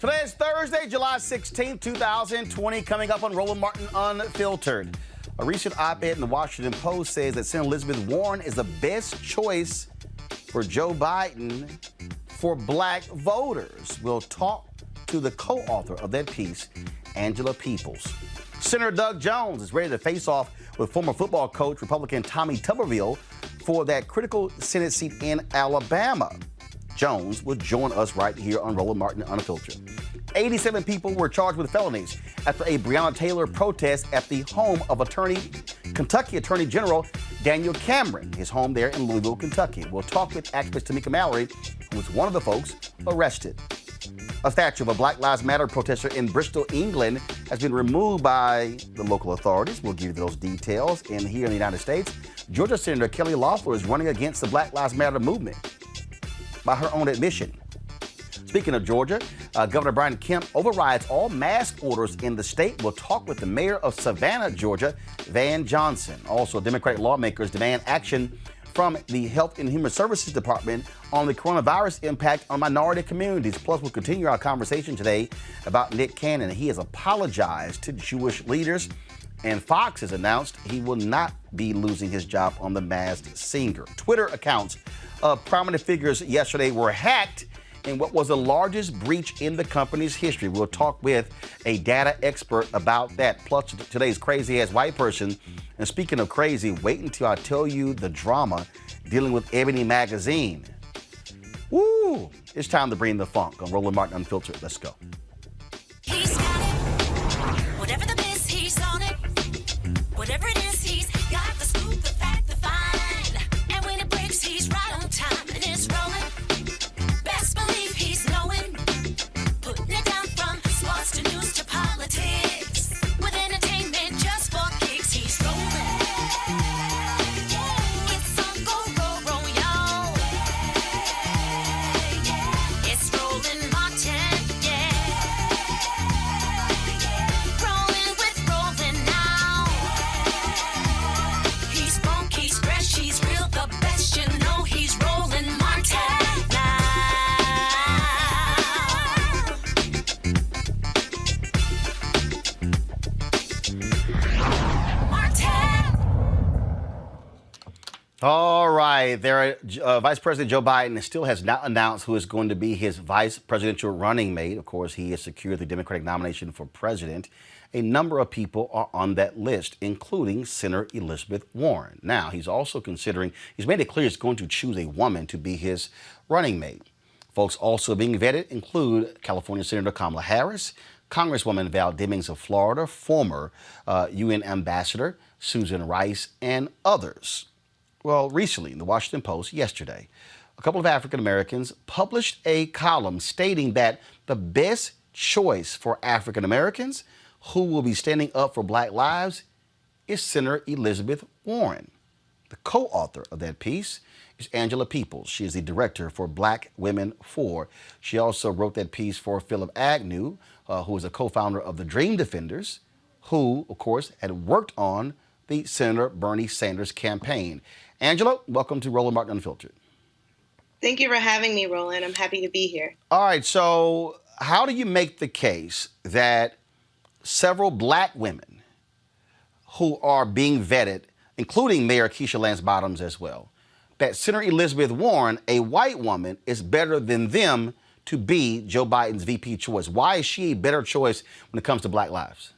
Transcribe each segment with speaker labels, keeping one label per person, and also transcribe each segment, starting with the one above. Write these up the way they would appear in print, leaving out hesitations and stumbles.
Speaker 1: Today is Thursday, July 16, 2020, coming up on Roland Martin Unfiltered. A recent op-ed in the Washington Post says that Senator Elizabeth Warren is the best choice for Joe Biden for black voters. We'll talk to the co-author of that piece, Angela Peoples. Senator Doug Jones is ready to face off with former football coach, Republican Tommy Tuberville, for that critical Senate seat in Alabama. Jones will join us right here on Roland Martin Unfiltered. 87 people were charged with felonies after a Breonna Taylor protest at the home of Kentucky Attorney General Daniel Cameron, his home there in Louisville, Kentucky. We'll talk with activist Tamika Mallory, who was one of the folks arrested. A statue of a Black Lives Matter protester in Bristol, England, has been removed by the local authorities. We'll give you those details. And here in the United States, Georgia Senator Kelly Loeffler is running against the Black Lives Matter movement by her own admission. Speaking of Georgia, Governor Brian Kemp overrides all mask orders in the state. We'll talk with the mayor of Savannah, Georgia, Van Johnson. Also, Democratic lawmakers demand action from the Health and Human Services Department on the coronavirus impact on minority communities. Plus, we'll continue our conversation today about Nick Cannon. He has apologized to Jewish leaders, and Fox has announced he will not be losing his job on The Masked Singer. Twitter accounts of prominent figures yesterday were hacked in what was the largest breach in the company's history. We'll talk with a data expert about that. Plus, today's crazy-ass white person. And speaking of crazy, wait until I tell you the drama dealing with Ebony Magazine. Woo! It's time to bring the funk on Roland Martin Unfiltered. Let's go.
Speaker 2: He's got it. Whatever the miss, he's on it. Whatever it is, he's got the scoop, the fact, the find. And when it breaks, he's right on time. And it's rolling. Best believe he's knowing. Putting it down from sports to news to politics. With entertainment just for kicks, he's rolling. It's on go, roll, y'all. It's Roland Martin, yeah. Rolling with Roland now. He's funk, he's fresh, he's real, the best, you know he's Roland Martin now. Martin.
Speaker 1: All right. Vice President Joe Biden still has not announced who is going to be his vice presidential running mate. Of course, he has secured the Democratic nomination for president. A number of people are on that list, including Senator Elizabeth Warren. Now, he's made it clear he's going to choose a woman to be his running mate. Folks also being vetted include California Senator Kamala Harris, Congresswoman Val Demings of Florida, former UN Ambassador Susan Rice, and others. Well, recently in the Washington Post yesterday, a couple of African Americans published a column stating that the best choice for African Americans who will be standing up for Black lives is Senator Elizabeth Warren. The co-author of that piece is Angela Peoples. She is the director for Black Women For. She also wrote that piece for Philip Agnew, who is a co-founder of the Dream Defenders, who, of course, had worked on the Senator Bernie Sanders campaign. Angela, welcome to Roland Martin Unfiltered.
Speaker 3: Thank you for having me, Roland. I'm happy to be here.
Speaker 1: All right, so how do you make the case that several Black women who are being vetted, including Mayor Keisha Lance Bottoms as well, that Senator Elizabeth Warren, a white woman, is better than them to be Joe Biden's VP choice? Why is she a better choice when it comes to Black lives?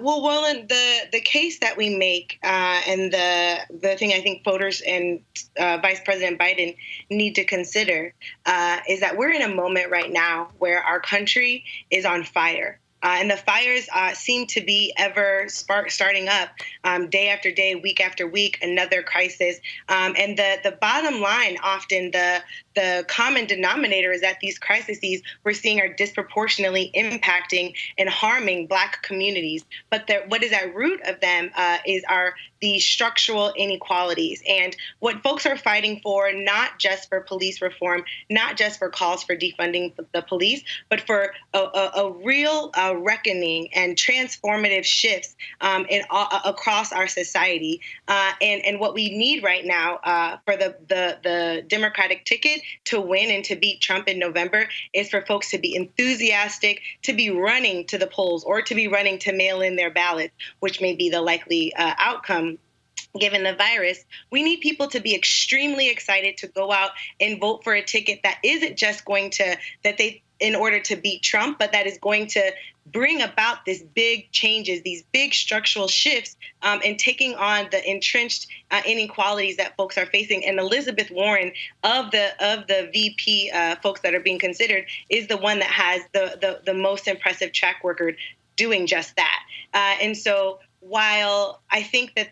Speaker 3: Well, Roland, the case that we make and the thing I think voters and Vice President Biden need to consider is that we're in a moment right now where our country is on fire. And the fires seem to be ever starting up day after day, week after week, another crisis. And the bottom line, often the common denominator is that these crises we're seeing are disproportionately impacting and harming Black communities. But what is at root of them are the structural inequalities. And what folks are fighting for, not just for police reform, not just for calls for defunding the police, but for a real reckoning and transformative shifts across our society. And what we need right now for the Democratic ticket to win and to beat Trump in November is for folks to be enthusiastic, to be running to the polls, or to be running to mail in their ballots, which may be the likely outcome. Given the virus, we need people to be extremely excited to go out and vote for a ticket that isn't just going to, in order to beat Trump, but that is going to bring about these big changes, these big structural shifts, and taking on the entrenched inequalities that folks are facing. And Elizabeth Warren, of the VP folks that are being considered, is the one that has the most impressive track record doing just that. And so while I think that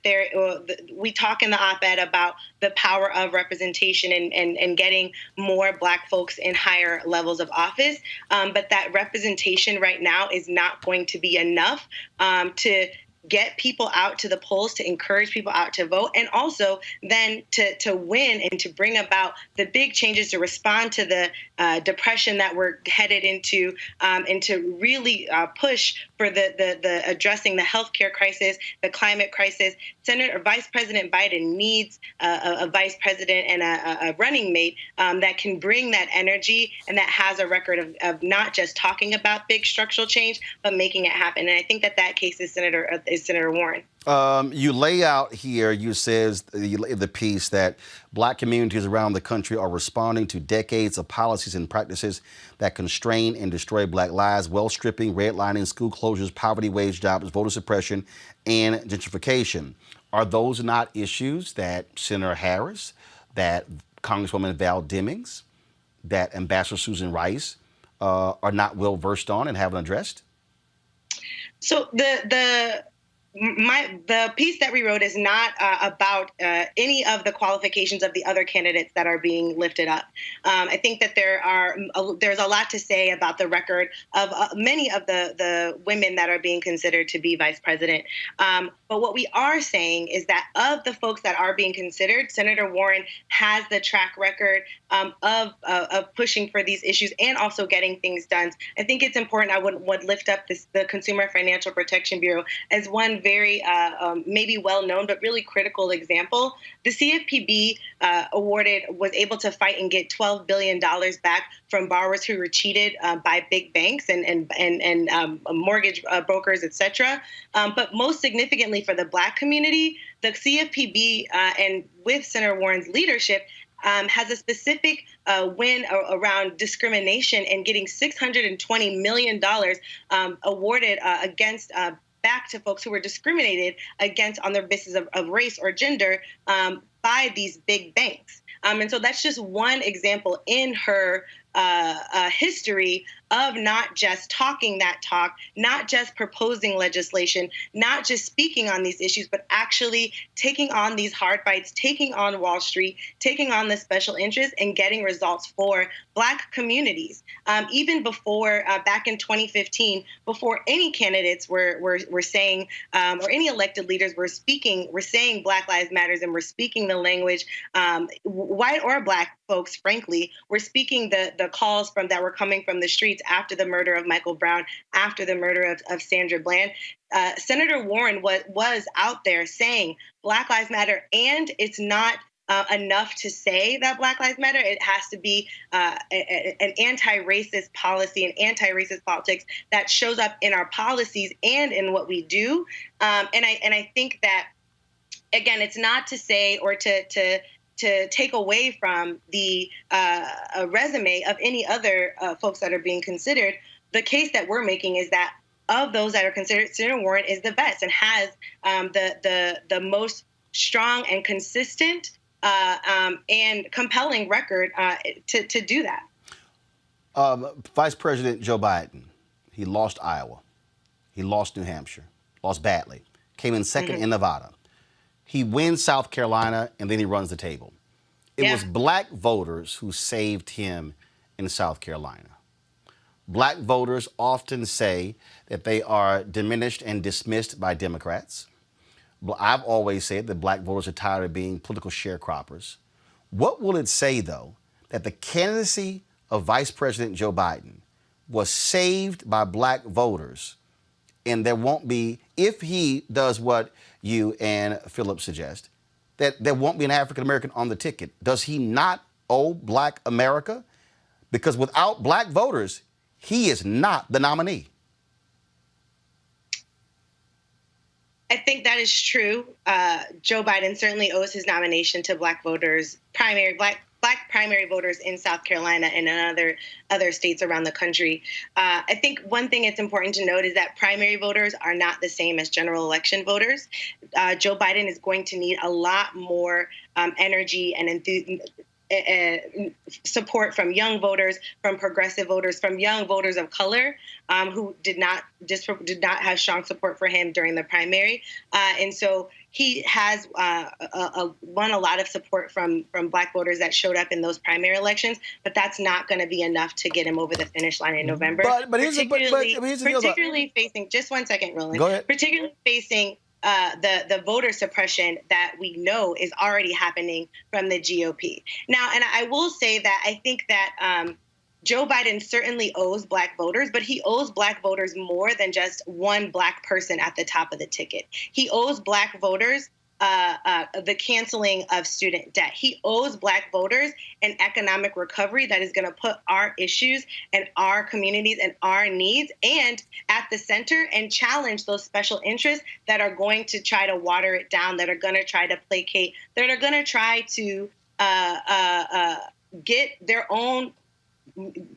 Speaker 3: we talk in the op-ed about the power of representation and getting more Black folks in higher levels of office, but that representation right now is not going to be enough to get people out to the polls, to encourage people out to vote, and also then to win and to bring about the big changes to respond to the depression that we're headed into, and to really push for the addressing the healthcare crisis, the climate crisis. Vice President Biden needs a vice president and a running mate that can bring that energy and that has a record of not just talking about big structural change, but making it happen. And I think that case is Senator Warren.
Speaker 1: You lay out here, you says the piece that Black communities around the country are responding to decades of policies and practices that constrain and destroy Black lives: wealth stripping, redlining, school closures, poverty, wage jobs, voter suppression, and gentrification. Are those not issues that Senator Harris, that Congresswoman Val Demings, that Ambassador Susan Rice are not well versed on and haven't addressed?
Speaker 3: So the piece that we wrote is not about any of the qualifications of the other candidates that are being lifted up. I think that there's a lot to say about the record of many of the women that are being considered to be vice president. But what we are saying is that of the folks that are being considered, Senator Warren has the track record of pushing for these issues and also getting things done. I think it's important. I would lift up the Consumer Financial Protection Bureau as one very maybe well-known but really critical example. The CFPB was able to fight and get $12 billion back from borrowers who were cheated by big banks and mortgage brokers, et cetera. But most significantly for the Black community, the CFPB and with Senator Warren's leadership has a specific win around discrimination and getting $620 million awarded against back to folks who were discriminated against on the basis of race or gender by these big banks. And so that's just one example in her history of not just talking that talk, not just proposing legislation, not just speaking on these issues, but actually taking on these hard fights, taking on Wall Street, taking on the special interests, and getting results for Black communities. Even before, back in 2015, before any candidates were saying, or any elected leaders were saying Black Lives Matters, and were speaking the language, white or Black folks, frankly, were speaking the calls that were coming from the streets after the murder of Michael Brown, after the murder of Sandra Bland. Senator Warren was out there saying Black Lives Matter, and it's not enough to say that Black Lives Matter. It has to be an anti-racist policy and anti-racist politics that shows up in our policies and in what we do. And I think that, again, it's not to say or to take away from the resume of any other folks that are being considered. The case that we're making is that of those that are considered, Senator Warren is the best and has the most strong and consistent and compelling record to do that.
Speaker 1: Vice President Joe Biden, he lost Iowa. He lost New Hampshire, lost badly, came in second in Nevada. He wins South Carolina, and then he runs the table. It was Black voters who saved him in South Carolina. Black voters often say that they are diminished and dismissed by Democrats. I've always said that Black voters are tired of being political sharecroppers. What will it say, though, that the candidacy of Vice President Joe Biden was saved by Black voters, and there won't be, if he does what you and Philip suggest, that there won't be an African American on the ticket? Does he not owe Black America? Because without Black voters, he is not the nominee.
Speaker 3: I think that is true. Joe Biden certainly owes his nomination to Black voters, Black primary voters in South Carolina and in other states around the country. I think one thing it's important to note is that primary voters are not the same as general election voters. Joe Biden is going to need a lot more energy and support from young voters, from progressive voters, from young voters of color who did not have strong support for him during the primary. And so he has won a lot of support from Black voters that showed up in those primary elections, but that's not going to be enough to get him over the finish line in November.
Speaker 1: But here's the deal.
Speaker 3: Particularly facing, just 1 second, Roland.
Speaker 1: Go ahead.
Speaker 3: Particularly facing the voter suppression that we know is already happening from the GOP. Now, and I will say that I think that Joe Biden certainly owes Black voters, but he owes Black voters more than just one Black person at the top of the ticket. He owes Black voters the canceling of student debt. He owes Black voters an economic recovery that is going to put our issues and our communities and our needs and at the center and challenge those special interests that are going to try to water it down, that are going to try to placate, that are going to try to get their own,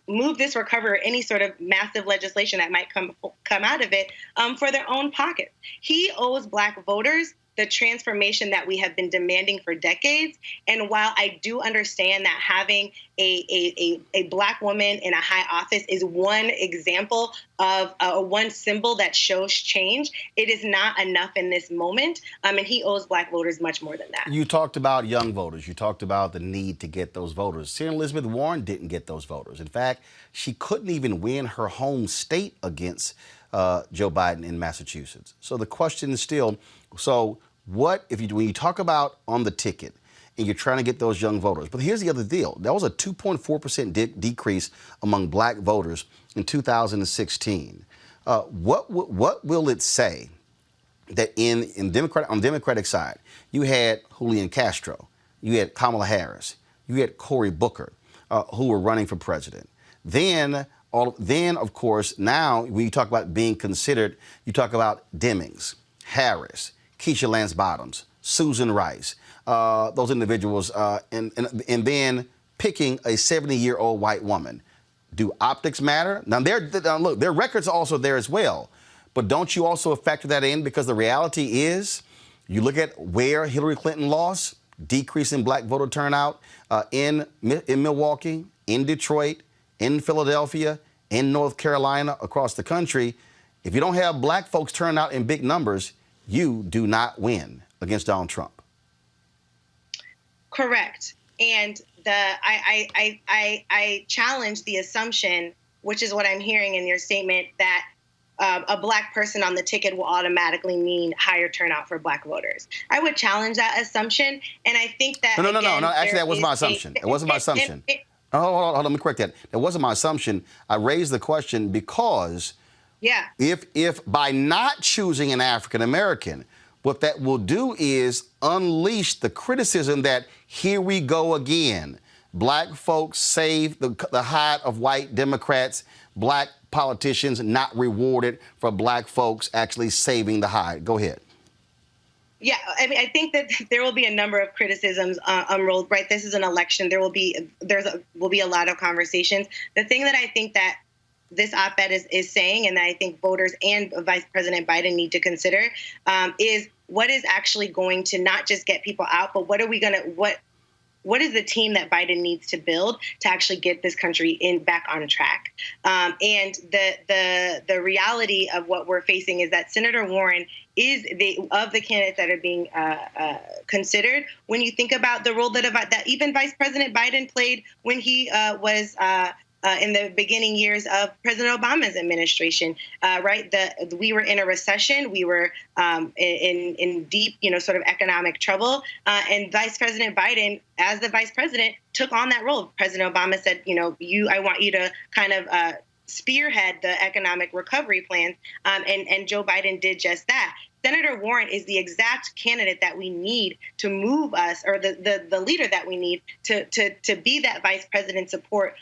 Speaker 3: move this recovery or any sort of massive legislation that might come out of it for their own pockets. He owes Black voters the transformation that we have been demanding for decades. And while I do understand that having a Black woman in a high office is one example of one symbol that shows change, it is not enough in this moment. And he owes Black voters much more than that.
Speaker 1: You talked about young voters. You talked about the need to get those voters. Senator Elizabeth Warren didn't get those voters. In fact, she couldn't even win her home state against Joe Biden in Massachusetts. So the question is still, so what if when you talk about on the ticket and you're trying to get those young voters, but here's the other deal. That was a 2.4% decrease among Black voters in 2016. What will it say that on the Democratic side, you had Julian Castro, you had Kamala Harris, you had Cory Booker, who were running for president. Then, of course, now when you talk about being considered, you talk about Demings, Harris, Keisha Lance Bottoms, Susan Rice, those individuals, and then picking a 70-year-old white woman. Do optics matter? Now, look, their records are also there as well. But don't you also factor that in? Because the reality is, you look at where Hillary Clinton lost, decrease in Black voter turnout in Milwaukee, in Detroit, in Philadelphia, in North Carolina, across the country. If you don't have Black folks turn out in big numbers, you do not win against Donald Trump.
Speaker 3: Correct. And I challenge the assumption, which is what I'm hearing in your statement, that a Black person on the ticket will automatically mean higher turnout for Black voters. I would challenge that assumption, and I think that
Speaker 1: No. Actually, that wasn't my assumption. It wasn't my assumption. Hold on. Let me correct that. That wasn't my assumption. I raised the question because if by not choosing an African American, what that will do is unleash the criticism that here we go again. Black folks save the hide of white Democrats. Black politicians not rewarded for Black folks actually saving the hide. Go ahead.
Speaker 3: Yeah, I mean, I think that there will be a number of criticisms unrolled. Right, this is an election. There will be a lot of conversations. The thing that I think that this op-ed is saying, and that I think voters and Vice President Biden need to consider, is what is actually going to not just get people out, but what is the team that Biden needs to build to actually get this country back on track? And the reality of what we're facing is that Senator Warren is of the candidates that are being considered. When you think about the role that even Vice President Biden played when he was in the beginning years of President Obama's administration, right? We were in a recession. We were in deep, sort of economic trouble. And Vice President Biden, as the vice president, took on that role. President Obama said, I want you to kind of spearhead the economic recovery plans. And Joe Biden did just that. Senator Warren is the exact candidate that we need to move us, or the leader that we need to be that vice president support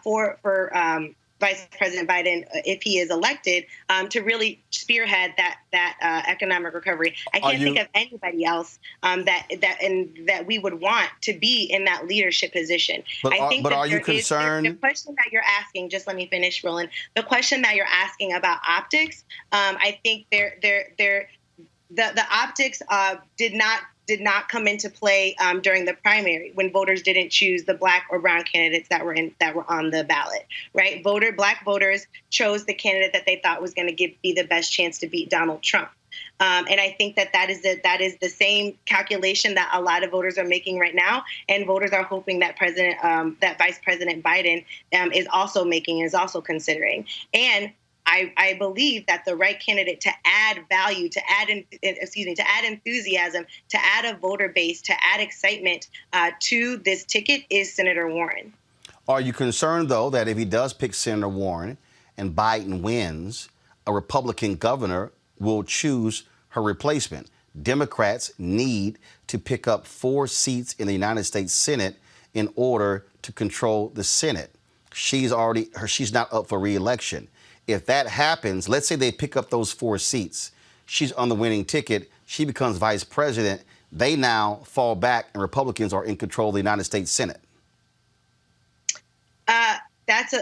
Speaker 3: for Vice President Biden, if he is elected, to really spearhead that economic recovery. I can't think of anybody else that we would want to be in that leadership position.
Speaker 1: But are you concerned?
Speaker 3: The question that you're asking, just let me finish, Roland. The question that you're asking about optics, I think the optics did not come into play during the primary when voters didn't choose the Black or brown candidates that were on the ballot, right? Black voters chose the candidate that they thought was going to be the best chance to beat Donald Trump. And I think that is the same calculation that a lot of voters are making right now, and voters are hoping that Vice President Biden is also making, is also considering. And I believe that the right candidate to add value, to add enthusiasm, to add a voter base, to add excitement to this ticket is Senator Warren.
Speaker 1: Are you concerned, though, that if he does pick Senator Warren and Biden wins, a Republican governor will choose her replacement? Democrats need to pick up 4 seats in the United States Senate in order to control the Senate. She's not up for re-election. If that happens, let's say they pick up those 4 seats, she's on the winning ticket, she becomes vice president, they now fall back and Republicans are in control of the United States Senate.
Speaker 3: That's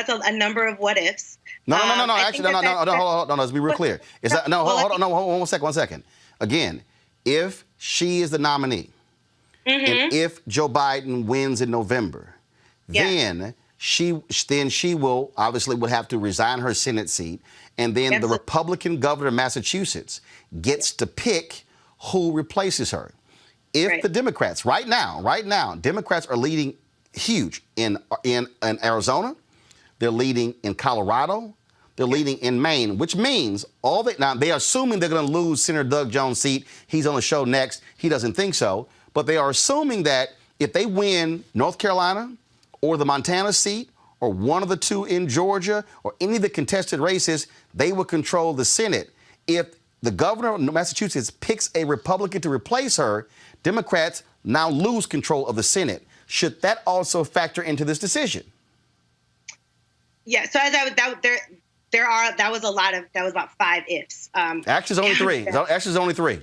Speaker 3: a number of what ifs.
Speaker 1: No. Actually, no. Let's be real clear. Hold on, one second. Again, if she is the nominee, and if Joe Biden wins in November, then she will obviously would have to resign her Senate seat, and then the Republican governor of Massachusetts gets to pick who replaces her. If the Democrats right now, Democrats are leading huge in Arizona, they're leading in Colorado, they're leading in Maine, which means now they're assuming they're going to lose Senator Doug Jones' seat. He's on the show next. He doesn't think so, but they are assuming that if they win North Carolina or the Montana seat or one of the 2 in Georgia or any of the contested races, they will control the Senate. If the governor of Massachusetts picks a Republican to replace her, Democrats now lose control of the Senate. Should that also factor into this decision? Yeah. So
Speaker 3: that was about 5 ifs.
Speaker 1: Actually, it's only 3.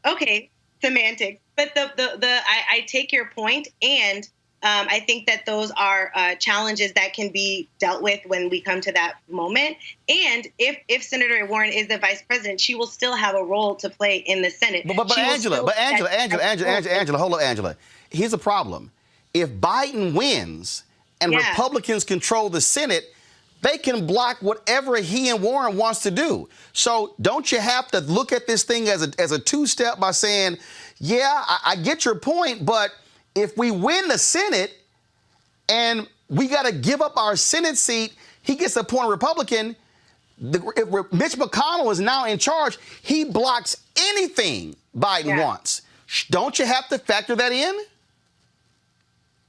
Speaker 3: Okay, semantics. But I take your point, and I think that those are challenges that can be dealt with when we come to that moment. And if Senator Warren is the vice president, she will still have a role to play in the Senate.
Speaker 1: But Angela, hold up, Angela. Here's the problem. If Biden wins and Republicans control the Senate, they can block whatever he and Warren wants to do. So don't you have to look at this thing as a 2-step by saying, I get your point, but if we win the Senate and we got to give up our Senate seat, he gets to appoint a Republican. If Mitch McConnell is now in charge, he blocks anything Biden wants. Don't you have to factor that in?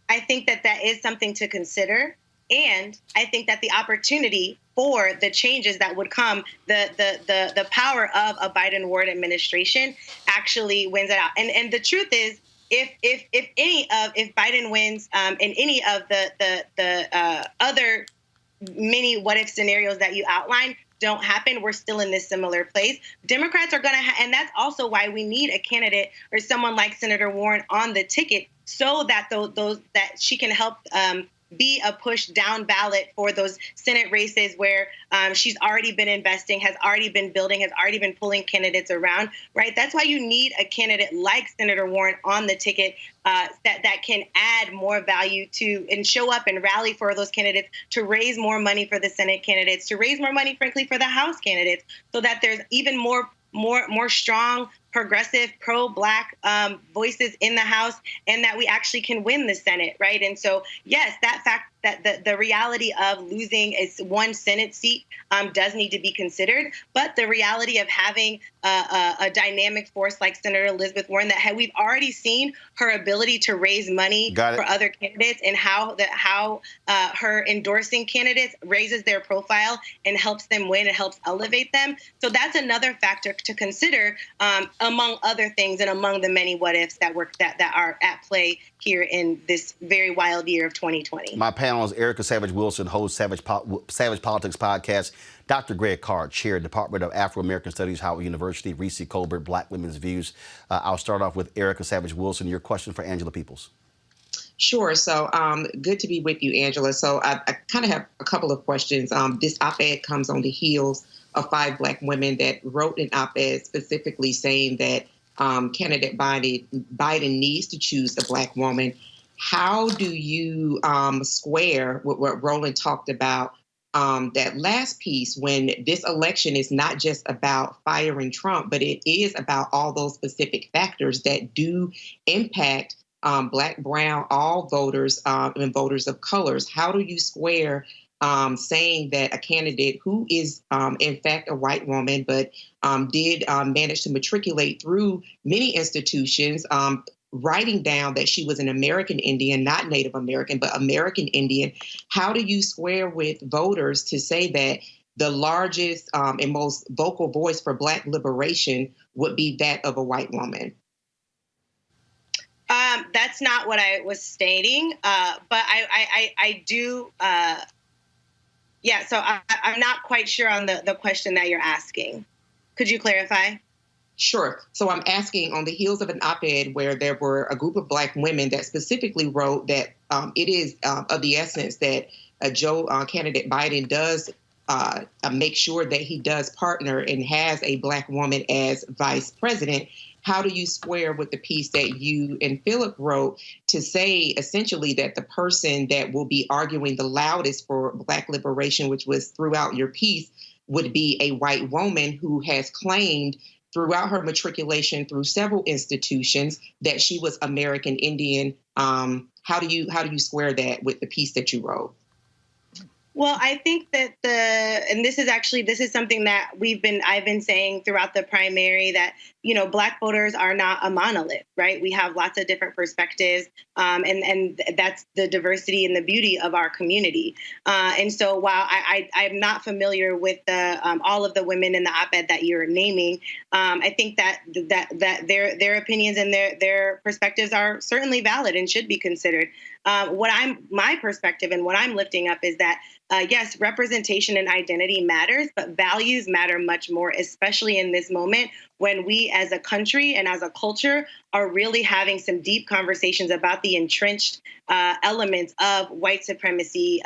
Speaker 3: I think that is something to consider. And I think that the opportunity for the changes that would come, the power of a Biden-Warren administration actually wins it out. And the truth is, if Biden wins in any of the other many what-if scenarios that you outlined don't happen, we're still in this similar place. Democrats are going to and that's also why we need a candidate or someone like Senator Warren on the ticket so that that she can help be a push down ballot for those Senate races where she's already been investing, has already been building, has already been pulling candidates around, right? That's why you need a candidate like Senator Warren on the ticket that can add more value to and show up and rally for those candidates, to raise more money for the Senate candidates, to raise more money, frankly, for the House candidates, so that there's even more strong, progressive, pro-Black voices in the House, and that we actually can win the Senate, right? And so, yes, that fact that the reality of losing one Senate seat does need to be considered, but the reality of having a dynamic force like Senator Elizabeth Warren, that we've already seen her ability to raise money for other candidates, and how her endorsing candidates raises their profile and helps them win and helps elevate them. So that's another factor to consider, among other things, and among the many what ifs that are at play here in this very wild year of 2020.
Speaker 1: My panel is Erica Savage Wilson, host Savage Politics Podcast, Dr. Greg Carr, Chair, Department of Afro-American Studies, Howard University, Reese Colbert, Black Women's Views. I'll start off with Erica Savage Wilson. Your question for Angela Peoples.
Speaker 4: Sure. So good to be with you, Angela. So I kind of have a couple of questions. This op-ed comes on the heels of 5 Black women that wrote an op-ed specifically saying that candidate Biden needs to choose a Black woman. How do you square with what Roland talked about that last piece, when this election is not just about firing Trump, but it is about all those specific factors that do impact Black, brown, all voters and voters of colors. How do you square saying that a candidate who is, in fact, a white woman, but did manage to matriculate through many institutions, writing down that she was an American Indian, not Native American, but American Indian? How do you square with voters to say that the largest and most vocal voice for Black liberation would be that of a white woman?
Speaker 3: That's not what I was stating, but I do. Yeah, so I'm not quite sure on the question that you're asking. Could you clarify?
Speaker 4: Sure. So I'm asking, on the heels of an op-ed where there were a group of Black women that specifically wrote that it is of the essence that Joe candidate Biden does make sure that he does partner and has a Black woman as vice president. How do you square with the piece that you and Philip wrote to say essentially that the person that will be arguing the loudest for Black liberation, which was throughout your piece, would be a white woman who has claimed throughout her matriculation through several institutions that she was American Indian? How do you square that with the piece that you wrote?
Speaker 3: Well, I think that this is something that I've been saying throughout the primary, that, Black voters are not a monolith, right? We have lots of different perspectives, and that's the diversity and the beauty of our community. And so while I'm not familiar with all of the women in the op-ed that you're naming, I think that their opinions and their perspectives are certainly valid and should be considered. My perspective and what I'm lifting up is that, yes, representation and identity matters, but values matter much more, especially in this moment when we as a country and as a culture are really having some deep conversations about the entrenched elements of white supremacy,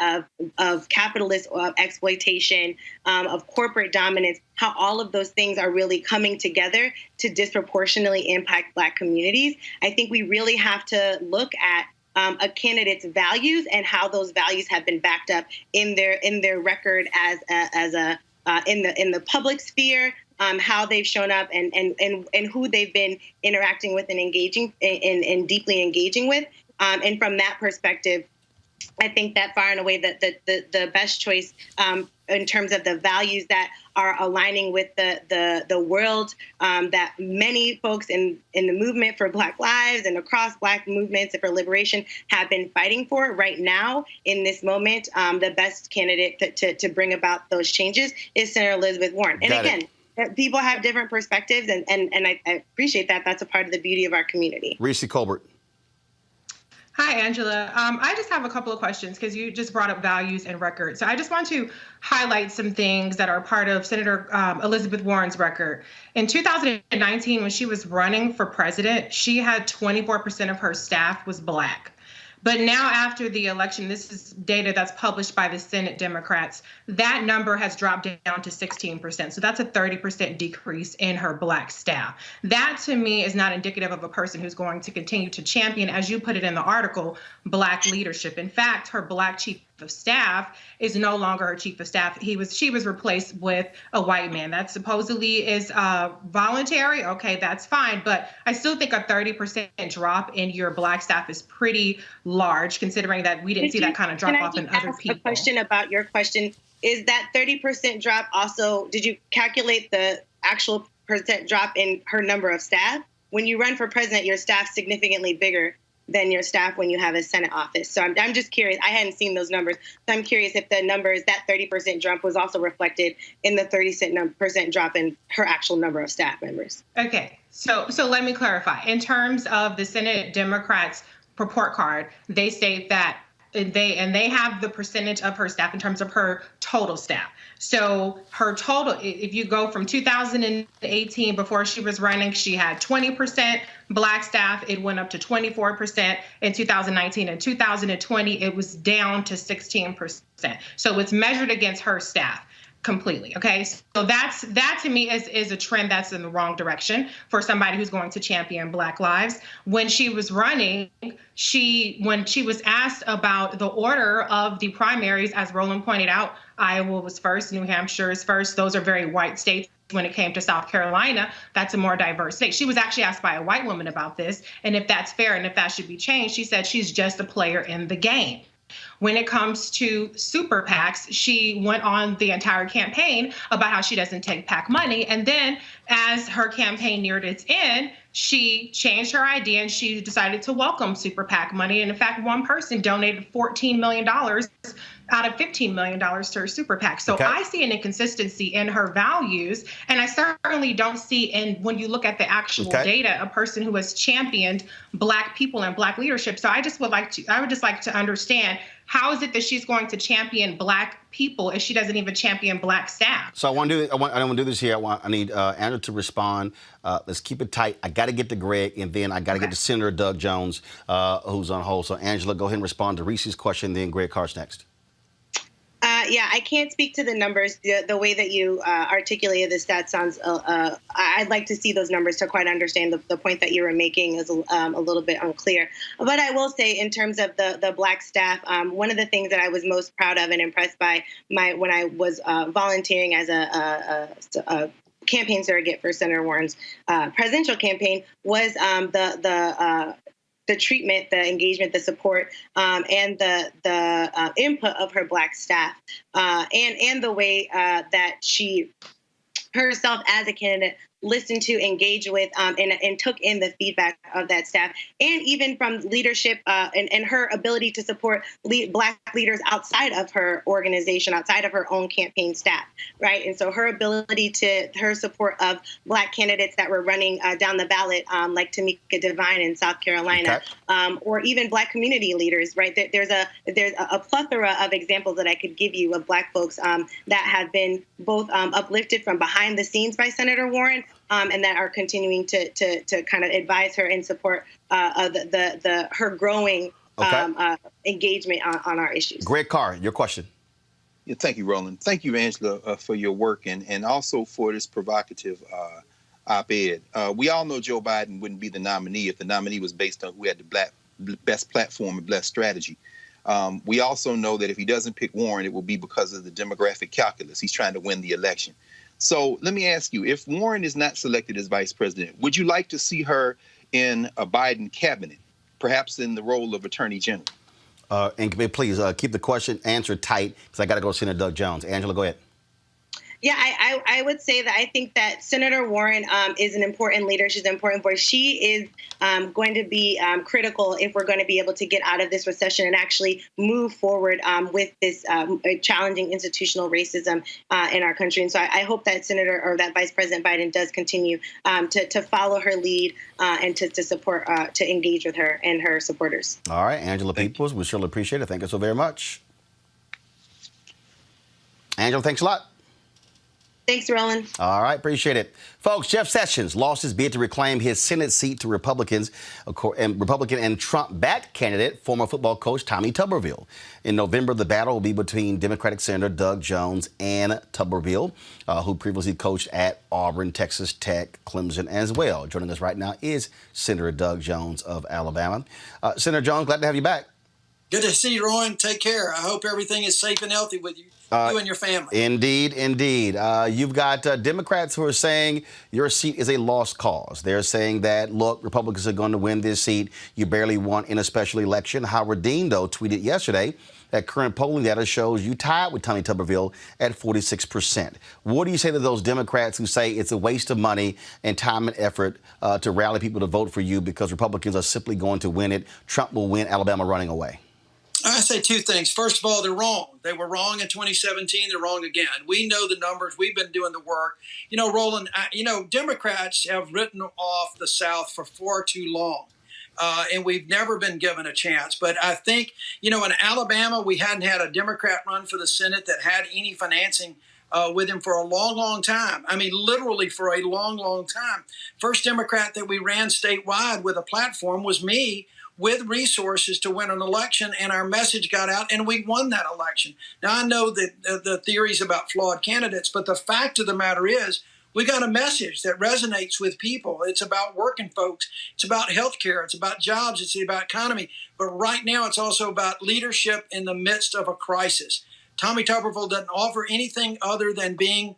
Speaker 3: of capitalist exploitation, of corporate dominance, how all of those things are really coming together to disproportionately impact Black communities. I think we really have to look at a candidate's values and how those values have been backed up in their record in the public sphere, how they've shown up and who they've been interacting with and engaging and deeply engaging with. And from that perspective, I think that far and away the best choice in terms of the values that are aligning with the world that many folks in the movement for Black lives and across Black movements for liberation have been fighting for right now in this moment. The best candidate to bring about those changes is Senator Elizabeth Warren. And again, people have different perspectives, and I appreciate that. That's a part of the beauty of our community.
Speaker 1: Reese Colbert.
Speaker 5: Hi, Angela. I just have a couple of questions because you just brought up values and record. So I just want to highlight some things that are part of Senator Elizabeth Warren's record. In 2019, when she was running for president, she had 24% of her staff was Black. But now after the election, this is data that's published by the Senate Democrats, that number has dropped down to 16%. So that's a 30% decrease in her Black staff. That to me is not indicative of a person who's going to continue to champion, as you put it in the article, Black leadership. In fact, her Black chief of staff is no longer her chief of staff. She was replaced with a white man. That supposedly is voluntary. Okay, that's fine. But I still think a 30% drop in your Black staff is pretty large, considering that we didn't see that kind of drop off in other people. A question
Speaker 3: about your question. Is that 30% drop also, did you calculate the actual percent drop in her number of staff? When you run for president, your staff's significantly bigger than your staff when you have a Senate office. So I'm just curious. I hadn't seen those numbers. So I'm curious if the numbers, that 30% drop was also reflected in the 30% drop in her actual number of staff members.
Speaker 5: Okay. So let me clarify. In terms of the Senate Democrats' report card, they state that they have the percentage of her staff in terms of her total staff. So her total, if you go from 2018, before she was running, she had 20% Black staff. It went up to 24% in 2019. In 2020, it was down to 16%. So it's measured against her staff completely. Okay. So that to me is a trend that's in the wrong direction for somebody who's going to champion Black lives. When she was running, when she was asked about the order of the primaries, as Roland pointed out, Iowa was first, New Hampshire is first. Those are very white states. When it came to South Carolina, that's a more diverse state. She was actually asked by a white woman about this, and if that's fair and if that should be changed. She said she's just a player in the game. When it comes to super PACs, she went on the entire campaign about how she doesn't take PAC money. And then as her campaign neared its end, she changed her idea and she decided to welcome super PAC money. And in fact, one person donated $14 million out of $15 million to her super PAC. So I see an inconsistency in her values. And I certainly don't see, and when you look at the actual data, a person who has championed Black people and Black leadership. So I would just like to understand, how is it that she's going to champion Black people if she doesn't even champion Black staff?
Speaker 1: So I don't want to do this here. I need Andrew to respond. Let's keep it tight. I got to get to Greg, and then I got to get to Senator Doug Jones, who's on hold. So Angela, go ahead and respond to Reese's question, then Greg Carr's next.
Speaker 3: Yeah, I can't speak to the numbers. The way that you articulated the stats sounds, I'd like to see those numbers to quite understand the point that you were making is a little bit unclear. But I will say, in terms of the Black staff, one of the things that I was most proud of and impressed by when I was volunteering as a campaign surrogate for Senator Warren's presidential campaign was the treatment, the engagement, the support, and the input of her Black staff, and the way that she herself as a candidate listened to, engaged with, and took in the feedback of that staff, and even from leadership and her ability to support Black leaders outside of her organization, outside of her own campaign staff, right? And so her support of Black candidates that were running down the ballot, like Tamika Devine in South Carolina, or even Black community leaders, right? There's a plethora of examples that I could give you of Black folks that have been both uplifted from behind the scenes by Senator Warren, and that are continuing to kind of advise her and support her growing engagement on our issues.
Speaker 1: Greg Carr, your question.
Speaker 6: Yeah, thank you, Roland. Thank you, Angela, for your work and also for this provocative op-ed. We all know Joe Biden wouldn't be the nominee if the nominee was based on who had the best platform and best strategy. We also know that if he doesn't pick Warren, it will be because of the demographic calculus. He's trying to win the election. So let me ask you, if Warren is not selected as vice president, would you like to see her in a Biden cabinet, perhaps in the role of attorney general?
Speaker 1: And please keep the answer tight, because I got to go to Senator Doug Jones. Angela, go ahead.
Speaker 3: Yeah, I would say that I think that Senator Warren is an important leader. She's an important voice. She is going to be critical if we're going to be able to get out of this recession and actually move forward with this challenging institutional racism in our country. And so I hope that that Vice President Biden does continue to follow her lead and to support, to engage with her and her supporters.
Speaker 1: All right, Angela Peoples, we surely appreciate it. Thank you so very much. Angela, thanks a lot.
Speaker 3: Thanks, Roland.
Speaker 1: All right, appreciate it. Folks, Jeff Sessions lost his bid to reclaim his Senate seat to Republican and Trump-backed candidate, former football coach Tommy Tuberville. In November, the battle will be between Democratic Senator Doug Jones and Tuberville, who previously coached at Auburn, Texas Tech, Clemson as well. Joining us right now is Senator Doug Jones of Alabama. Senator Jones, glad to have you back.
Speaker 7: Good to see you, Roland. Take care. I hope everything is safe and healthy with you, you and your family.
Speaker 1: Indeed, indeed. You've got Democrats who are saying your seat is a lost cause. They're saying that, look, Republicans are going to win this seat. You barely won in a special election. Howard Dean, though, tweeted yesterday that current polling data shows you tied with Tommy Tuberville at 46%. What do you say to those Democrats who say it's a waste of money and time and effort to rally people to vote for you because Republicans are simply going to win it? Trump will win, Alabama running away.
Speaker 7: I say two things. First of all, they're wrong. They were wrong in 2017. They're wrong again. We know the numbers. We've been doing the work. You know, Roland, Democrats have written off the South for far too long. And we've never been given a chance. But I think, in Alabama, we hadn't had a Democrat run for the Senate that had any financing with him for a long, long time. I mean, literally for a long, long time. First Democrat that we ran statewide with a platform was me, with resources to win an election, and our message got out, and we won that election. Now, I know that the theories about flawed candidates, but the fact of the matter is we got a message that resonates with people. It's about working folks. It's about health care. It's about jobs. It's about economy. But right now, it's also about leadership in the midst of a crisis. Tommy Tuberville doesn't offer anything other than being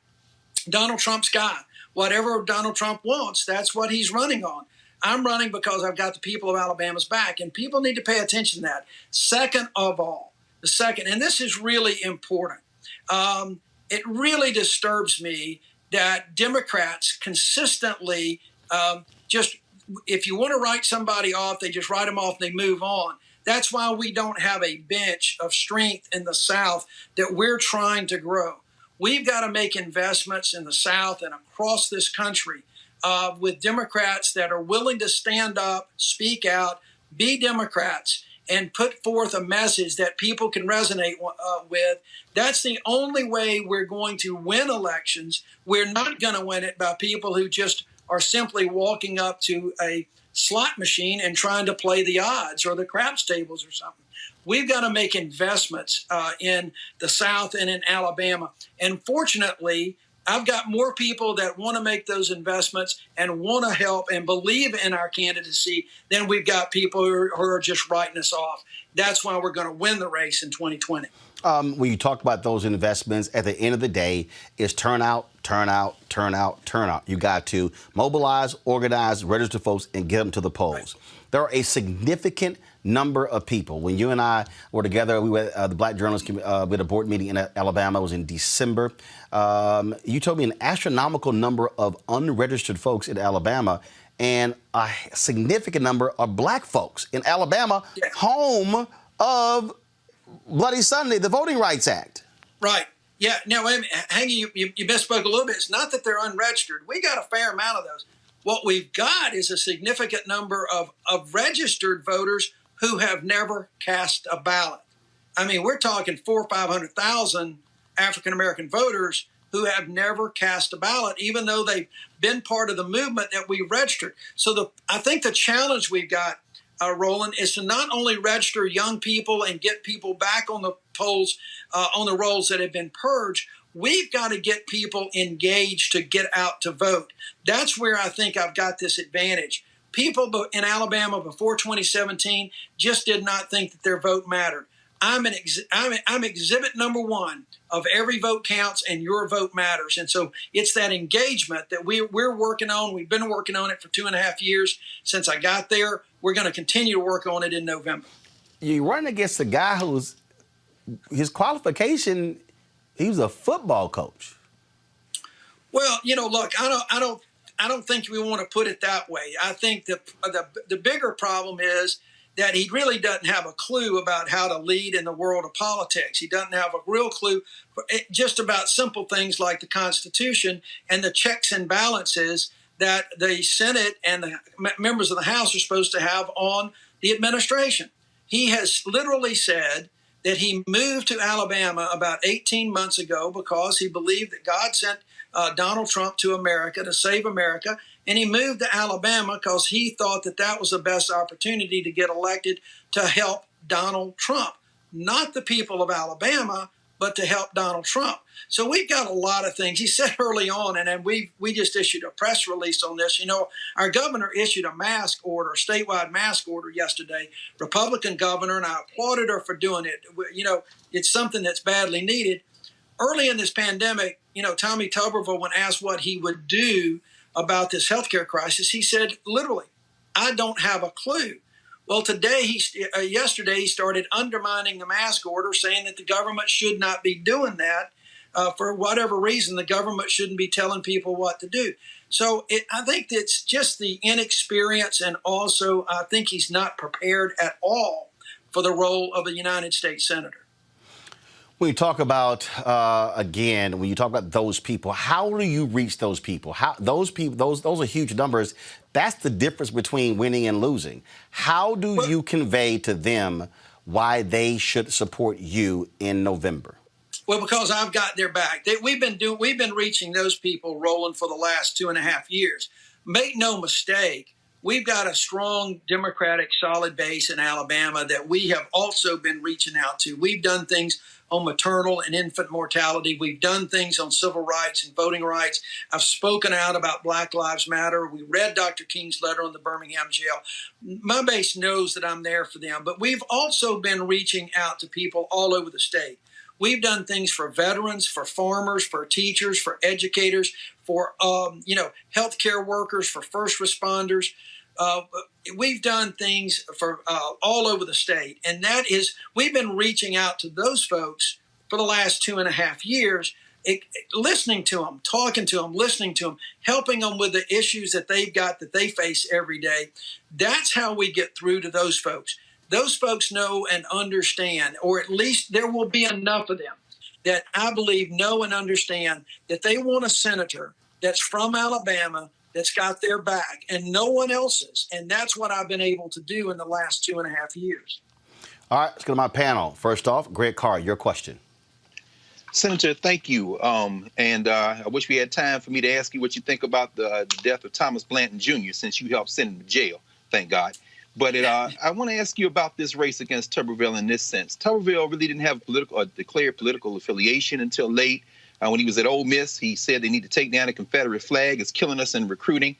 Speaker 7: Donald Trump's guy. Whatever Donald Trump wants, that's what he's running on. I'm running because I've got the people of Alabama's back, and people need to pay attention to that. Second of all, and this is really important, it really disturbs me that Democrats consistently just, if you want to write somebody off, they just write them off and they move on. That's why we don't have a bench of strength in the South that we're trying to grow. We've got to make investments in the South and across this country with Democrats that are willing to stand up, speak out, be Democrats, and put forth a message that people can resonate with. That's the only way we're going to win elections. We're not going to win it by people who just are simply walking up to a slot machine and trying to play the odds or the craps tables or something. We've got to make investments in the South and in Alabama. And fortunately, I've got more people that want to make those investments and want to help and believe in our candidacy than we've got people who are just writing us off. That's why we're going to win the race in 2020.
Speaker 1: When you talk about those investments, at the end of the day, it's turnout. You got to mobilize, organize, register folks, and get them to the polls. Right. There are a significant number of people. When you and I were together, we were the Black Journalists with a board meeting in Alabama. It was in December. You told me an astronomical number of unregistered folks in Alabama, and a significant number of black folks in Alabama, yeah, home of Bloody Sunday, the Voting Rights Act.
Speaker 7: Right. Yeah. Now, Hangy, you misspoke a little bit. It's not that they're unregistered. We got a fair amount of those. What we've got is a significant number of registered voters who have never cast a ballot. I mean, we're talking 400,000 or 500,000 African-American voters who have never cast a ballot, even though they've been part of the movement that we registered. So I think the challenge we've got, Roland, is to not only register young people and get people back on the polls, on the rolls that have been purged, we've got to get people engaged to get out to vote. That's where I think I've got this advantage. People in Alabama before 2017 just did not think that their vote mattered. I'm exhibit number one of every vote counts and your vote matters. And so it's that engagement that we're working on. We've been working on it for 2.5 years since I got there. We're going to continue to work on it in November. You're running against a guy who's, his qualification, he was a football coach. Well, look, I don't think we want to put it that way. I think the bigger problem is that he really doesn't have a clue about how to lead in the world of politics. He doesn't have a real clue just about simple things like the Constitution and the checks and balances that the Senate and the members of the House are supposed to have on the administration. He has literally said that he moved to Alabama about 18 months ago because he believed that God sent Donald Trump to America to save America. And he moved to Alabama because he thought that that was the best opportunity to get elected to help Donald Trump. Not the people of Alabama, but to help Donald Trump. So we've got a lot of things. He said early on, and then we just issued a press release on this. Our governor issued a mask order, a statewide mask order yesterday, Republican governor, and I applauded her for doing it. It's something that's badly needed. Early in this pandemic, Tommy Tuberville, when asked what he would do about this healthcare crisis, he said, literally, I don't have a clue. Well, yesterday, he started undermining the mask order, saying that the government should not be doing that. For whatever reason, the government shouldn't be telling people what to do. So I think it's just the inexperience, and also I think he's not prepared at all for the role of a United States Senator. When you talk about, when you talk about those people, how do you reach those people? Those are huge numbers. That's the difference between winning and losing. How do you convey to them why they should support you in November? Well, because I've got their back. We've been reaching those people, Roland, for the last 2.5 years. Make no mistake, we've got a strong Democratic solid base in Alabama that we have also been reaching out to. We've done things on maternal and infant mortality. We've done things on civil rights and voting rights. I've spoken out about Black Lives Matter. We read Dr. King's letter on the Birmingham jail. My base knows that I'm there for them, but we've also been reaching out to people all over the state. We've done things for veterans, for farmers, for teachers, for educators, for healthcare workers, for first responders. We've done things for all over the state, and that is we've been reaching out to those folks for the last 2.5 years, listening to them, talking to them, listening to them, helping them with the issues that they've got that they face every day. That's how we get through to those folks. Those folks know and understand, or at least there will be enough of them that I believe know and understand that they want a senator that's from Alabama that's got their back and no one else's. And that's what I've been able to do in the last 2.5 years.
Speaker 1: All right, let's go to my panel. First off, Greg Carr, your question.
Speaker 6: Senator, thank you. I wish we had time for me to ask you what you think about the death of Thomas Blanton Jr., since you helped send him to jail, thank God. But I want to ask you about this race against Tuberville in this sense. Tuberville really didn't have declared political affiliation until late. When he was at Ole Miss, he said they need to take down the Confederate flag. It's killing us in recruiting.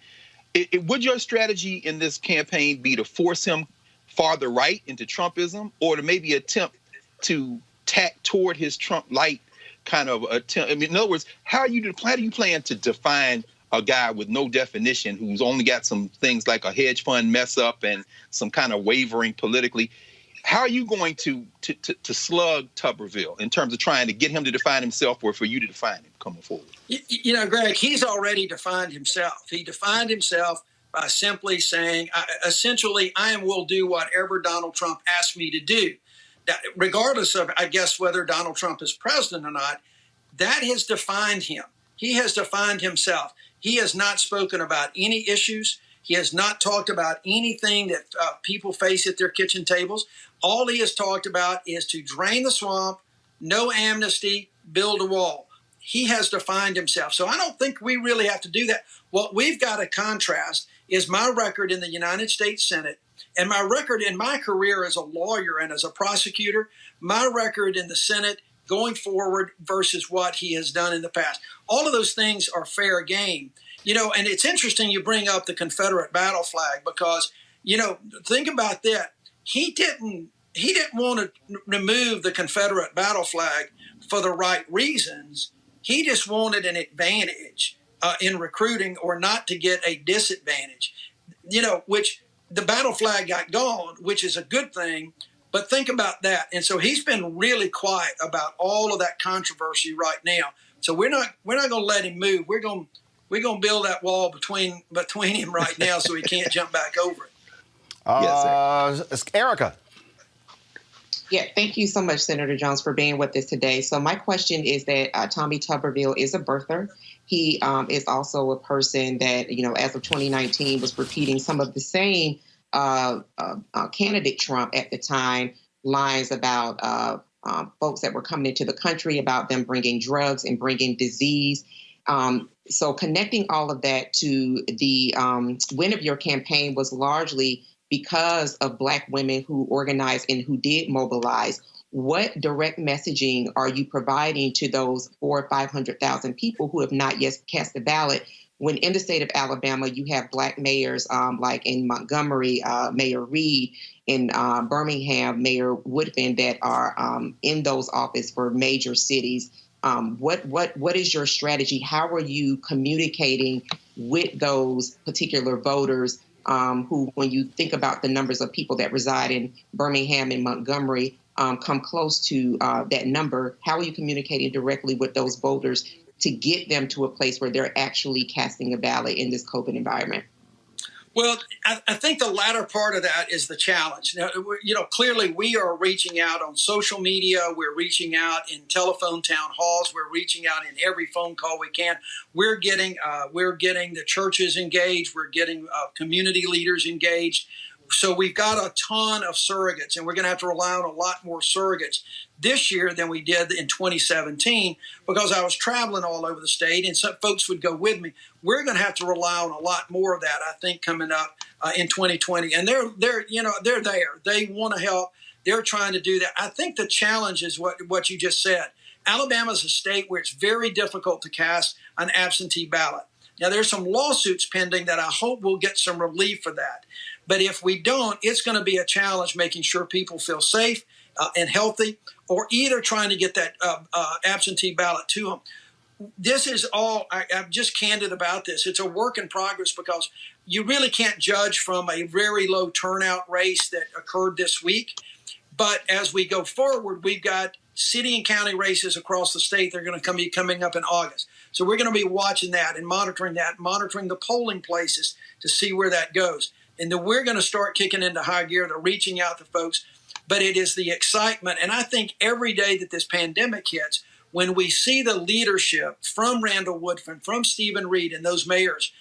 Speaker 6: Would your strategy in this campaign be to force him farther right into Trumpism, or to maybe attempt to tack toward his Trump-light kind of attempt? I mean, in other words, how do you plan to define a guy with no definition who's only got some things like a hedge fund mess up and some kind of wavering politically? How are you going to slug Tuberville in terms of trying to get him to define himself, or for you to define him coming forward?
Speaker 7: Greg, he's already defined himself. He defined himself by simply saying, essentially, I will do whatever Donald Trump asked me to do. That, regardless of, I guess, whether Donald Trump is president or not, that has defined him. He has defined himself. He has not spoken about any issues. He has not talked about anything that people face at their kitchen tables. All he has talked about is to drain the swamp, no amnesty, build a wall. He has defined himself. So I don't think we really have to do that. What we've got to contrast is my record in the United States Senate and my record in my career as a lawyer and as a prosecutor, my record in the Senate going forward versus what he has done in the past. All of those things are fair game. And it's interesting you bring up the Confederate battle flag because, think about that. He didn't want to remove the Confederate battle flag for the right reasons. He just wanted an advantage in recruiting, or not to get a disadvantage, which the battle flag got gone, which is a good thing. But think about that. And so he's been really quiet about all of that controversy right now. So we're not going to let him move. We're going to build that wall between him right now so he can't jump back over it.
Speaker 1: Yes, Erica.
Speaker 4: Yeah, thank you so much, Senator Jones, for being with us today. So my question is that Tommy Tuberville is a birther. He is also a person that, as of 2019, was repeating some of the same candidate Trump at the time lines about folks that were coming into the country, about them bringing drugs and bringing disease. So connecting all of that to the win of your campaign was largely because of Black women who organized and who did mobilize. What direct messaging are you providing to those 400,000 or 500,000 people who have not yet cast a ballot, when in the state of Alabama you have Black mayors like in Montgomery, Mayor Reed, in Birmingham, Mayor Woodfin, that are in those offices for major cities? What is your strategy? How are you communicating with those particular voters who, when you think about the numbers of people that reside in Birmingham and Montgomery, come close to that number? How are you communicating directly with those voters to get them to a place where they're actually casting a ballot in this COVID environment?
Speaker 7: Well, I think the latter part of that is the challenge. Now, clearly we are reaching out on social media. We're reaching out in telephone town halls. We're reaching out in every phone call we can. We're getting the churches engaged. We're getting community leaders engaged. So we've got a ton of surrogates, and we're going to have to rely on a lot more surrogates this year than we did in 2017, because I was traveling all over the state and some folks would go with me. We're going to have to rely on a lot more of that, I think, coming up in 2020. And they're there. They want to help. They're trying to do that. I think the challenge is what you just said. Alabama is a state where it's very difficult to cast an absentee ballot. Now, there's some lawsuits pending that I hope will get some relief for that. But if we don't, it's going to be a challenge making sure people feel safe and healthy, or either trying to get that absentee ballot to them. This is all, I'm just candid about this. It's a work in progress because you really can't judge from a very low turnout race that occurred this week. But as we go forward, we've got city and county races across the state. They're going to be coming up in August. So we're going to be watching that and monitoring the polling places to see where that goes. And then we're going to start kicking into high gear. They're reaching out to folks. But it is the excitement. And I think every day that this pandemic hits, when we see the leadership from Randall Woodfin, from Stephen Reed and those mayors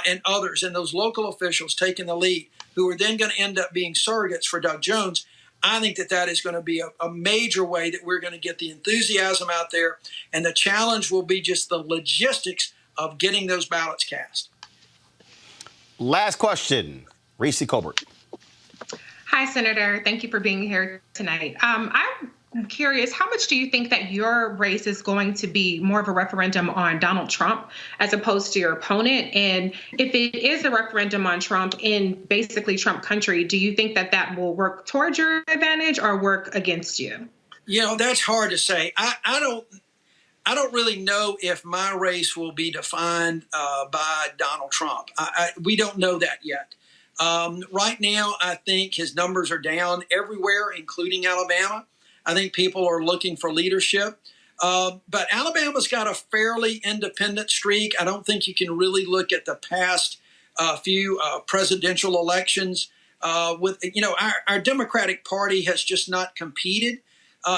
Speaker 7: and others and those local officials taking the lead, who are then going to end up being surrogates for Doug Jones, I think that is going to be a major way that we're going to get the enthusiasm out there. And the challenge will be just the logistics of getting those ballots cast.
Speaker 1: Last question, Reese Colbert.
Speaker 5: Hi, Senator. Thank you for being here tonight. I'm curious, how much do you think that your race is going to be more of a referendum on Donald Trump as opposed to your opponent? And if it is a referendum on Trump in basically Trump country, do you think that that will work towards your advantage or work against you?
Speaker 7: You know, that's hard to say. I don't really know if my race will be defined by Donald Trump. We don't know that yet. Right now, I think his numbers are down everywhere, including Alabama. I think people are looking for leadership. But Alabama's got a fairly independent streak. I don't think you can really look at the past few presidential elections. Our Democratic Party has just not competed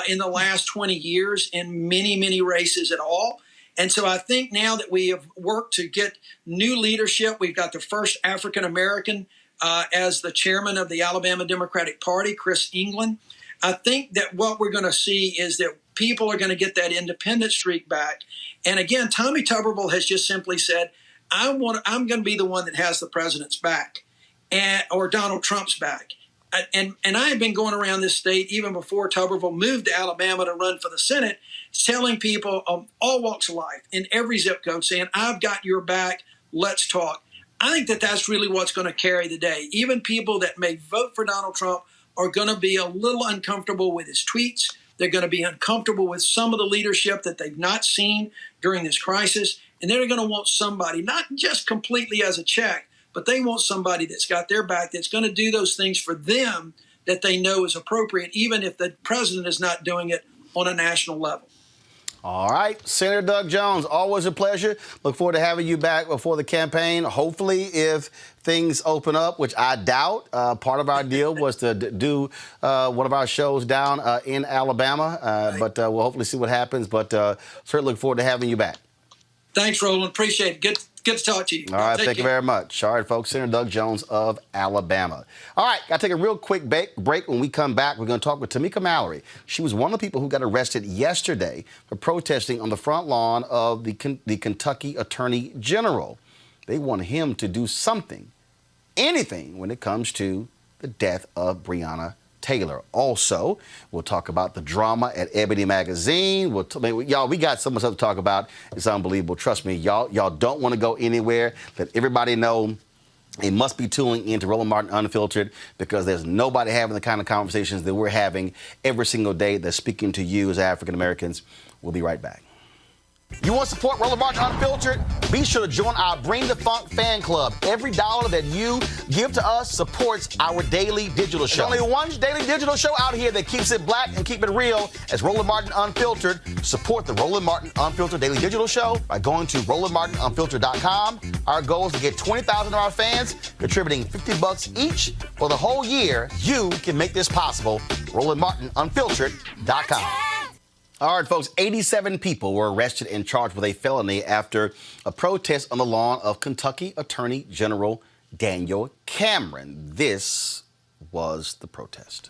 Speaker 7: in the last 20 years in many, many races at all. And so I think now that we have worked to get new leadership, we've got the first African-American as the chairman of the Alabama Democratic Party, Chris England. I think that what we're going to see is that people are going to get that independent streak back. And again, Tommy Tuberville has just simply said, I'm going to be the one that has the president's back or Donald Trump's back. And I have been going around this state even before Tuberville moved to Alabama to run for the Senate, telling people of all walks of life in every zip code saying, I've got your back. Let's talk. I think that that's really what's going to carry the day. Even people that may vote for Donald Trump are going to be a little uncomfortable with his tweets. They're going to be uncomfortable with some of the leadership that they've not seen during this crisis. And they're going to want somebody, not just completely as a check, but they want somebody that's got their back, that's going to do those things for them that they know is appropriate, even if the president is not doing it on a national level.
Speaker 1: All right, Senator Doug Jones, always a pleasure. Look forward to having you back before the campaign. Hopefully, if things open up, which I doubt, part of our deal was to do one of our shows down in Alabama. But we'll hopefully see what happens. But certainly look forward to having you back.
Speaker 7: Thanks, Roland. Appreciate it. Good to talk to you.
Speaker 1: All right, thank you very much. All right, folks, Senator Doug Jones of Alabama. All right, got to take a real quick break. When we come back, we're going to talk with Tamika Mallory. She was one of the people who got arrested yesterday for protesting on the front lawn of the Kentucky Attorney General. They want him to do something, anything, when it comes to the death of Breonna Taylor. Also, we'll talk about the drama at Ebony Magazine. Y'all, we got so much stuff to talk about. It's unbelievable. Trust me, y'all don't want to go anywhere. Let everybody know they must be tuning in to Roland Martin Unfiltered, because there's nobody having the kind of conversations that we're having every single day that's speaking to you as African Americans. We'll be right back. You want to support Roland Martin Unfiltered? Be sure to join our Bring the Funk fan club. Every dollar that you give to us supports our daily digital show. There's only one daily digital show out here that keeps it black and keep it real as Roland Martin Unfiltered. Support the Roland Martin Unfiltered daily digital show by going to RolandMartinUnfiltered.com. Our goal is to get 20,000 of our fans contributing $50 each for the whole year. You can make this possible. RolandMartinUnfiltered.com. All right, folks, 87 people were arrested and charged with a felony after a protest on the lawn of Kentucky Attorney General Daniel Cameron. This was the protest.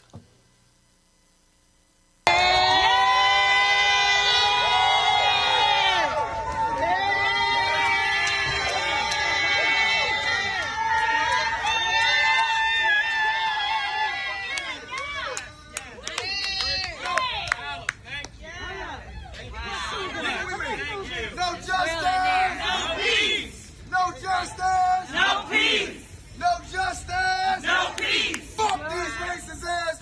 Speaker 8: No justice! No peace! Fuck these racist ass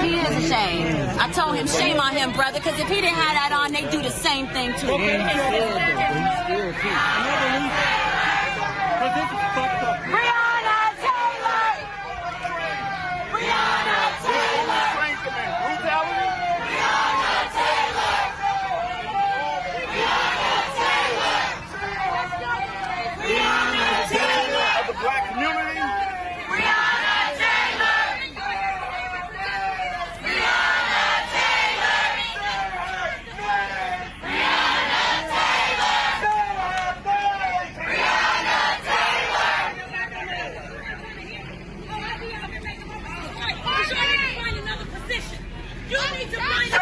Speaker 8: He is ashamed. I told him, shame on him, brother, because if he didn't have that on, they do the same thing to him. Breonna Taylor! Breonna Taylor! Brutality? Breonna Taylor! Breonna Taylor! Breonna Taylor!
Speaker 9: Of the black community?
Speaker 8: Breonna Taylor! Breonna Taylor! Breonna Taylor! Breonna Taylor! You need to find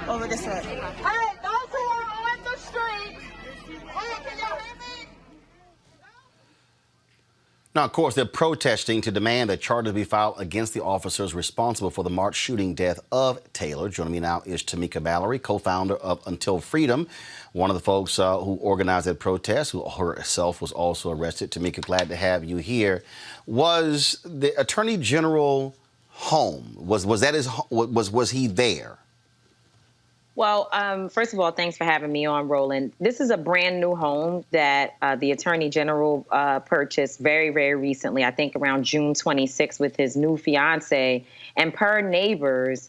Speaker 10: Over this way.
Speaker 8: Hey, those who are on the street, hey, can y'all hear me?
Speaker 1: Now, of course, they're protesting to demand that charges be filed against the officers responsible for the March shooting death of Taylor. Joining me now is Tamika Valerie, co-founder of Until Freedom, one of the folks who organized that protest, who herself was also arrested. Tamika, glad to have you here. Was the Attorney General home? Was that his? Was he there?
Speaker 10: Well, first of all, thanks for having me on, Roland. This is a brand new home that the Attorney General purchased very, very recently, I think around June 26th with his new fiance. And per neighbors,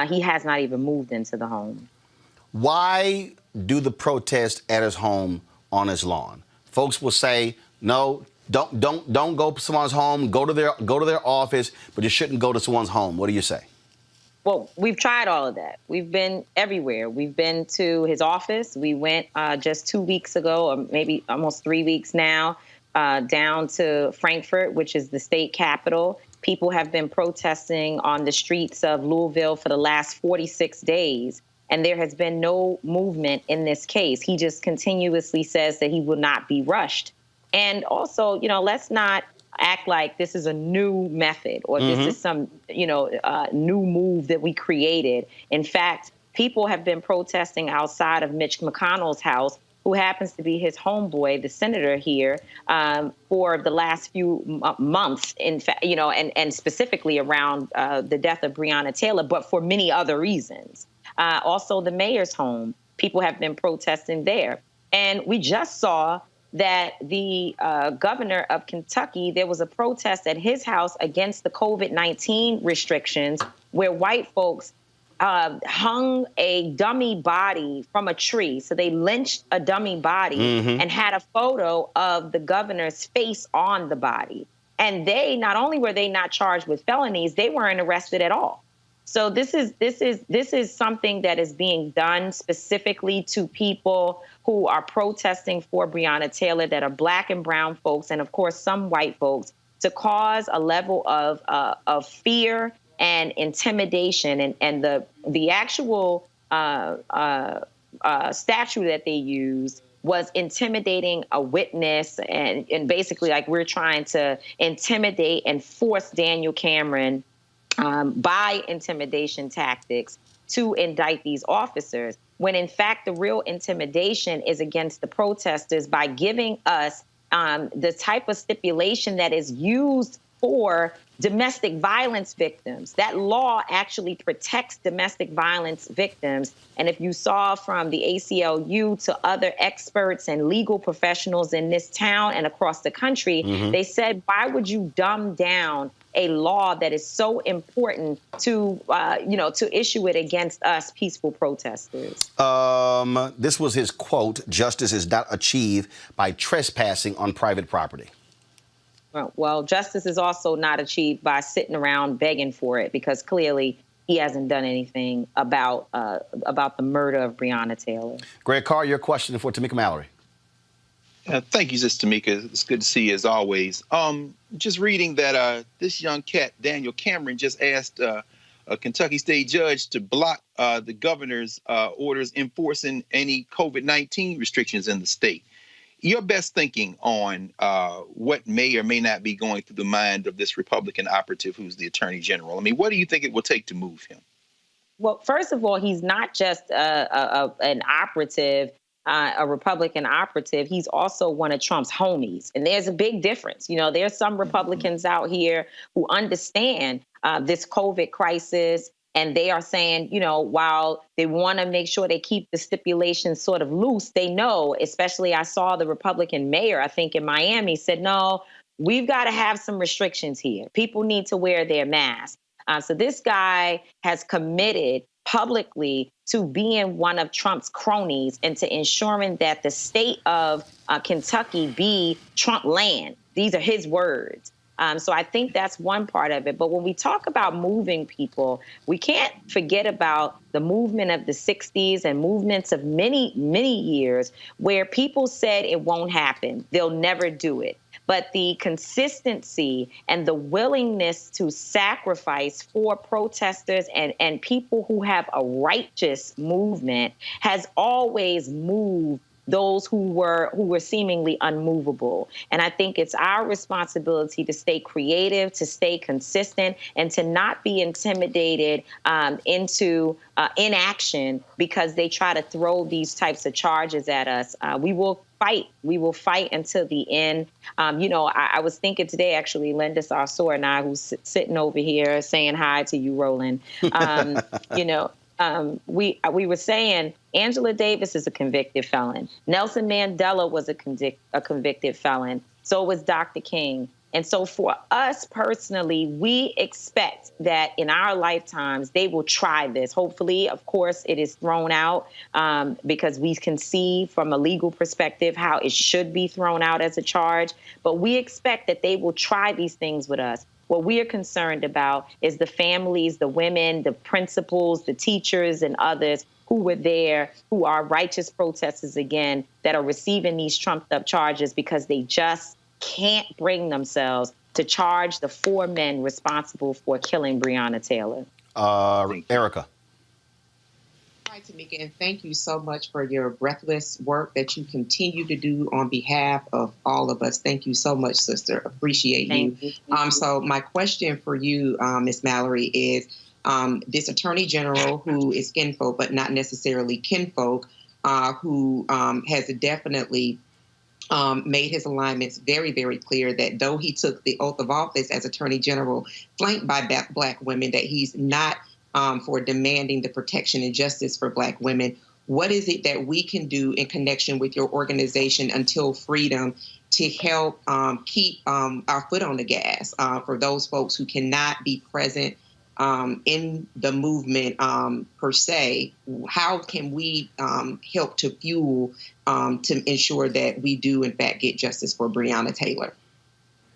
Speaker 10: he has not even moved into the home.
Speaker 1: Why do the protest at his home on his lawn? Folks will say, no, don't go to someone's home, go to their office, but you shouldn't go to someone's home. What do you say?
Speaker 10: Well, we've tried all of that. We've been everywhere. We've been to his office. We went just 2 weeks ago, or maybe almost 3 weeks now, down to Frankfurt, which is the state capital. People have been protesting on the streets of Louisville for the last 46 days, and there has been no movement in this case. He just continuously says that he will not be rushed. And also, let's not act like this is a new method or this is some, new move that we created. In fact, people have been protesting outside of Mitch McConnell's house, who happens to be his homeboy, the senator here, for the last few months, in fact, and specifically around the death of Breonna Taylor, but for many other reasons. Also, the mayor's home, people have been protesting there. And we just saw that the governor of Kentucky, there was a protest at his house against the COVID-19 restrictions where white folks hung a dummy body from a tree. So they lynched a dummy body and had a photo of the governor's face on the body. And they, not only were they not charged with felonies, they weren't arrested at all. So this is something that is being done specifically to people who are protesting for Breonna Taylor, that are black and brown folks, and of course some white folks, to cause a level of fear and intimidation. And the actual statute that they used was intimidating a witness, and basically like we're trying to intimidate and force Daniel Cameron by intimidation tactics to indict these officers, when in fact the real intimidation is against the protesters by giving us the type of stipulation that is used for domestic violence victims. That law actually protects domestic violence victims. And if you saw from the ACLU to other experts and legal professionals in this town and across the country, they said, why would you dumb down a law that is so important to, to issue it against us peaceful protesters?
Speaker 1: This was his quote: "Justice is not achieved by trespassing on private property."
Speaker 10: Well, justice is also not achieved by sitting around begging for it, because clearly he hasn't done anything about the murder of Breonna Taylor.
Speaker 1: Greg Carr, your question for Tamika Mallory.
Speaker 6: Thank you, Sister Tamika. It's good to see you as always. Just reading that this young cat, Daniel Cameron, just asked a Kentucky state judge to block the governor's orders enforcing any COVID-19 restrictions in the state. Your best thinking on what may or may not be going through the mind of this Republican operative who's the Attorney General. I mean, what do you think it will take to move him?
Speaker 10: Well, first of all, he's not just an operative, a Republican operative. He's also one of Trump's homies. And there's a big difference. You know, there's some Republicans out here who understand this COVID crisis. And they are saying, you know, while they want to make sure they keep the stipulations sort of loose, they know, especially I saw the Republican mayor, I think in Miami, said, no, we've got to have some restrictions here. People need to wear their masks. So this guy has committed publicly to being one of Trump's cronies and to ensuring that the state of Kentucky be Trump land. These are his words. So I think that's one part of it. But when we talk about moving people, we can't forget about the movement of the 60s and movements of many, many years where people said it won't happen. They'll never do it. But the consistency and the willingness to sacrifice for protesters and people who have a righteous movement has always moved those who were seemingly unmovable. And I think it's our responsibility to stay creative, to stay consistent, and to not be intimidated into inaction because they try to throw these types of charges at us. We will fight. We will fight until the end. You know, I was thinking today, actually, Linda Sarsour and I, who's sitting over here saying hi to you, Roland, you know, we were saying Angela Davis is a convicted felon. Nelson Mandela was a convicted felon. So was Dr. King. And so for us personally, we expect that in our lifetimes, they will try this. Hopefully, of course, it is thrown out because we can see from a legal perspective how it should be thrown out as a charge. But we expect that they will try these things with us. What we are concerned about is the families, the women, the principals, the teachers, and others who were there, who are righteous protesters again, that are receiving these trumped up charges because they just can't bring themselves to charge the 4 men responsible for killing Breonna Taylor.
Speaker 1: Erica.
Speaker 4: Hi, Tamika, and thank you so much for your breathless work that you continue to do on behalf of all of us. Thank you so much, sister. Appreciate you. So my question for you, Ms. Mallory, is this Attorney General who is kinfolk, but not necessarily kinfolk, who has definitely made his alignments very, very clear that though he took the oath of office as Attorney General, flanked by Black women, that he's not for demanding the protection and justice for Black women. What is it that we can do in connection with your organization Until Freedom to help keep our foot on the gas for those folks who cannot be present in the movement per se? How can we help to fuel to ensure that we do, in fact, get justice for Breonna Taylor?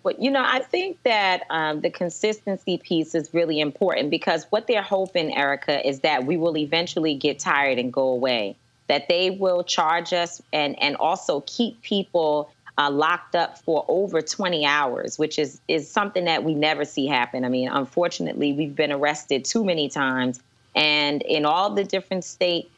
Speaker 10: But, you know, I think that the consistency piece is really important because what they're hoping, Erica, is that we will eventually get tired and go away, that they will charge us and also keep people locked up for over 20 hours, which is something that we never see happen. I mean, unfortunately, we've been arrested too many times. And in all the different states,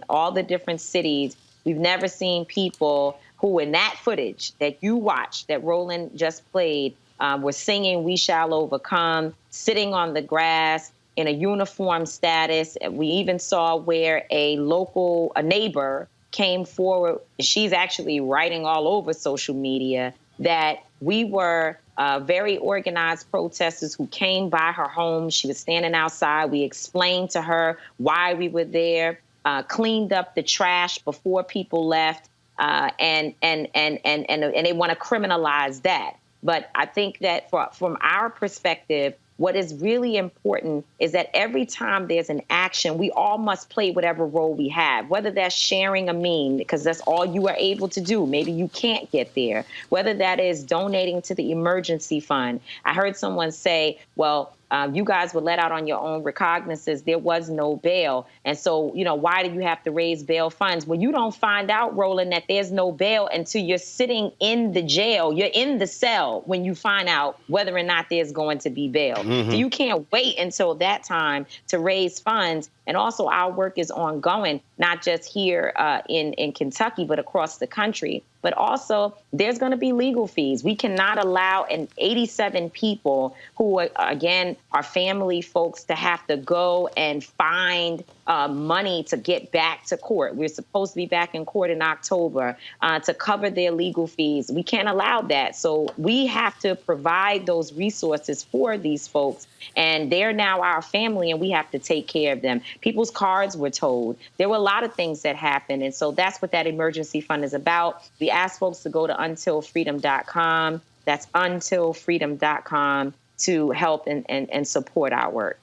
Speaker 10: all the different cities, we've never seen people who in that footage that you watched, that Roland just played, were singing "We Shall Overcome," sitting on the grass in a uniform status. We even saw where a neighbor came forward. She's actually writing all over social media that we were very organized protesters who came by her home. She was standing outside. We explained to her why we were there, cleaned up the trash before people left. And they want to criminalize that. But I think that from our perspective, what is really important is that every time there's an action, we all must play whatever role we have, whether that's sharing a meme, because that's all you are able to do. Maybe you can't get there. Whether that is donating to the emergency fund. I heard someone say, well, you guys were let out on your own recognizances. There was no bail. And so, why do you have to raise bail funds? Well, you don't find out, Roland, that there's no bail until you're sitting in the jail. You're in the cell when you find out whether or not there's going to be bail. So you can't wait until that time to raise funds. And also our work is ongoing, not just here in Kentucky, but across the country. But also there's going to be legal fees. We cannot allow 87 people who, again, are family folks to have to go and find money to get back to court. We're supposed to be back in court in October to cover their legal fees. We can't allow that. So we have to provide those resources for these folks. And they're now our family, and we have to take care of them. People's cards were told. There were a lot of things that happened. And so that's what that emergency fund is about. We ask folks to go to untilfreedom.com. That's untilfreedom.com to help and support our work.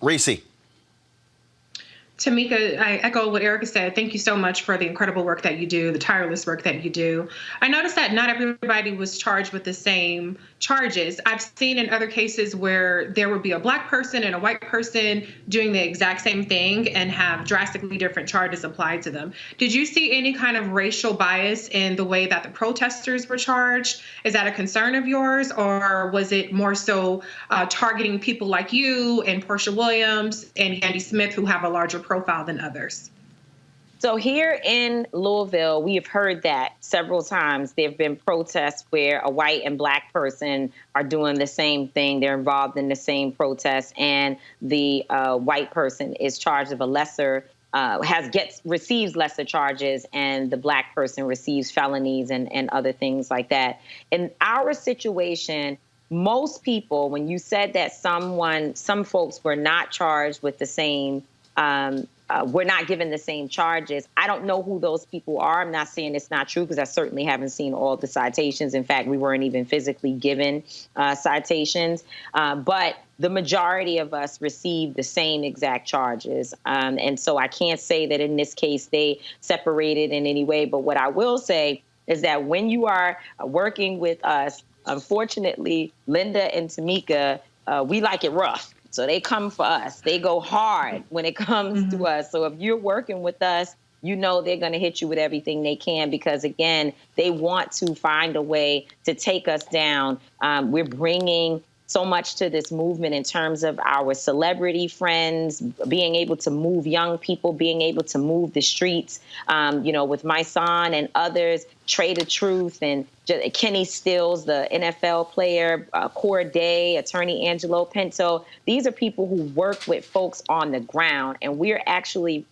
Speaker 1: Reese.
Speaker 5: Tamika, I echo what Erica said. Thank you so much for the incredible work that you do, the tireless work that you do. I noticed that not everybody was charged with the same charges. I've seen in other cases where there would be a Black person and a white person doing the exact same thing and have drastically different charges applied to them. Did you see any kind of racial bias in the way that the protesters were charged? Is that a concern of yours, or was it more so targeting people like you and Portia Williams and Andy Smith, who have a larger profile than others?
Speaker 10: So here in Louisville, we have heard that several times. There have been protests where a white and Black person are doing the same thing. They're involved in the same protest, and the white person is charged of a lesser, receives lesser charges, and the Black person receives felonies and other things like that. In our situation, most people, when you said that some folks were not charged with the same, we're not given the same charges. I don't know who those people are. I'm not saying it's not true, because I certainly haven't seen all the citations. In fact, we weren't even physically given citations. But the majority of us received the same exact charges. And so I can't say that in this case they separated in any way. But what I will say is that when you are working with us, unfortunately, Linda and Tamika, we like it rough. So they come for us. They go hard when it comes to us. So if you're working with us, they're going to hit you with everything they can, because, again, they want to find a way to take us down. We're bringing so much to this movement in terms of our celebrity friends, being able to move young people, being able to move the streets, with my son and others, Trey the Truth and Kenny Stills, the NFL player, Corday, attorney Angelo Pinto. These are people who work with folks on the ground, and we're actually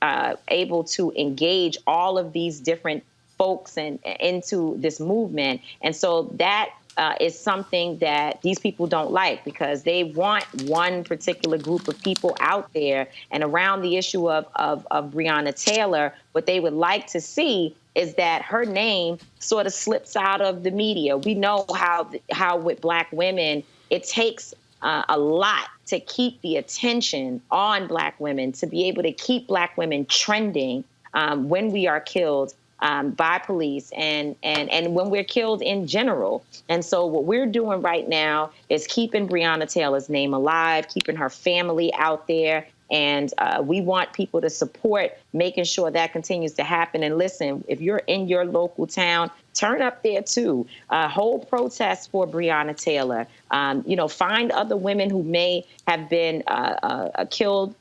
Speaker 10: able to engage all of these different folks into this movement. And so that is something that these people don't like, because they want one particular group of people out there. And around the issue of Breonna Taylor, what they would like to see is that her name sort of slips out of the media. We know how with Black women, it takes a lot to keep the attention on Black women, to be able to keep Black women trending when we are killed by police and when we're killed in general. And so what we're doing right now is keeping Breonna Taylor's name alive, keeping her family out there. And we want people to support making sure that continues to happen. And listen, if you're in your local town, turn up there too. Hold protests for Breonna Taylor. Find other women who may have been killed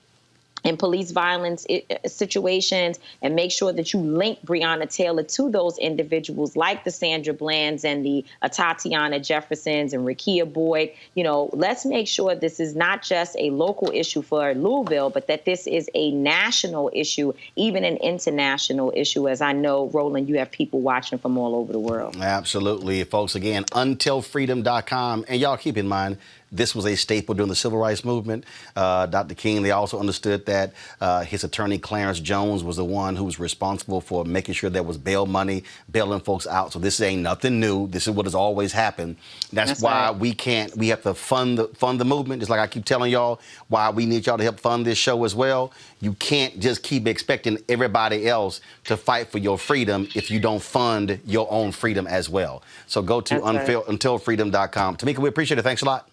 Speaker 10: in police violence situations, and make sure that you link Breonna Taylor to those individuals like the Sandra Blands and the Tatiana Jeffersons and Rekia Boyd. Let's make sure this is not just a local issue for Louisville, but that this is a national issue, even an international issue, as I know, Roland, you have people watching from all over the world.
Speaker 1: Absolutely. Folks, again, untilfreedom.com. And y'all keep in mind, this was a staple during the civil rights movement. Dr. King, they also understood that his attorney, Clarence Jones, was the one who was responsible for making sure there was bail money, bailing folks out. So this ain't nothing new. This is what has always happened. That's why
Speaker 10: right.
Speaker 1: we have to fund the movement. Just like I keep telling y'all, why we need y'all to help fund this show as well. You can't just keep expecting everybody else to fight for your freedom if you don't fund your own freedom as well. So go to untilfreedom.com. Tamika, we appreciate it. Thanks a lot.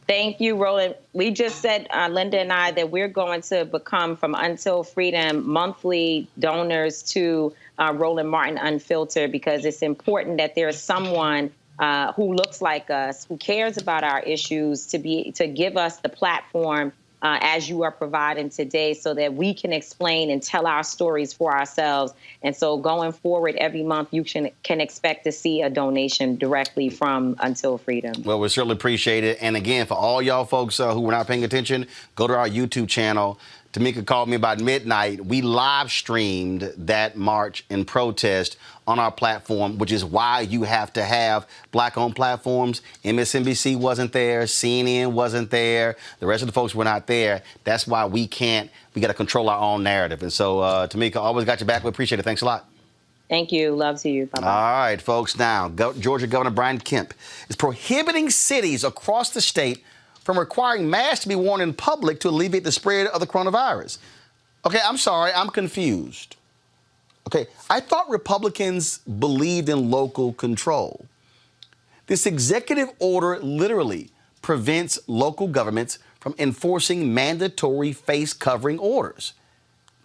Speaker 10: Thank you, Roland. We just said, Linda and I, that we're going to become, from Until Freedom, monthly donors to Roland Martin Unfiltered, because it's important that there's someone who looks like us, who cares about our issues, to give us the platform as you are providing today, so that we can explain and tell our stories for ourselves. And so going forward, every month you can expect to see a donation directly from Until Freedom.
Speaker 1: Well, we certainly appreciate it. And again, for all y'all folks who were not paying attention, go to our YouTube channel. Tamika called me about midnight. We live streamed that march in protest on our platform, which is why you have to have Black-owned platforms. MSNBC wasn't there. CNN wasn't there. The rest of the folks were not there. That's why we got to control our own narrative. And so, Tamika, always got your back. We appreciate it. Thanks a lot.
Speaker 10: Thank you. Love to you. Bye-bye.
Speaker 1: All right, folks. Now, Georgia Governor Brian Kemp is prohibiting cities across the state from requiring masks to be worn in public to alleviate the spread of the coronavirus. Okay, I'm sorry, I'm confused. Okay, I thought Republicans believed in local control. This executive order literally prevents local governments from enforcing mandatory face covering orders.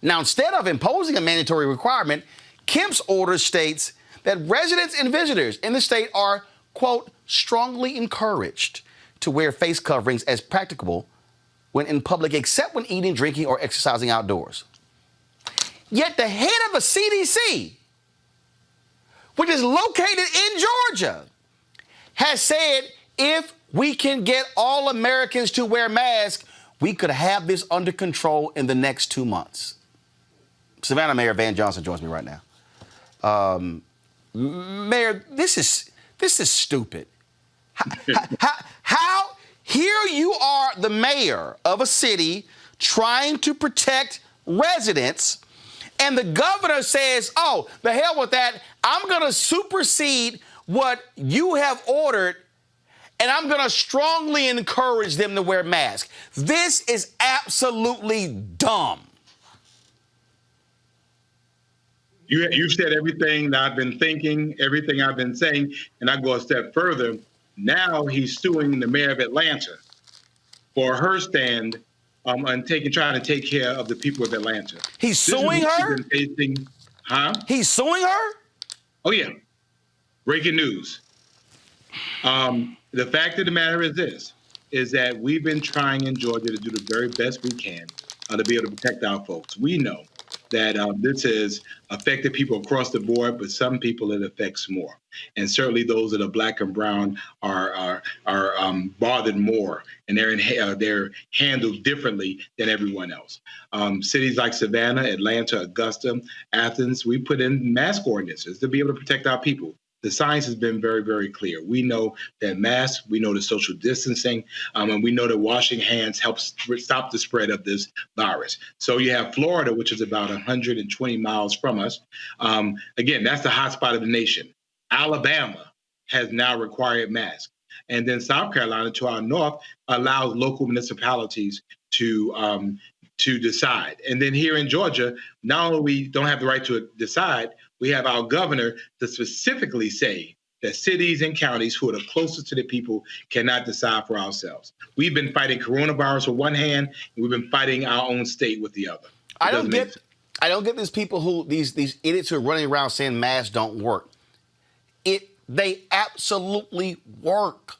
Speaker 1: Now, instead of imposing a mandatory requirement, Kemp's order states that residents and visitors in the state are, quote, strongly encouraged to wear face coverings as practicable when in public, except when eating, drinking, or exercising outdoors. Yet the head of the CDC, which is located in Georgia, has said if we can get all Americans to wear masks, we could have this under control in the next 2 months. Savannah Mayor Van Johnson joins me right now. Mayor, this is stupid. How here you are, the mayor of a city trying to protect residents, and the governor says, oh, the hell with that. I'm going to supersede what you have ordered, and I'm going to strongly encourage them to wear masks. This is absolutely dumb.
Speaker 9: You've said everything that I've been thinking, everything I've been saying, and I go a step further. Now he's suing the mayor of Atlanta for her stand on trying to take care of the people of Atlanta.
Speaker 1: He's suing her?
Speaker 9: He's
Speaker 1: suing her?
Speaker 9: Oh, yeah. Breaking news. The fact of the matter is this, is that we've been trying in Georgia to do the very best we can to be able to protect our folks. We know that this has affected people across the board, but some people it affects more. And certainly those that are Black and brown are bothered more, and they're handled differently than everyone else. Cities like Savannah, Atlanta, Augusta, Athens, we put in mask ordinances to be able to protect our people. The science has been very, very clear. We know that masks, we know the social distancing, and we know that washing hands helps stop the spread of this virus. So you have Florida, which is about 120 miles from us. Again, that's the hotspot of the nation. Alabama has now required masks. And then South Carolina, to our north, allows local municipalities to decide. And then here in Georgia, not only we don't have the right to decide, we have our governor to specifically say that cities and counties who are the closest to the people cannot decide for ourselves. We've been fighting coronavirus with one hand, and we've been fighting our own state with the other. I don't
Speaker 1: get these people these idiots who are running around saying masks don't work. They absolutely work.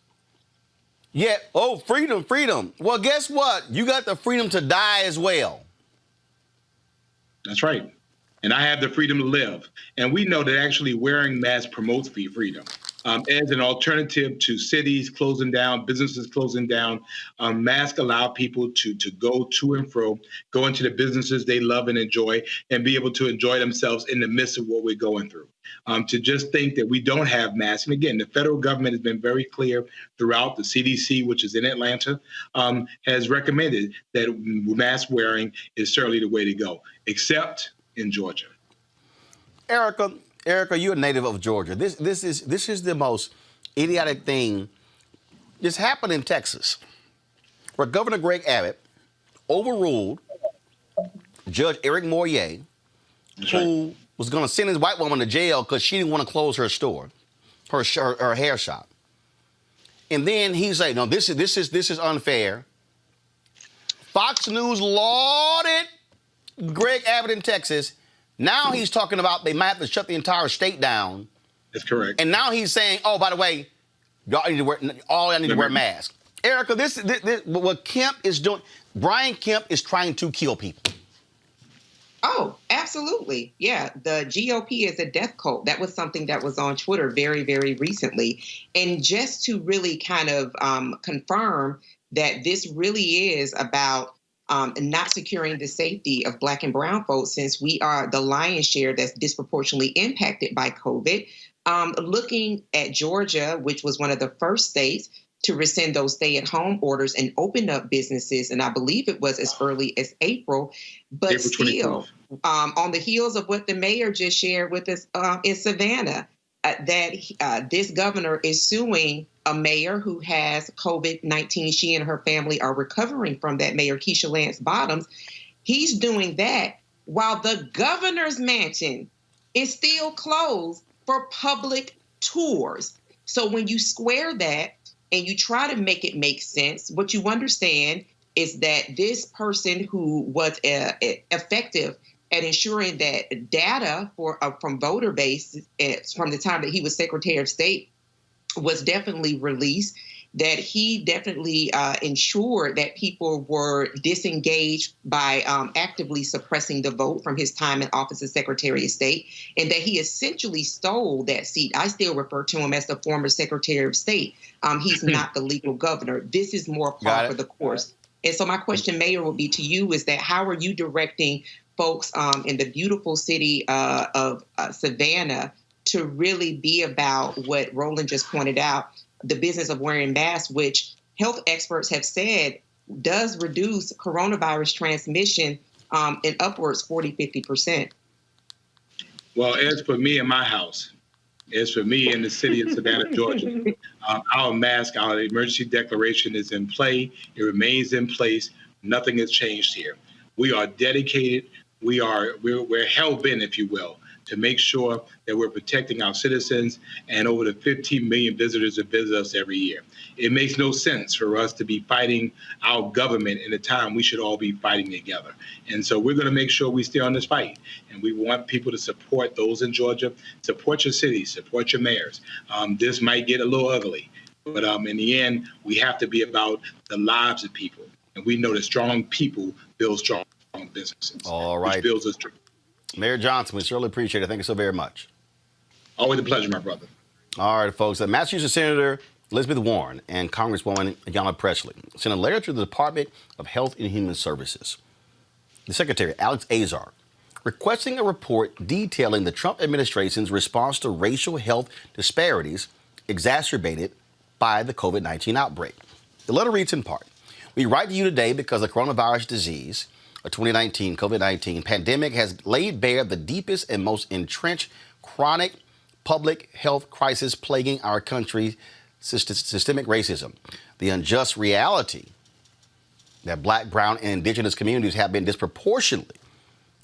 Speaker 1: Yeah, freedom. Well, guess what? You got the freedom to die as well.
Speaker 9: That's right. And I have the freedom to live. And we know that actually wearing masks promotes freedom. as an alternative to cities closing down, businesses closing down. Masks allow people to go to and fro, go into the businesses they love and enjoy, and be able to enjoy themselves in the midst of what we're going through. To just think that we don't have masks, and again, the federal government has been very clear throughout. The CDC, which is in Atlanta, has recommended that mask wearing is certainly the way to go, except in Georgia.
Speaker 1: Erica, you're a native of Georgia. This is the most idiotic thing. This happened in Texas, where Governor Greg Abbott overruled Judge Eric Moyer, who was going to send his white woman to jail because she didn't want to close her store, her hair shop. And then he said, "No, this is unfair." Fox News lauded Greg Abbott in Texas. Now he's talking about they might have to shut the entire state down.
Speaker 9: That's correct.
Speaker 1: And now he's saying, "Oh, by the way, y'all need to wear masks." Erica, this what Kemp is doing. Brian Kemp is trying to kill people.
Speaker 4: Oh, absolutely. Yeah, the GOP is a death cult. That was something that was on Twitter very, very recently. And just to really kind of confirm that this really is about not securing the safety of Black and brown folks, since we are the lion's share that's disproportionately impacted by COVID. Looking at Georgia, which was one of the first states to rescind those stay-at-home orders and open up businesses, and I believe it was as early as April. But
Speaker 9: April
Speaker 4: still, on the heels of what the mayor just shared with us in Savannah, that this governor is suing a mayor who has COVID-19. She and her family are recovering from that, Mayor Keisha Lance Bottoms. He's doing that while the governor's mansion is still closed for public tours. So when you square that and you try to make it make sense, what you understand is that this person who was effective at ensuring that data from voter base from the time that he was Secretary of State was definitely released, that he definitely ensured that people were disengaged by actively suppressing the vote from his time in office as Secretary of State, and that he essentially stole that seat. I still refer to him as the former Secretary of State. He's not the legal governor. This is more par for the course. And so my question, Mayor, would be to you is that how are you directing folks in the beautiful city of Savannah to really be about what Roland just pointed out, the business of wearing masks, which health experts have said does reduce coronavirus transmission in upwards 40-50%.
Speaker 9: Well, as for me in my house, as for me in the city of Savannah, Georgia, our mask, our emergency declaration is in play. It remains in place. Nothing has changed here. We are dedicated. We're hell-bent, if you will, to make sure that we're protecting our citizens and over the 15 million visitors that visit us every year. It makes no sense for us to be fighting our government in a time we should all be fighting together. And so we're going to make sure we stay on this fight. And we want people to support those in Georgia, support your cities, support your mayors. This might get a little ugly, but in the end, we have to be about the lives of people. And we know that strong people build strong businesses.
Speaker 1: All right.
Speaker 9: Which builds us.
Speaker 1: Mayor Johnson, we certainly appreciate it. Thank you so very much.
Speaker 9: Always a pleasure, my brother.
Speaker 1: All right, folks. Massachusetts Senator Elizabeth Warren and Congresswoman Ayanna Pressley sent a letter to the Department of Health and Human Services, the Secretary, Alex Azar, requesting a report detailing the Trump administration's response to racial health disparities exacerbated by the COVID-19 outbreak. The letter reads in part, "We write to you today because the coronavirus disease, a 2019 COVID-19 pandemic, has laid bare the deepest and most entrenched chronic public health crisis plaguing our country, systemic racism. The unjust reality that Black, brown, and indigenous communities have been disproportionately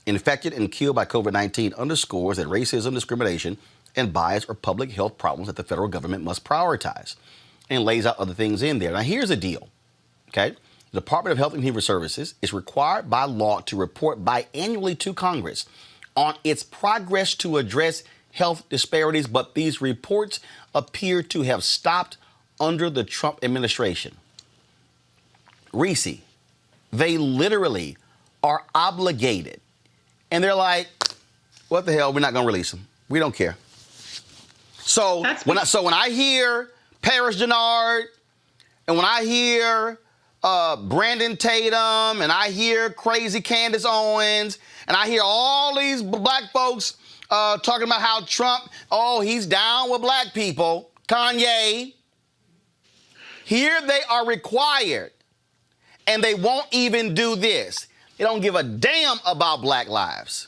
Speaker 1: infected and killed by COVID-19 underscores that racism, discrimination, and bias are public health problems that the federal government must prioritize," and lays out other things in there. Now, here's the deal, okay? The Department of Health and Human Services is required by law to report biannually to Congress on its progress to address health disparities, but these reports appear to have stopped under the Trump administration. Reese, they literally are obligated. And they're like, what the hell, we're not going to release them. We don't care. So when I hear Paris Jennard, and when I hear Brandon Tatum, and I hear crazy Candace Owens, and I hear all these black folks talking about how Trump, he's down with black people, Kanye. Here they are required, and they won't even do this. They don't give a damn about black lives.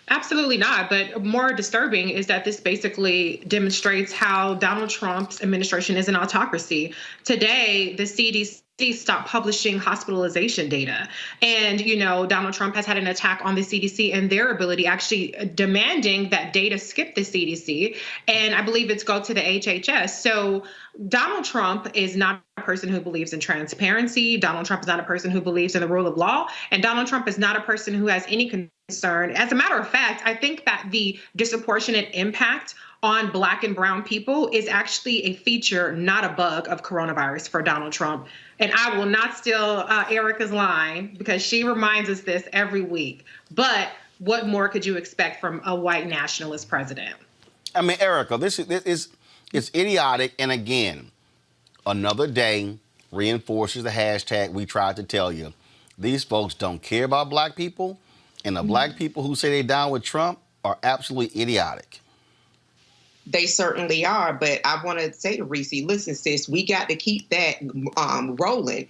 Speaker 5: Absolutely not. But more disturbing is that this basically demonstrates how Donald Trump's administration is an autocracy. Today, the CDC stopped publishing hospitalization data. And, Donald Trump has had an attack on the CDC and their ability, actually demanding that data skip the CDC. And I believe it's go to the HHS. So Donald Trump is not a person who believes in transparency. Donald Trump is not a person who believes in the rule of law. And Donald Trump is not a person who has any concern. As a matter of fact, I think that the disproportionate impact on Black and brown people is actually a feature, not a bug, of coronavirus for Donald Trump. And I will not steal Erica's line, because she reminds us this every week. But what more could you expect from a white nationalist president?
Speaker 1: I mean, Erica, this is it's idiotic. And again, another day reinforces the hashtag we tried to tell you. These folks don't care about black people, and the black people who say they're down with Trump are absolutely idiotic.
Speaker 4: They certainly are, but I want to say to Reese, listen, sis, we got to keep that rolling.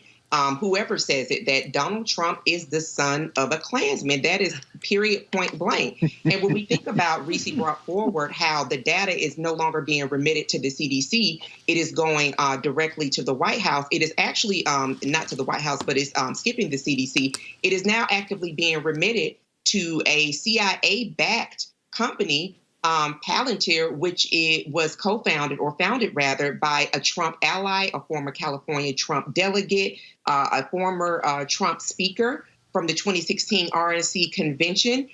Speaker 4: Whoever says it, that Donald Trump is the son of a Klansman. That is period, point blank. And when we think about, Reese brought forward how the data is no longer being remitted to the CDC, it is going directly to the White House. It is actually not to the White House, but it's skipping the CDC. It is now actively being remitted to a CIA-backed company, Palantir, which it was co-founded, or founded rather, by a Trump ally, a former California Trump delegate, a former Trump speaker from the 2016 RNC convention,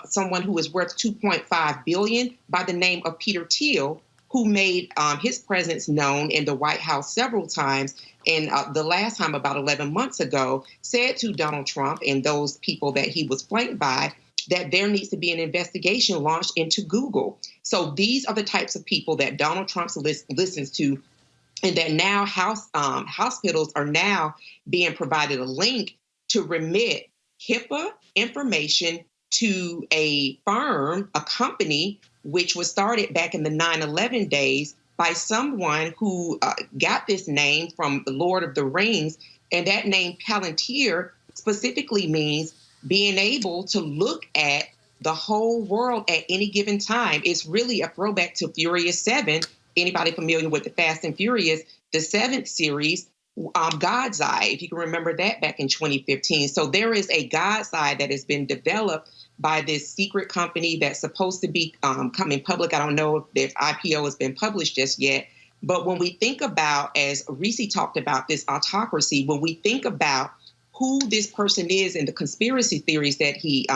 Speaker 4: someone who is worth $2.5 billion, by the name of Peter Thiel, who made his presence known in the White House several times. And the last time, about 11 months ago, said to Donald Trump and those people that he was flanked by, that there needs to be an investigation launched into Google. So these are the types of people that Donald Trump listens to, and that now hospitals are now being provided a link to remit HIPAA information to a firm, a company, which was started back in the 9/11 days by someone who got this name from the Lord of the Rings. And that name, Palantir, specifically means being able to look at the whole world at any given time. It's really a throwback to Furious 7. Anybody familiar with the Fast and Furious, the 7th series, God's Eye, if you can remember that back in 2015. So there is a God's Eye that has been developed by this secret company that's supposed to be coming public. I don't know if IPO has been published just yet. But when we think about, as Reese talked about, this autocracy, when we think about who this person is and the conspiracy theories that he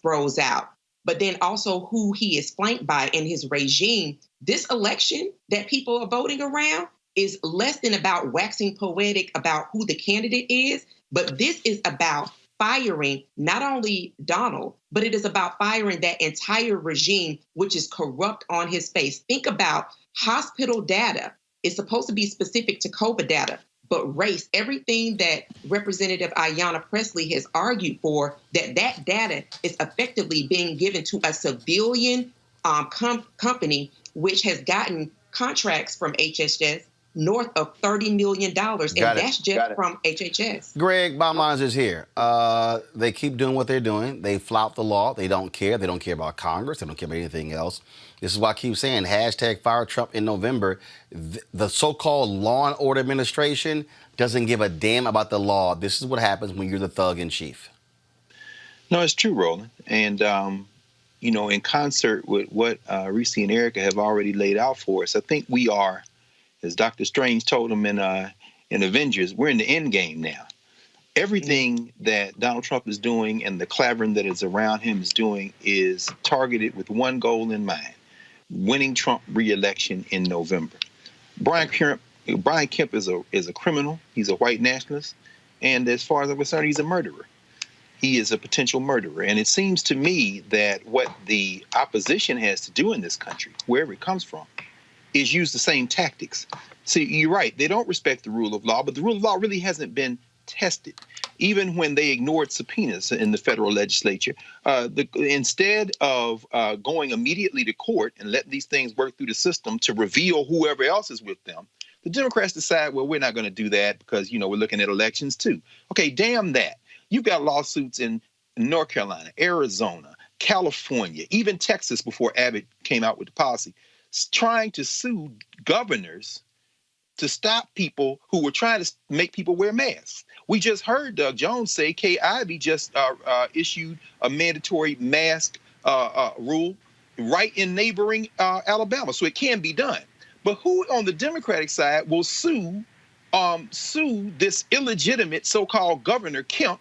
Speaker 4: throws out, but then also who he is flanked by in his regime, this election that people are voting around is less than about waxing poetic about who the candidate is, but this is about firing not only Donald, but it is about firing that entire regime, which is corrupt on his face. Think about hospital data. It's supposed to be specific to COVID data, but race, everything that Representative Ayanna Pressley has argued for, that data is effectively being given to a civilian company, which has gotten contracts from HHS north of $30 million, and that's just from HHS.
Speaker 1: Greg, bottom line is here. They keep doing what they're doing. They flout the law. They don't care. They don't care about Congress. They don't care about anything else. This is why I keep saying hashtag fire Trump in November. The so-called law and order administration doesn't give a damn about the law. This is what happens when you're the thug in chief.
Speaker 6: No, it's true, Roland. And, in concert with what Reese and Erica have already laid out for us, I think we are, as Dr. Strange told them in Avengers, we're in the end game now. Everything that Donald Trump is doing and the clavering that is around him is doing is targeted with one goal in mind: winning Trump re-election in November. Brian Kemp is a criminal. He's a white nationalist. And as far as I'm concerned, he's a murderer. he is a potential murderer. And it seems to me that what the opposition has to do in this country, wherever it comes from, is use the same tactics. See, you're right. They don't respect the rule of law, but the rule of law really hasn't been tested. Even when they ignored subpoenas in the federal legislature, instead of going immediately to court and letting these things work through the system to reveal whoever else is with them, the Democrats decide, well, we're not going to do that because, we're looking at elections too. Okay, damn that. You've got lawsuits in North Carolina, Arizona, California, even Texas before Abbott came out with the policy, trying to sue governors to stop people who were trying to make people wear masks. We just heard Doug Jones say Kay Ivey just issued a mandatory mask rule right in neighboring Alabama, so it can be done. But who on the Democratic side will sue this illegitimate so-called Governor Kemp,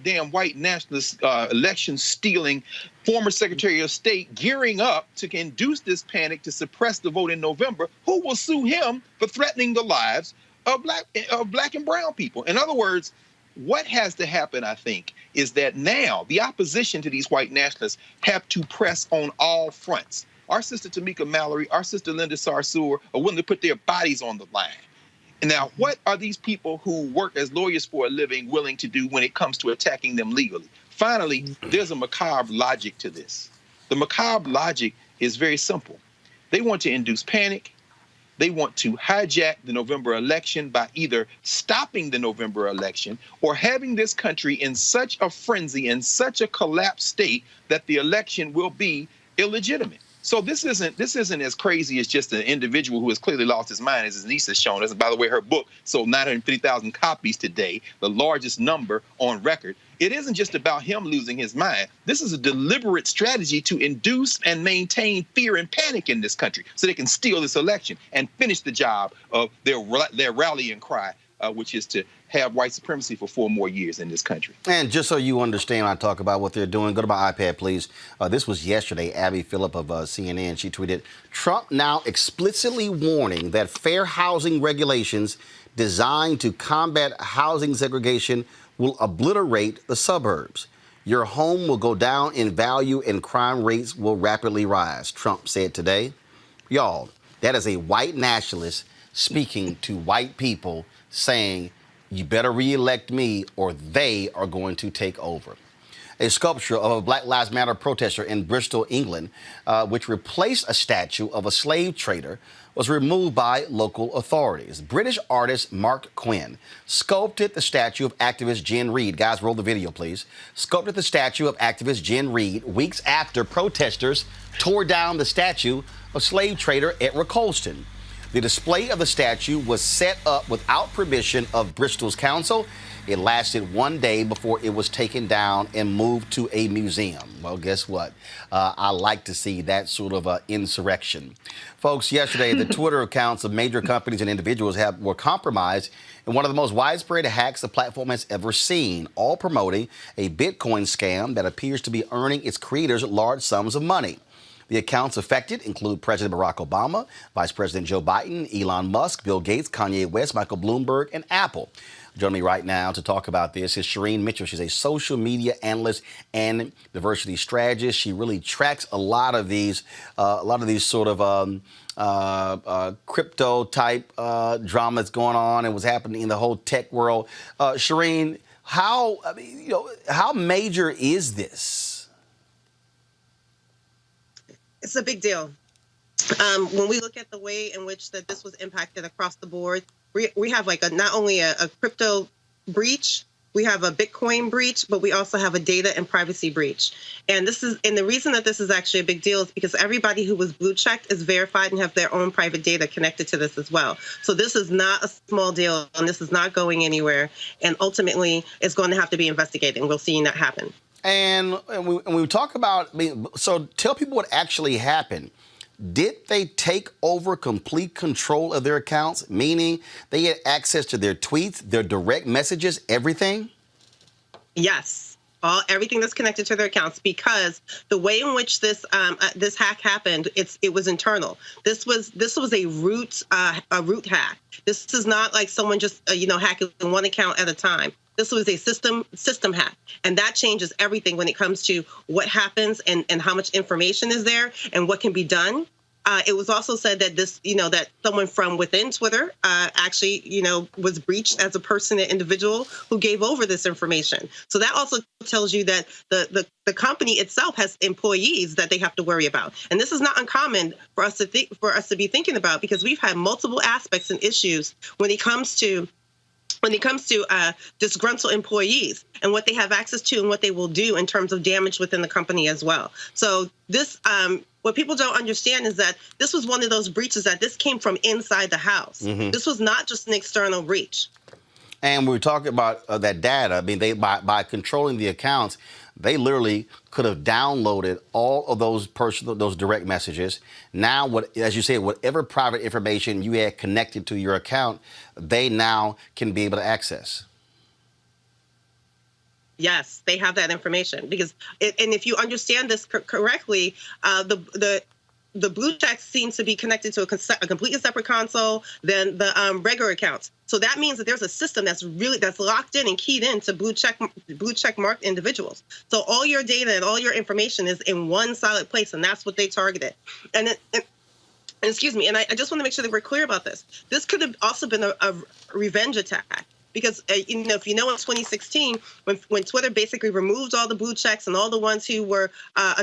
Speaker 6: damn white nationalist, election-stealing former Secretary of State, gearing up to induce this panic to suppress the vote in November? Who will sue him for threatening the lives of black and brown people? In other words, what has to happen, I think, is that now the opposition to these white nationalists have to press on all fronts. Our sister Tamika Mallory, our sister Linda Sarsour are willing to put their bodies on the line. Now, what are these people who work as lawyers for a living willing to do when it comes to attacking them legally? Finally, there's a macabre logic to this. The macabre logic is very simple. They want to induce panic. They want to hijack the November election by either stopping the November election or having this country in such a frenzy, in such a collapsed state that the election will be illegitimate. So this isn't as crazy as just an individual who has clearly lost his mind, as his niece has shown us. And by the way, her book sold 950,000 copies today, the largest number on record. It isn't just about him losing his mind. This is a deliberate strategy to induce and maintain fear and panic in this country so they can steal this election and finish the job of their rallying cry, which is to have white supremacy for 4 more years in this country.
Speaker 1: And just so you understand when I talk about what they're doing, go to my iPad, please. This was yesterday. Abby Phillip of CNN, she tweeted, Trump now explicitly warning that fair housing regulations designed to combat housing segregation will obliterate the suburbs. Your home will go down in value and crime rates will rapidly rise, Trump said today. Y'all, that is a white nationalist speaking to white people saying, you better re-elect me or they are going to take over. A sculpture of a Black Lives Matter protester in Bristol, England, which replaced a statue of a slave trader, was removed by local authorities. British artist Mark Quinn sculpted the statue of activist Jen Reid. Guys, roll the video, please. Sculpted the statue of activist Jen Reid weeks after protesters tore down the statue of slave trader Edward Colston. The display of the statue was set up without permission of Bristol's council. It lasted 1 day before it was taken down and moved to a museum. Well, guess what? I like to see that sort of insurrection. Folks, yesterday, the Twitter accounts of major companies and individuals were compromised in one of the most widespread hacks the platform has ever seen, all promoting a Bitcoin scam that appears to be earning its creators large sums of money. The accounts affected include President Barack Obama, Vice President Joe Biden, Elon Musk, Bill Gates, Kanye West, Michael Bloomberg, and Apple. Joining me right now to talk about this is Shireen Mitchell. She's a social media analyst and diversity strategist. She really tracks a lot of these sort of crypto type dramas going on and what's happening in the whole tech world. Shireen, how major is this?
Speaker 11: It's a big deal. When we look at the way in which that this was impacted across the board, we have like not only a crypto breach, we have a Bitcoin breach, but we also have a data and privacy breach. And the reason that this is actually a big deal is because everybody who was blue checked is verified and have their own private data connected to this as well. So this is not a small deal, and this is not going anywhere. And ultimately, it's going to have to be investigated, and we'll see that happen.
Speaker 1: And we talk about, so tell people what actually happened. Did they take over complete control of their accounts, meaning they had access to their tweets, their direct messages, everything?
Speaker 11: Yes, everything that's connected to their accounts, because the way in which this hack happened, it was internal. This was a root hack. This is not like someone just hacking one account at a time. This was a system hack, and that changes everything when it comes to what happens and how much information is there and what can be done. It was also said that this, that someone from within Twitter actually, was breached as a person, an individual who gave over this information. So that also tells you that the company itself has employees that they have to worry about. And this is not uncommon for us to be thinking about, because we've had multiple aspects and issues when it comes to disgruntled employees and what they have access to and what they will do in terms of damage within the company as well. So this, what people don't understand is that this was one of those breaches that this came from inside the house. Mm-hmm. This was not just an external breach.
Speaker 1: And we were talking about that data. I mean, by controlling the accounts, they literally could have downloaded all of those direct messages. Now, as you said, whatever private information you had connected to your account, they now can be able to access.
Speaker 11: Yes, they have that information because, and if you understand this correctly, the blue checks seem to be connected to a completely separate console than the regular accounts. So that means that there's a system that's locked in and keyed in to blue check marked individuals. So all your data and all your information is in one solid place, and that's what they targeted. And excuse me, and I just want to make sure that we're clear about this. This could have also been a revenge attack. Because, if in 2016, when Twitter basically removed all the blue checks and all the ones who were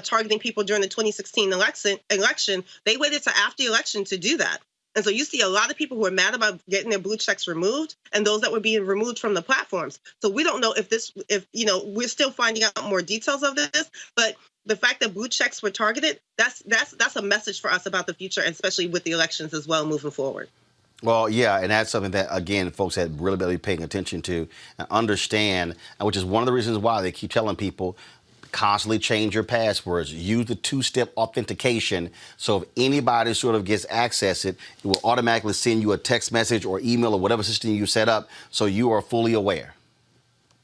Speaker 11: targeting people during the 2016 election, they waited to after the election to do that. And so you see a lot of people who are mad about getting their blue checks removed and those that were being removed from the platforms. So we don't know if we're still finding out more details of this, but the fact that blue checks were targeted, that's a message for us about the future, especially with the elections as well moving forward.
Speaker 1: Well, yeah, and that's something that, again, folks had really been paying attention to and understand, which is one of the reasons why they keep telling people constantly change your passwords, use the two-step authentication, so if anybody sort of gets access, it will automatically send you a text message or email or whatever system you set up, so you are fully aware.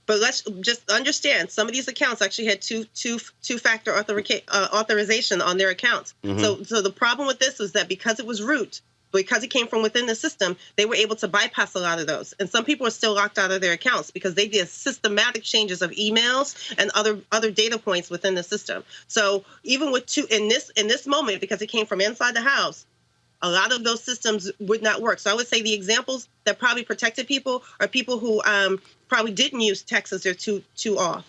Speaker 11: But let's just understand, some of these accounts actually had two-factor authorization on their accounts. Mm-hmm. So the problem with this was that because it was root, because it came from within the system, they were able to bypass a lot of those. And some people are still locked out of their accounts because they did systematic changes of emails and other data points within the system. So even with in this moment, because it came from inside the house, a lot of those systems would not work. So I would say the examples that probably protected people are people who probably didn't use text as their two off.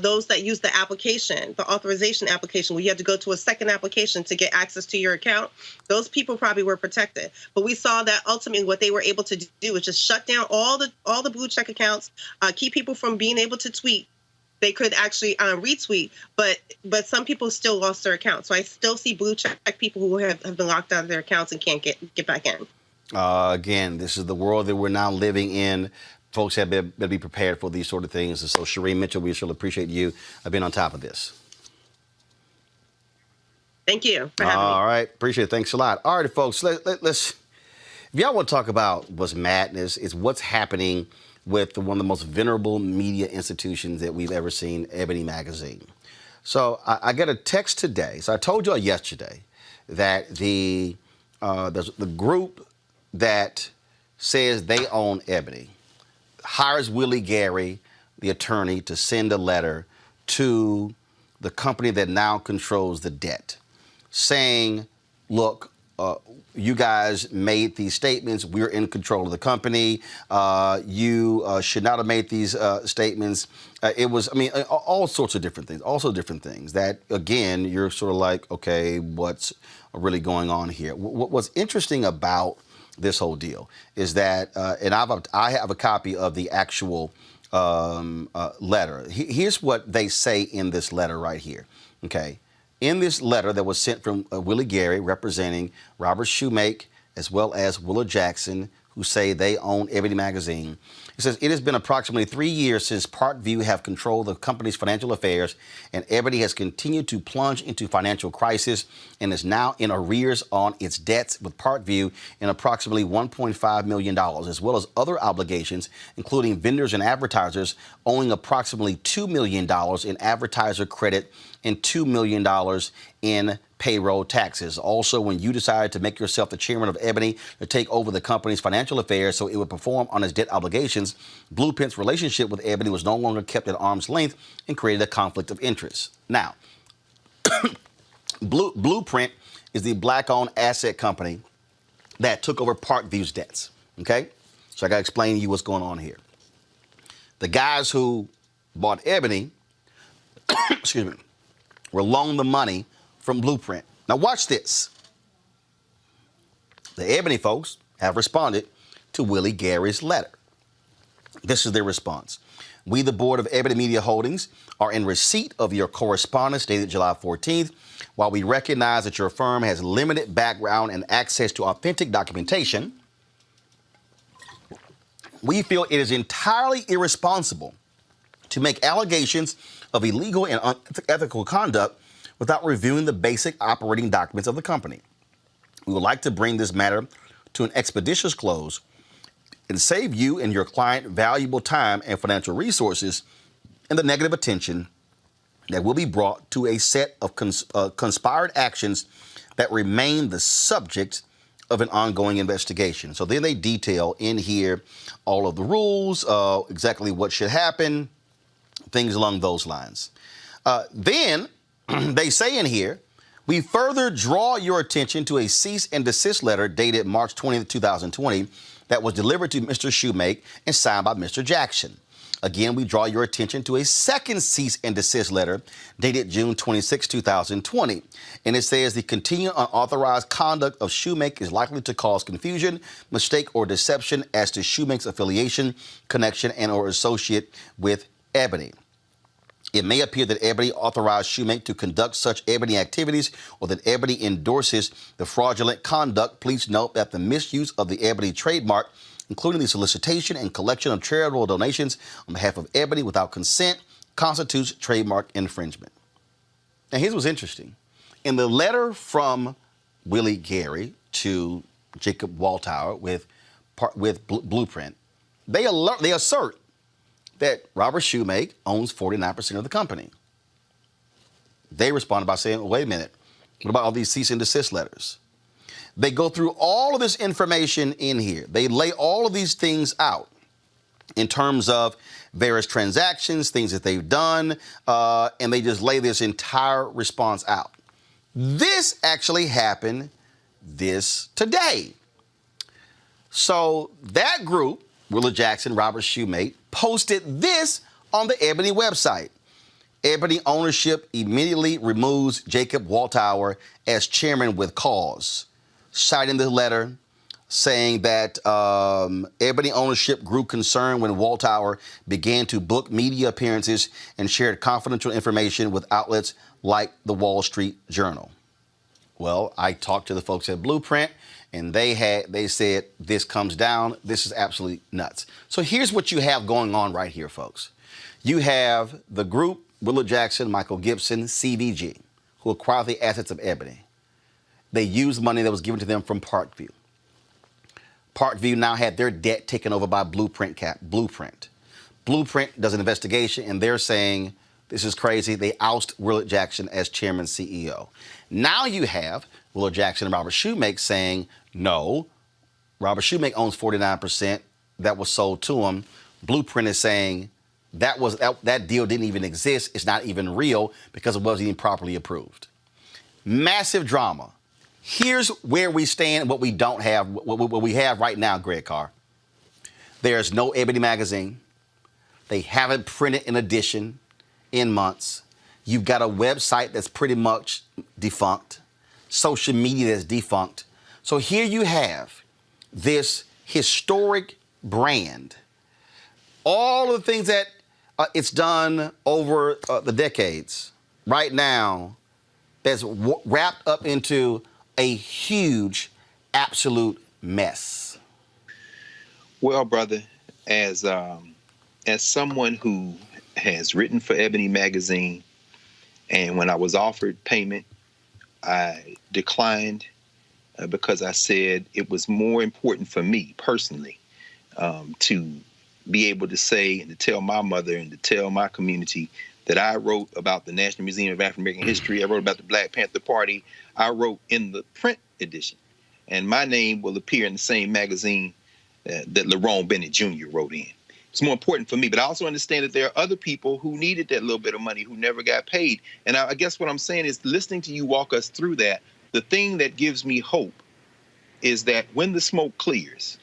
Speaker 11: Those that use the application, the authorization application, where you had to go to a second application to get access to your account, those people probably were protected. But we saw that ultimately what they were able to do was just shut down all the blue check accounts, keep people from being able to tweet. They could actually retweet, but some people still lost their accounts. So I still see blue check people who have been locked out of their accounts and can't get back in.
Speaker 1: Again, this is the world that we're now living in. Folks have better be prepared for these sort of things. And so, Shireen Mitchell, we sure appreciate you being on top of this.
Speaker 11: Thank you for having me.
Speaker 1: All right. Appreciate it. Thanks a lot. All right, folks, let's, if y'all want to talk about what's madness, is what's happening with one of the most venerable media institutions that we've ever seen, Ebony Magazine. So I got a text today. So I told y'all yesterday that the group that says they own Ebony hires Willie Gary, the attorney, to send a letter to the company that now controls the debt, saying, look, you guys made these statements. We're in control of the company. You should not have made these statements. It was, all sorts of different things, also different things that, again, you're sort of like, okay, what's really going on here? What's interesting about this whole deal is that, and I have a copy of the actual letter. Here's what they say in this letter right here, okay? In this letter that was sent from Willie Gary, representing Robert Shoemake, as well as Willa Jackson, who say they own Ebony Magazine. It says, it has been approximately 3 years since Parkview have controlled the company's financial affairs, and Ebony has continued to plunge into financial crisis and is now in arrears on its debts, with Parkview in approximately $1.5 million, as well as other obligations, including vendors and advertisers owing approximately $2 million in advertiser credit and $2 million in payroll taxes. Also, when you decided to make yourself the chairman of Ebony to take over the company's financial affairs so it would perform on its debt obligations, Blueprint's relationship with Ebony was no longer kept at arm's length and created a conflict of interest. Now, Blueprint is the black-owned asset company that took over Parkview's debts, okay? So I got to explain to you what's going on here. The guys who bought Ebony, excuse me, were loaned the money from Blueprint. Now watch this. The Ebony folks have responded to Willie Gary's letter. This is their response. We, the board of Ebony Media Holdings, are in receipt of your correspondence dated July 14th. While we recognize that your firm has limited background and access to authentic documentation, we feel it is entirely irresponsible to make allegations of illegal and unethical conduct without reviewing the basic operating documents of the company. We would like to bring this matter to an expeditious close and save you and your client valuable time and financial resources and the negative attention that will be brought to a set of conspired actions that remain the subject of an ongoing investigation. So then they detail in here all of the rules, exactly what should happen, things along those lines. Then they say in here, we further draw your attention to a cease and desist letter dated March 20th, 2020 that was delivered to Mr. Shoemake and signed by Mr. Jackson. Again, we draw your attention to a second cease and desist letter dated June 26, 2020. And it says the continued unauthorized conduct of Shoemake is likely to cause confusion, mistake, or deception as to Shoemake's affiliation, connection, and or associate with Ebony. It may appear that Ebony authorized Shoemake to conduct such Ebony activities or that Ebony endorses the fraudulent conduct. Please note that the misuse of the Ebony trademark, including the solicitation and collection of charitable donations on behalf of Ebony without consent, constitutes trademark infringement. Now, here's what's interesting. In the letter from Willie Gary to Jacob Waltauer with Blueprint, they assert that Robert Shoemake owns 49% of the company. They responded by saying, wait a minute, what about all these cease and desist letters? They go through all of this information in here. They lay all of these things out in terms of various transactions, things that they've done, and they just lay this entire response out. This actually happened today. So that group, Willie Jackson, Robert Shoemake, posted this on the Ebony website. Ebony ownership immediately removes Jacob Waltauer as chairman with cause, citing the letter saying that Ebony ownership grew concerned when Waltauer began to book media appearances and shared confidential information with outlets like the Wall Street Journal. Well, I talked to the folks at Blueprint, and they said this comes down. This is absolutely nuts. So here's what you have going on right here, folks. You have the group, Willie Jackson, Michael Gibson, CVG, who acquired the assets of Ebony. They used money that was given to them from Parkview. Parkview now had their debt taken over by Blueprint. Blueprint does an investigation, and they're saying, this is crazy. They oust Willie Jackson as chairman CEO. Now you have Willie Jackson and Robert Shoemake saying, no, Robert Shoemake owns 49%. That was sold to him. Blueprint is saying that deal didn't even exist. It's not even real because it wasn't even properly approved. Massive drama. Here's where we stand, what we don't have, what we have right now, Greg Carr. There's no Ebony magazine. They haven't printed an edition in months. You've got a website that's pretty much defunct, social media that's defunct. So here you have this historic brand, all of the things that it's done over the decades. Right now, that's wrapped up into a huge, absolute mess.
Speaker 6: Well, brother, as someone who has written for Ebony magazine, and when I was offered payment, I declined because I said it was more important for me personally to be able to say and to tell my mother and to tell my community that I wrote about the National Museum of African American History. I wrote about the Black Panther Party. I wrote in the print edition. And my name will appear in the same magazine that Lerone Bennett Jr. wrote in. It's more important for me, but I also understand that there are other people who needed that little bit of money who never got paid. And I guess what I'm saying is, listening to you walk us through that, the thing that gives me hope is that when the smoke clears,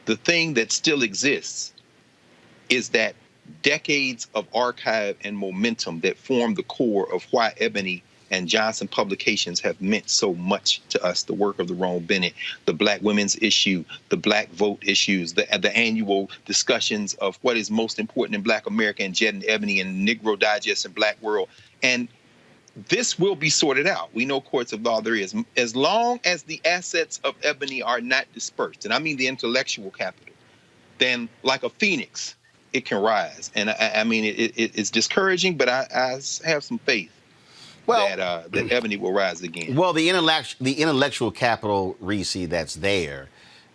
Speaker 6: the thing that still exists is that decades of archive and momentum that form the core of why Ebony and Johnson Publications have meant so much to us. The work of the Lerone Bennett, the Black women's issue, the Black vote issues, the annual discussions of what is most important in Black America, and Jet and Ebony and Negro Digest and Black World. And this will be sorted out. We know courts of law there is. As long as the assets of Ebony are not dispersed, and I mean the intellectual capital, then like a phoenix, it can rise. And I mean, it's discouraging, but I have some faith that Ebony will rise again.
Speaker 1: Well, the intellectual capital, Reese, that's there,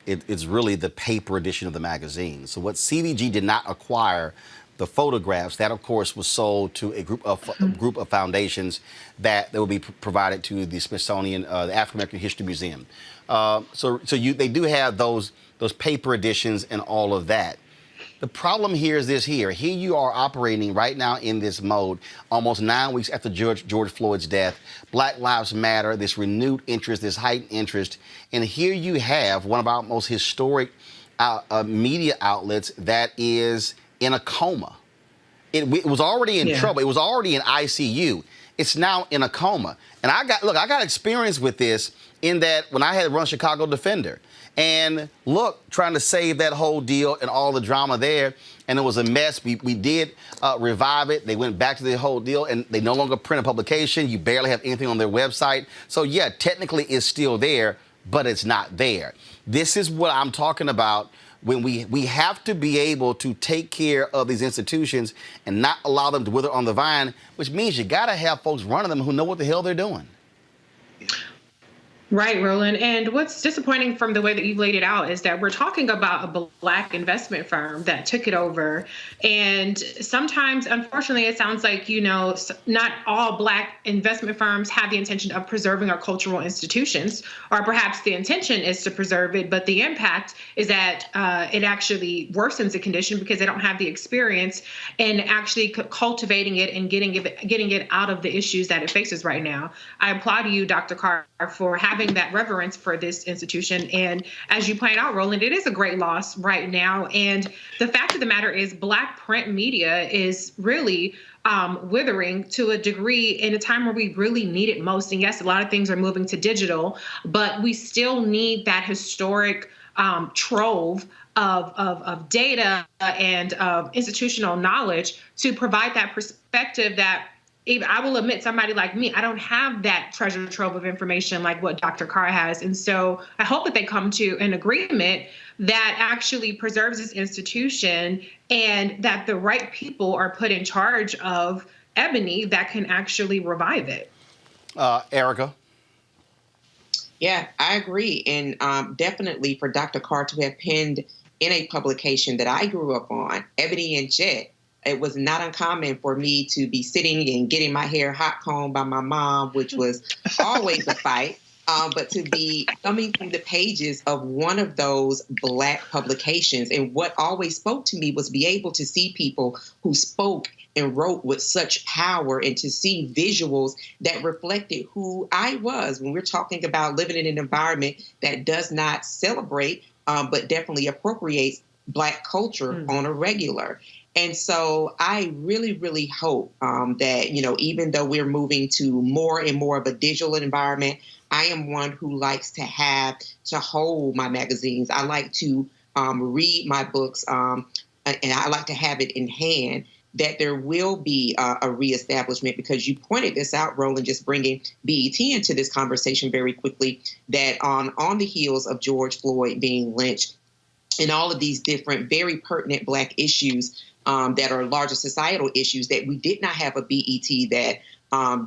Speaker 1: it's really the paper edition of the magazine. So what CVG did not acquire, the photographs, that of course was sold to a group of foundations that will be provided to the Smithsonian, the African American History Museum. They do have those paper editions and all of that. The problem here is this here. Here you are operating right now in this mode, almost 9 weeks after George Floyd's death. Black Lives Matter, this renewed interest, this heightened interest. And here you have one of our most historic media outlets that is in a coma. It was already in trouble. It was already in ICU. It's now in a coma. And I got experience with this in that when I had run Chicago Defender. And look, trying to save that whole deal and all the drama there, and it was a mess. We did revive it. They went back to the whole deal, and they no longer print a publication. You barely have anything on their website. So yeah, technically it's still there, but it's not there. This is what I'm talking about when we have to be able to take care of these institutions and not allow them to wither on the vine, which means you got to have folks running them who know what the hell they're doing.
Speaker 5: Right, Roland. And what's disappointing from the way that you've laid it out is that we're talking about a Black investment firm that took it over. And sometimes, unfortunately, it sounds like, not all Black investment firms have the intention of preserving our cultural institutions, or perhaps the intention is to preserve it, but the impact is that it actually worsens the condition because they don't have the experience in actually cultivating it and getting it out of the issues that it faces right now. I applaud you, Dr. Carr, for having that reverence for this institution. And as you point out, Roland, it is a great loss right now. And the fact of the matter is Black print media is really withering to a degree in a time where we really need it most. And yes, a lot of things are moving to digital, but we still need that historic trove of data and institutional knowledge to provide that perspective that I will admit, somebody like me, I don't have that treasure trove of information like what Dr. Carr has. And so I hope that they come to an agreement that actually preserves this institution and that the right people are put in charge of Ebony that can actually revive it.
Speaker 1: Erica?
Speaker 4: Yeah, I agree. And definitely for Dr. Carr to have penned in a publication that I grew up on, Ebony and Jet, it was not uncommon for me to be sitting and getting my hair hot combed by my mom, which was always a fight, but to be thumbing through the pages of one of those Black publications. And what always spoke to me was be able to see people who spoke and wrote with such power and to see visuals that reflected who I was when we're talking about living in an environment that does not celebrate, but definitely appropriates Black culture on a regular. And so I really, really hope that, even though we're moving to more and more of a digital environment, I am one who likes to hold my magazines. I like to read my books, and I like to have it in hand, that there will be a reestablishment, because you pointed this out, Roland, just bringing BET into this conversation very quickly, that on the heels of George Floyd being lynched and all of these different very pertinent Black issues that are larger societal issues, that we did not have a BET that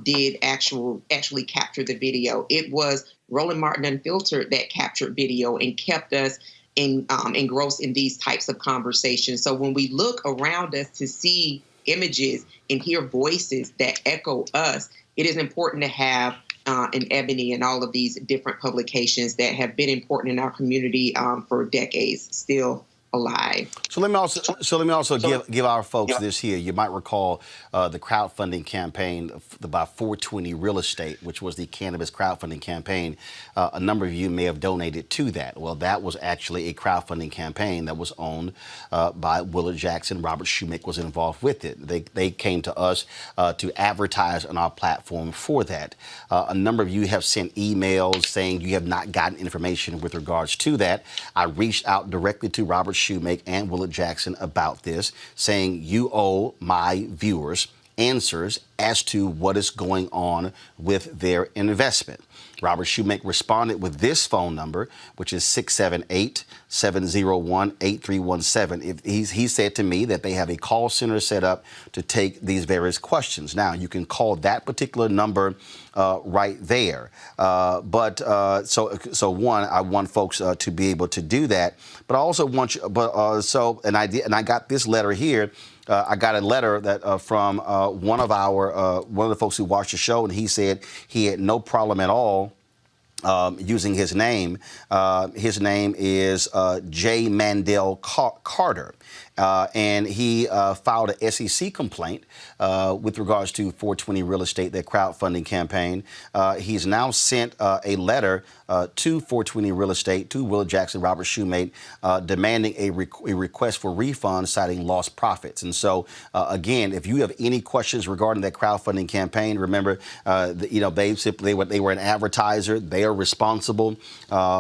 Speaker 4: did actually capture the video. It was Roland Martin Unfiltered that captured video and kept us engrossed in these types of conversations. So when we look around us to see images and hear voices that echo us, it is important to have an Ebony and all of these different publications that have been important in our community for decades still alive.
Speaker 1: So let me also give our folks this here. You might recall the crowdfunding campaign by 420 Real Estate, which was the cannabis crowdfunding campaign. A number of you may have donated to that. Well, that was actually a crowdfunding campaign that was owned by Willard Jackson. Robert Shoemaker was involved with it. They came to us to advertise on our platform for that. A number of you have sent emails saying you have not gotten information with regards to that. I reached out directly to Robert Shoemaker and Willard Jackson about this, saying you owe my viewers answers as to what is going on with their investment. Robert Shoemaker responded with this phone number, which is 678-701-8317. He said to me that they have a call center set up to take these various questions. Now, you can call that particular number right there. So one, I want folks to be able to do that, but I also want you. And I got this letter here. I got a letter that from one of the folks who watched the show, and he said he had no problem at all using his name. His name is J. Mandel Carter. And he filed an SEC complaint with regards to 420 Real Estate, their crowdfunding campaign. He's now sent a letter to 420 Real Estate, to Willard Jackson, Robert Shoemaker, demanding a request for refund, citing lost profits. And so, again, if you have any questions regarding that crowdfunding campaign, remember, they were an advertiser. They are responsible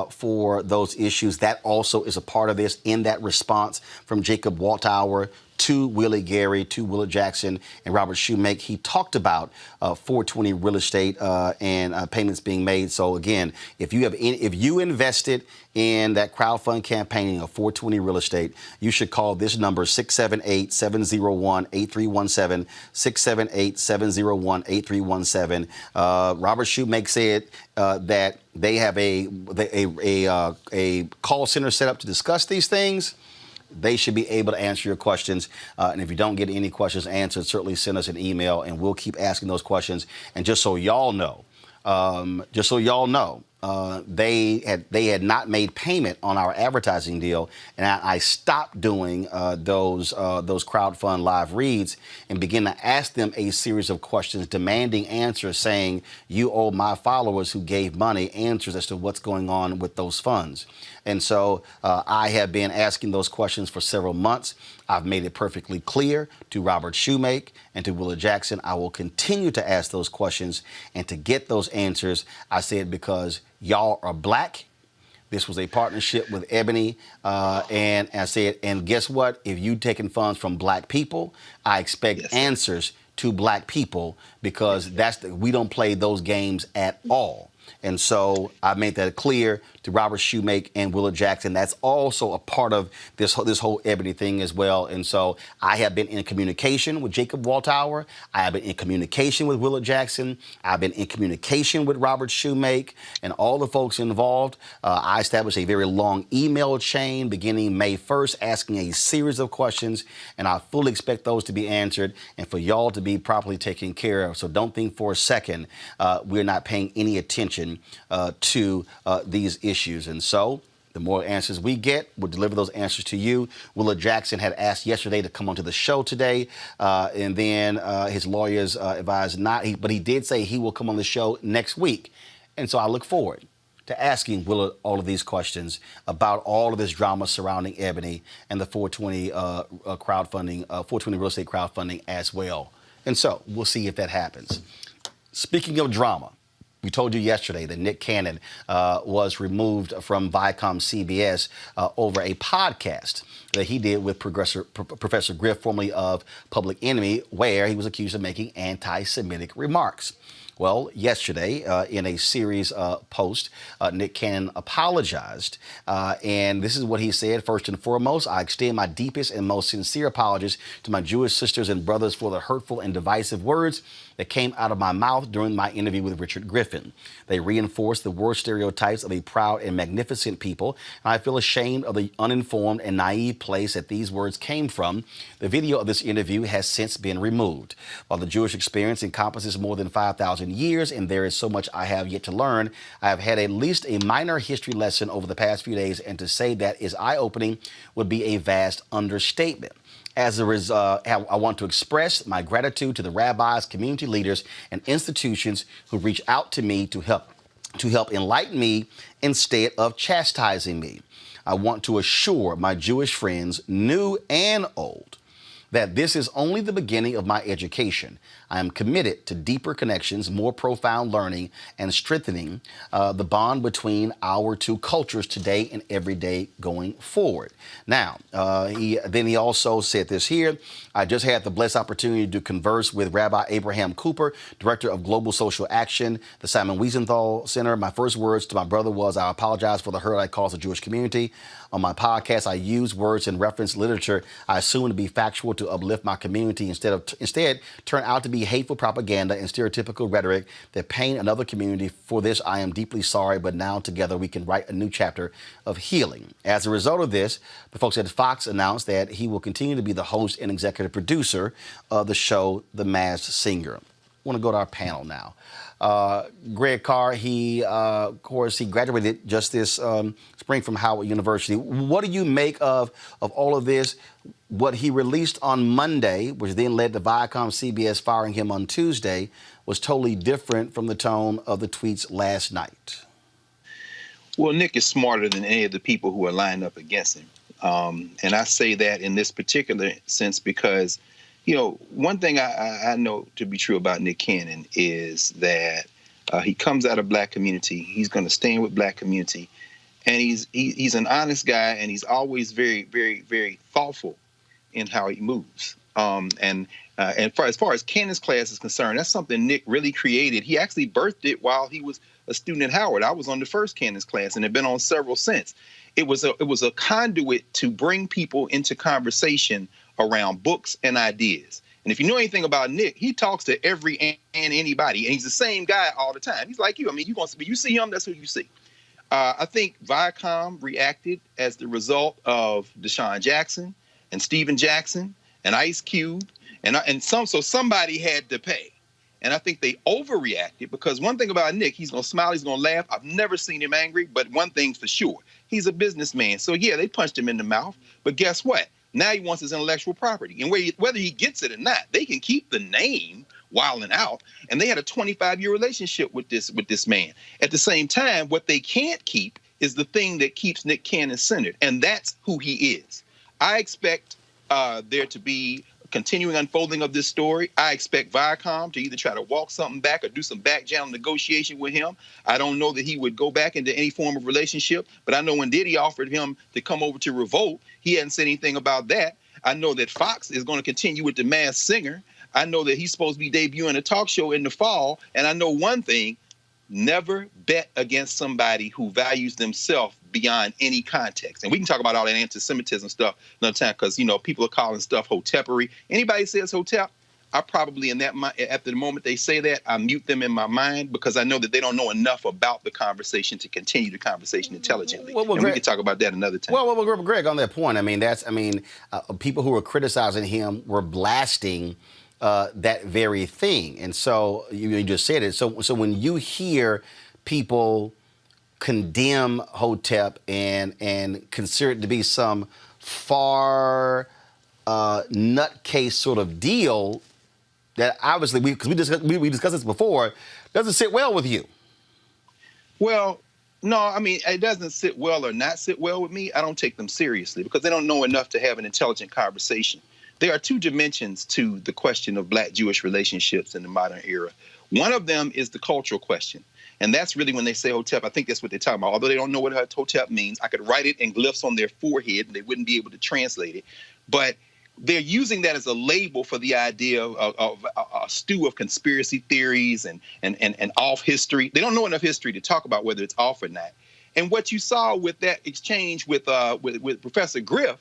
Speaker 1: for those issues. That also is a part of this. In that response from Jacob Walthour to Willie Gary, to Willard Jackson and Robert Shoemaker, he talked about 420 Real Estate and payments being made. So again, if you invested in that crowdfund campaigning of 420 Real Estate, you should call this number 678-701-8317, 678-701-8317. Robert Shoemaker said that they have a call center set up to discuss these things. They should be able to answer your questions. And if you don't get any questions answered, certainly send us an email and we'll keep asking those questions. And just so y'all know, they had not made payment on our advertising deal, and I stopped doing those crowdfund live reads and began to ask them a series of questions, demanding answers, saying you owe my followers who gave money answers as to what's going on with those funds. And so I have been asking those questions for several months. I've made it perfectly clear to Robert Shoemaker and to Willard Jackson. I will continue to ask those questions and to get those answers. I said because y'all are black. This was a partnership with Ebony. And I said, and guess what? If you taking funds from black people, I expect answers to black people, because we don't play those games at all. And so I made that clear to Robert Shoemaker and Willard Jackson. That's also a part of this whole Ebony thing as well. And so I have been in communication with Jacob Walthour. I have been in communication with Willard Jackson. I've been in communication with Robert Shoemaker and all the folks involved. I established a very long email chain beginning May 1st, asking a series of questions, and I fully expect those to be answered and for y'all to be properly taken care of. So don't think for a second we're not paying any attention to these issues. And so the more answers we get, we'll deliver those answers to you. Willard Jackson had asked yesterday to come onto the show today, and then his lawyers advised not, but he did say he will come on the show next week. And so I look forward to asking Willard all of these questions about all of this drama surrounding Ebony and the 420 crowdfunding, 420 real estate crowdfunding as well. And so we'll see if that happens. Speaking of drama, we told you yesterday that Nick Cannon was removed from Viacom CBS over a podcast that he did with Professor Griff, formerly of Public Enemy, where he was accused of making anti-Semitic remarks. Well, yesterday, in a series post, Nick Cannon apologized. And this is what he said. First and foremost, I extend my deepest and most sincere apologies to my Jewish sisters and brothers for the hurtful and divisive words that came out of my mouth during my interview with Richard Griffin. They reinforced the worst stereotypes of a proud and magnificent people, and I feel ashamed of the uninformed and naive place that these words came from. The video of this interview has since been removed. While the Jewish experience encompasses more than 5,000 years and there is so much I have yet to learn, I have had at least a minor history lesson over the past few days, and to say that is eye-opening would be a vast understatement. As a result, I want to express my gratitude to the rabbis, community leaders, and institutions who reach out to me to help enlighten me instead of chastising me. I want to assure my Jewish friends, new and old, that this is only the beginning of my education. I am committed to deeper connections, more profound learning, and strengthening the bond between our two cultures today and every day going forward. Now, he also said this here. I just had the blessed opportunity to converse with Rabbi Abraham Cooper, Director of Global Social Action, the Simon Wiesenthal Center. My first words to my brother was, I apologize for the hurt I caused the Jewish community. On my podcast, I use words and reference literature I assume to be factual to uplift my community instead turn out to be hateful propaganda and stereotypical rhetoric that pain another community. For this, I am deeply sorry, but now together we can write a new chapter of healing. As a result of this, the folks at Fox announced that he will continue to be the host and executive producer of the show The Masked Singer. I want to go to our panel now. Greg Carr, of course, he graduated just this spring from Howard University. What do you make of all of this? What he released on Monday, which then led to Viacom CBS firing him on Tuesday, was totally different from the tone of the tweets last night.
Speaker 6: Well, Nick is smarter than any of the people who are lined up against him. And I say that in this particular sense because, you know, one thing I know to be true about Nick Cannon is that he comes out of black community. He's going to stand with black community. And he's an honest guy, and he's always very, very, very thoughtful in how he moves. And as far as Cannon's class is concerned, that's something Nick really created. He actually birthed it while he was a student at Howard. I was on the first Cannon's class and have been on several since. It was a conduit to bring people into conversation around books and ideas. And if you know anything about Nick, he talks to every and anybody, and he's the same guy all the time. He's like you. I mean, you see him, that's who you see. I think Viacom reacted as the result of Deshaun Jackson and Steven Jackson and Ice Cube, so somebody had to pay. And I think they overreacted because one thing about Nick, he's going to smile, he's going to laugh. I've never seen him angry, but one thing's for sure. He's a businessman. So, yeah, they punched him in the mouth. But guess what? Now he wants his intellectual property. And whether he gets it or not, they can keep the name wilding out. And they had a 25-year relationship with this man. At the same time, what they can't keep is the thing that keeps Nick Cannon centered. And that's who he is. I expect there to be continuing unfolding of this story. I expect Viacom to either try to walk something back or do some back channel negotiation with him. I don't know that he would go back into any form of relationship, but I know when Diddy offered him to come over to Revolt, he hadn't said anything about that. I know that Fox is going to continue with The Masked Singer. I know that he's supposed to be debuting a talk show in the fall. And I know one thing, never bet against somebody who values themselves beyond any context. And we can talk about all that anti-Semitism stuff another time because, you know, people are calling stuff hotepery. Anybody says hotep, I probably at the moment they say that, I mute them in my mind because I know that they don't know enough about the conversation to continue the conversation intelligently.
Speaker 1: Well,
Speaker 6: and we can talk about that another time.
Speaker 1: Well, Greg, on that point, people who were criticizing him were blasting that very thing. And so you just said it. So when you hear people condemn Hotep and consider it to be some far nutcase sort of deal that obviously we discussed this before, doesn't sit well with you.
Speaker 6: Well, no, I mean, it doesn't sit well or not sit well with me. I don't take them seriously because they don't know enough to have an intelligent conversation. There are two dimensions to the question of Black-Jewish relationships in the modern era. One of them is the cultural question. And that's really when they say Hotep, I think that's what they're talking about. Although they don't know what Hotep means, I could write it in glyphs on their forehead and they wouldn't be able to translate it. But they're using that as a label for the idea of a stew of conspiracy theories and off history. They don't know enough history to talk about whether it's off or not. And what you saw with that exchange with Professor Griff,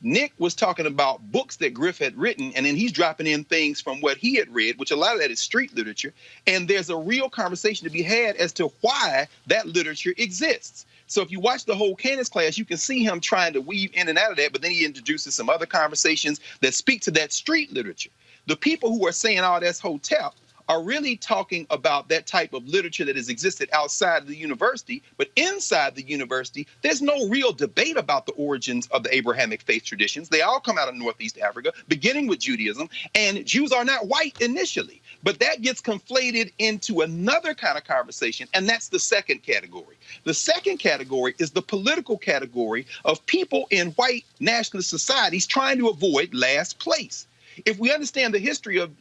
Speaker 6: Nick was talking about books that Griff had written, and then he's dropping in things from what he had read, which a lot of that is street literature. And there's a real conversation to be had as to why that literature exists. So if you watch the whole Candace class, you can see him trying to weave in and out of that, but then he introduces some other conversations that speak to that street literature. The people who are saying, oh, that's hotel, are really talking about that type of literature that has existed outside of the university, but inside the university, there's no real debate about the origins of the Abrahamic faith traditions. They all come out of Northeast Africa, beginning with Judaism, and Jews are not white initially. But that gets conflated into another kind of conversation, and that's the second category. The second category is the political category of people in white nationalist societies trying to avoid last place. If we understand the history of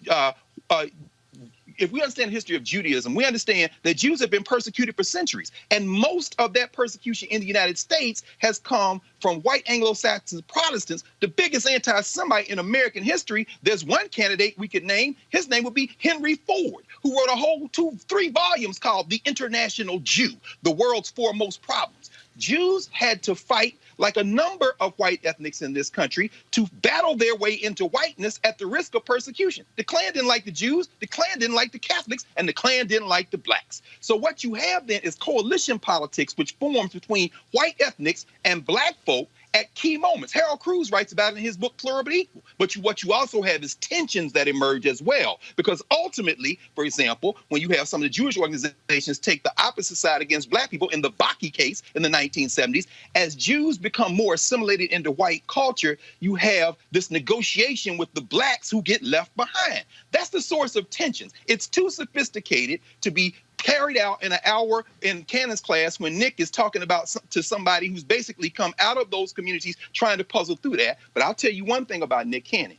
Speaker 6: Judaism, we understand that Jews have been persecuted for centuries. And most of that persecution in the United States has come from white Anglo-Saxon Protestants, the biggest anti-Semite in American history. There's one candidate we could name. His name would be Henry Ford, who wrote a whole 3 volumes called The International Jew, the World's Foremost Problems. Jews had to fight like a number of white ethnics in this country to battle their way into whiteness at the risk of persecution. The Klan didn't like the Jews, the Klan didn't like the Catholics, and the Klan didn't like the blacks. So what you have then is coalition politics, which forms between white ethnics and black folk at key moments. Harold Cruz writes about it in his book, Plural but Equal. But what you also have is tensions that emerge as well. Because ultimately, for example, when you have some of the Jewish organizations take the opposite side against black people in the Baki case in the 1970s, as Jews become more assimilated into white culture, you have this negotiation with the blacks who get left behind. That's the source of tensions. It's too sophisticated to be carried out in an hour in Cannon's class when Nick is talking about to somebody who's basically come out of those communities trying to puzzle through that. But I'll tell you one thing about Nick Cannon.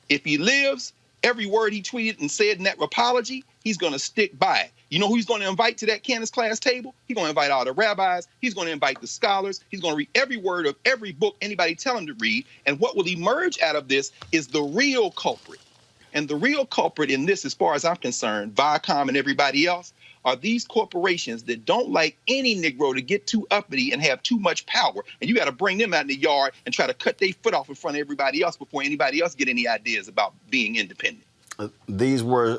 Speaker 6: If he lives, every word he tweeted and said in that apology, he's going to stick by it. You know who he's going to invite to that Cannon's class table? He's going to invite all the rabbis. He's going to invite the scholars. He's going to read every word of every book anybody tell him to read. And what will emerge out of this is the real culprit. And the real culprit in this, as far as I'm concerned, Viacom and everybody else, are these corporations that don't like any Negro to get too uppity and have too much power. And you got to bring them out in the yard and try to cut their foot off in front of everybody else before anybody else get any ideas about being independent.
Speaker 1: These were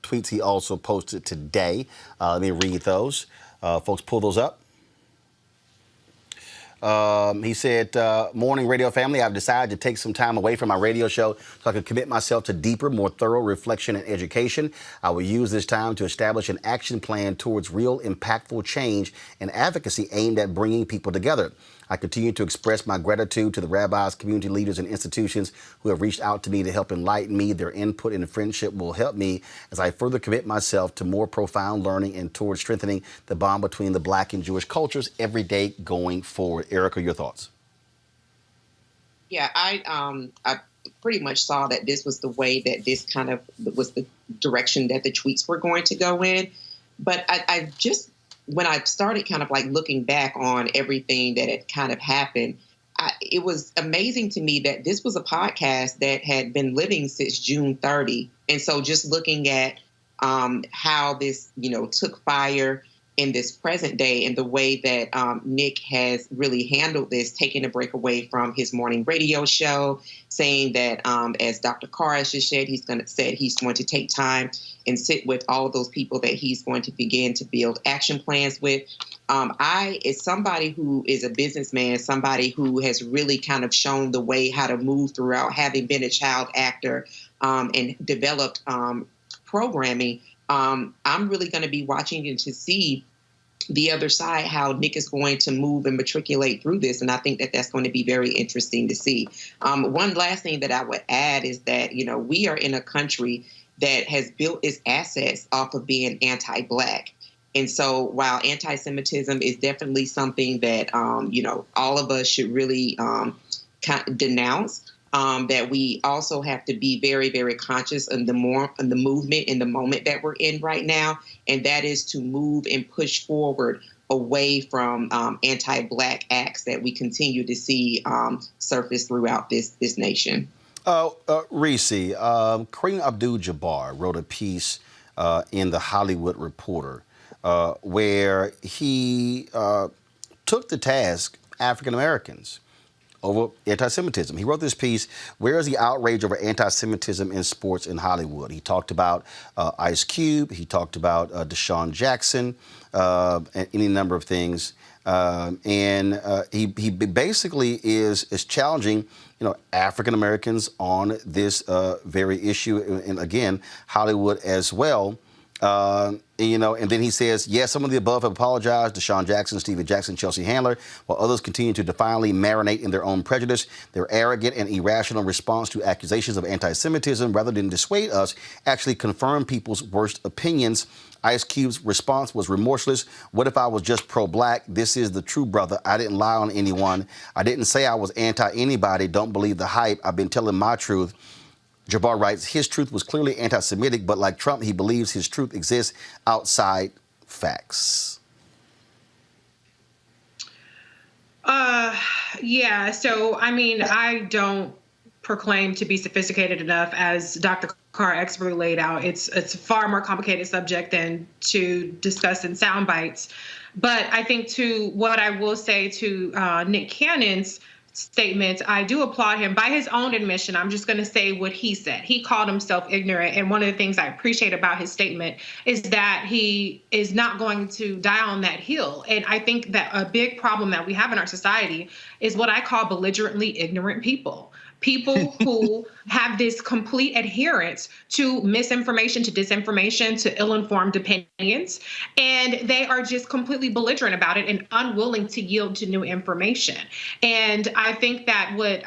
Speaker 1: tweets he also posted today. Let me read those. Folks, pull those up. He said, morning radio family, I've decided to take some time away from my radio show so I can commit myself to deeper, more thorough reflection and education. I will use this time to establish an action plan towards real impactful change and advocacy aimed at bringing people together. I continue to express my gratitude to the rabbis, community leaders, and institutions who have reached out to me to help enlighten me. Their input and friendship will help me as I further commit myself to more profound learning and towards strengthening the bond between the Black and Jewish cultures every day going forward. Erica, your thoughts?
Speaker 4: Yeah, I pretty much saw that this was the way that this kind of was the direction that the tweets were going to go in. But I just, when I started kind of like looking back on everything that had kind of happened, it was amazing to me that this was a podcast that had been living since June 30. And so just looking at how this, took fire in this present day and the way that Nick has really handled this, taking a break away from his morning radio show, saying that, as Dr. Carr has just said, he's going to take time and sit with all of those people that he's going to begin to build action plans with. As somebody who is a businessman, somebody who has really kind of shown the way how to move throughout, having been a child actor and developed programming, I'm really going to be watching and to see the other side, how Nick is going to move and matriculate through this. And I think that that's going to be very interesting to see. One last thing that I would add is that, we are in a country that has built its assets off of being anti-Black. And so while anti-Semitism is definitely something that, all of us should really denounce, that we also have to be very, very conscious of the movement in the moment that we're in right now. And that is to move and push forward away from anti-Black acts that we continue to see surface throughout this nation.
Speaker 1: Reese, Kareem Abdul-Jabbar wrote a piece in the Hollywood Reporter where he took to task African Americans over anti-Semitism. He wrote this piece, "Where is the outrage over anti-Semitism in sports in Hollywood?" He talked about Ice Cube. He talked about Deshaun Jackson, and any number of things. He basically is challenging, African Americans on this very issue, and again, Hollywood as well. And then he says, yes, some of the above have apologized. Deshaun Jackson, Steven Jackson, Chelsea Handler, while others continue to defiantly marinate in their own prejudice. Their arrogant and irrational response to accusations of anti-Semitism, rather than dissuade us, actually confirm people's worst opinions. Ice Cube's response was remorseless. What if I was just pro-black? This is the true brother. I didn't lie on anyone. I didn't say I was anti-anybody. Don't believe the hype. I've been telling my truth. Jabbar writes, his truth was clearly anti-Semitic, but like Trump, he believes his truth exists outside facts.
Speaker 5: Yeah, so, I don't proclaim to be sophisticated enough, as Dr. Carr expertly laid out. It's a far more complicated subject than to discuss in sound bites. But I think to what I will say to Nick Cannon's statements, I do applaud him. By his own admission, I'm just going to say what he said. He called himself ignorant. And one of the things I appreciate about his statement is that he is not going to die on that hill. And I think that a big problem that we have in our society is what I call belligerently ignorant people. People who have this complete adherence to misinformation, to disinformation, to ill-informed opinions, and they are just completely belligerent about it and unwilling to yield to new information. And I think that what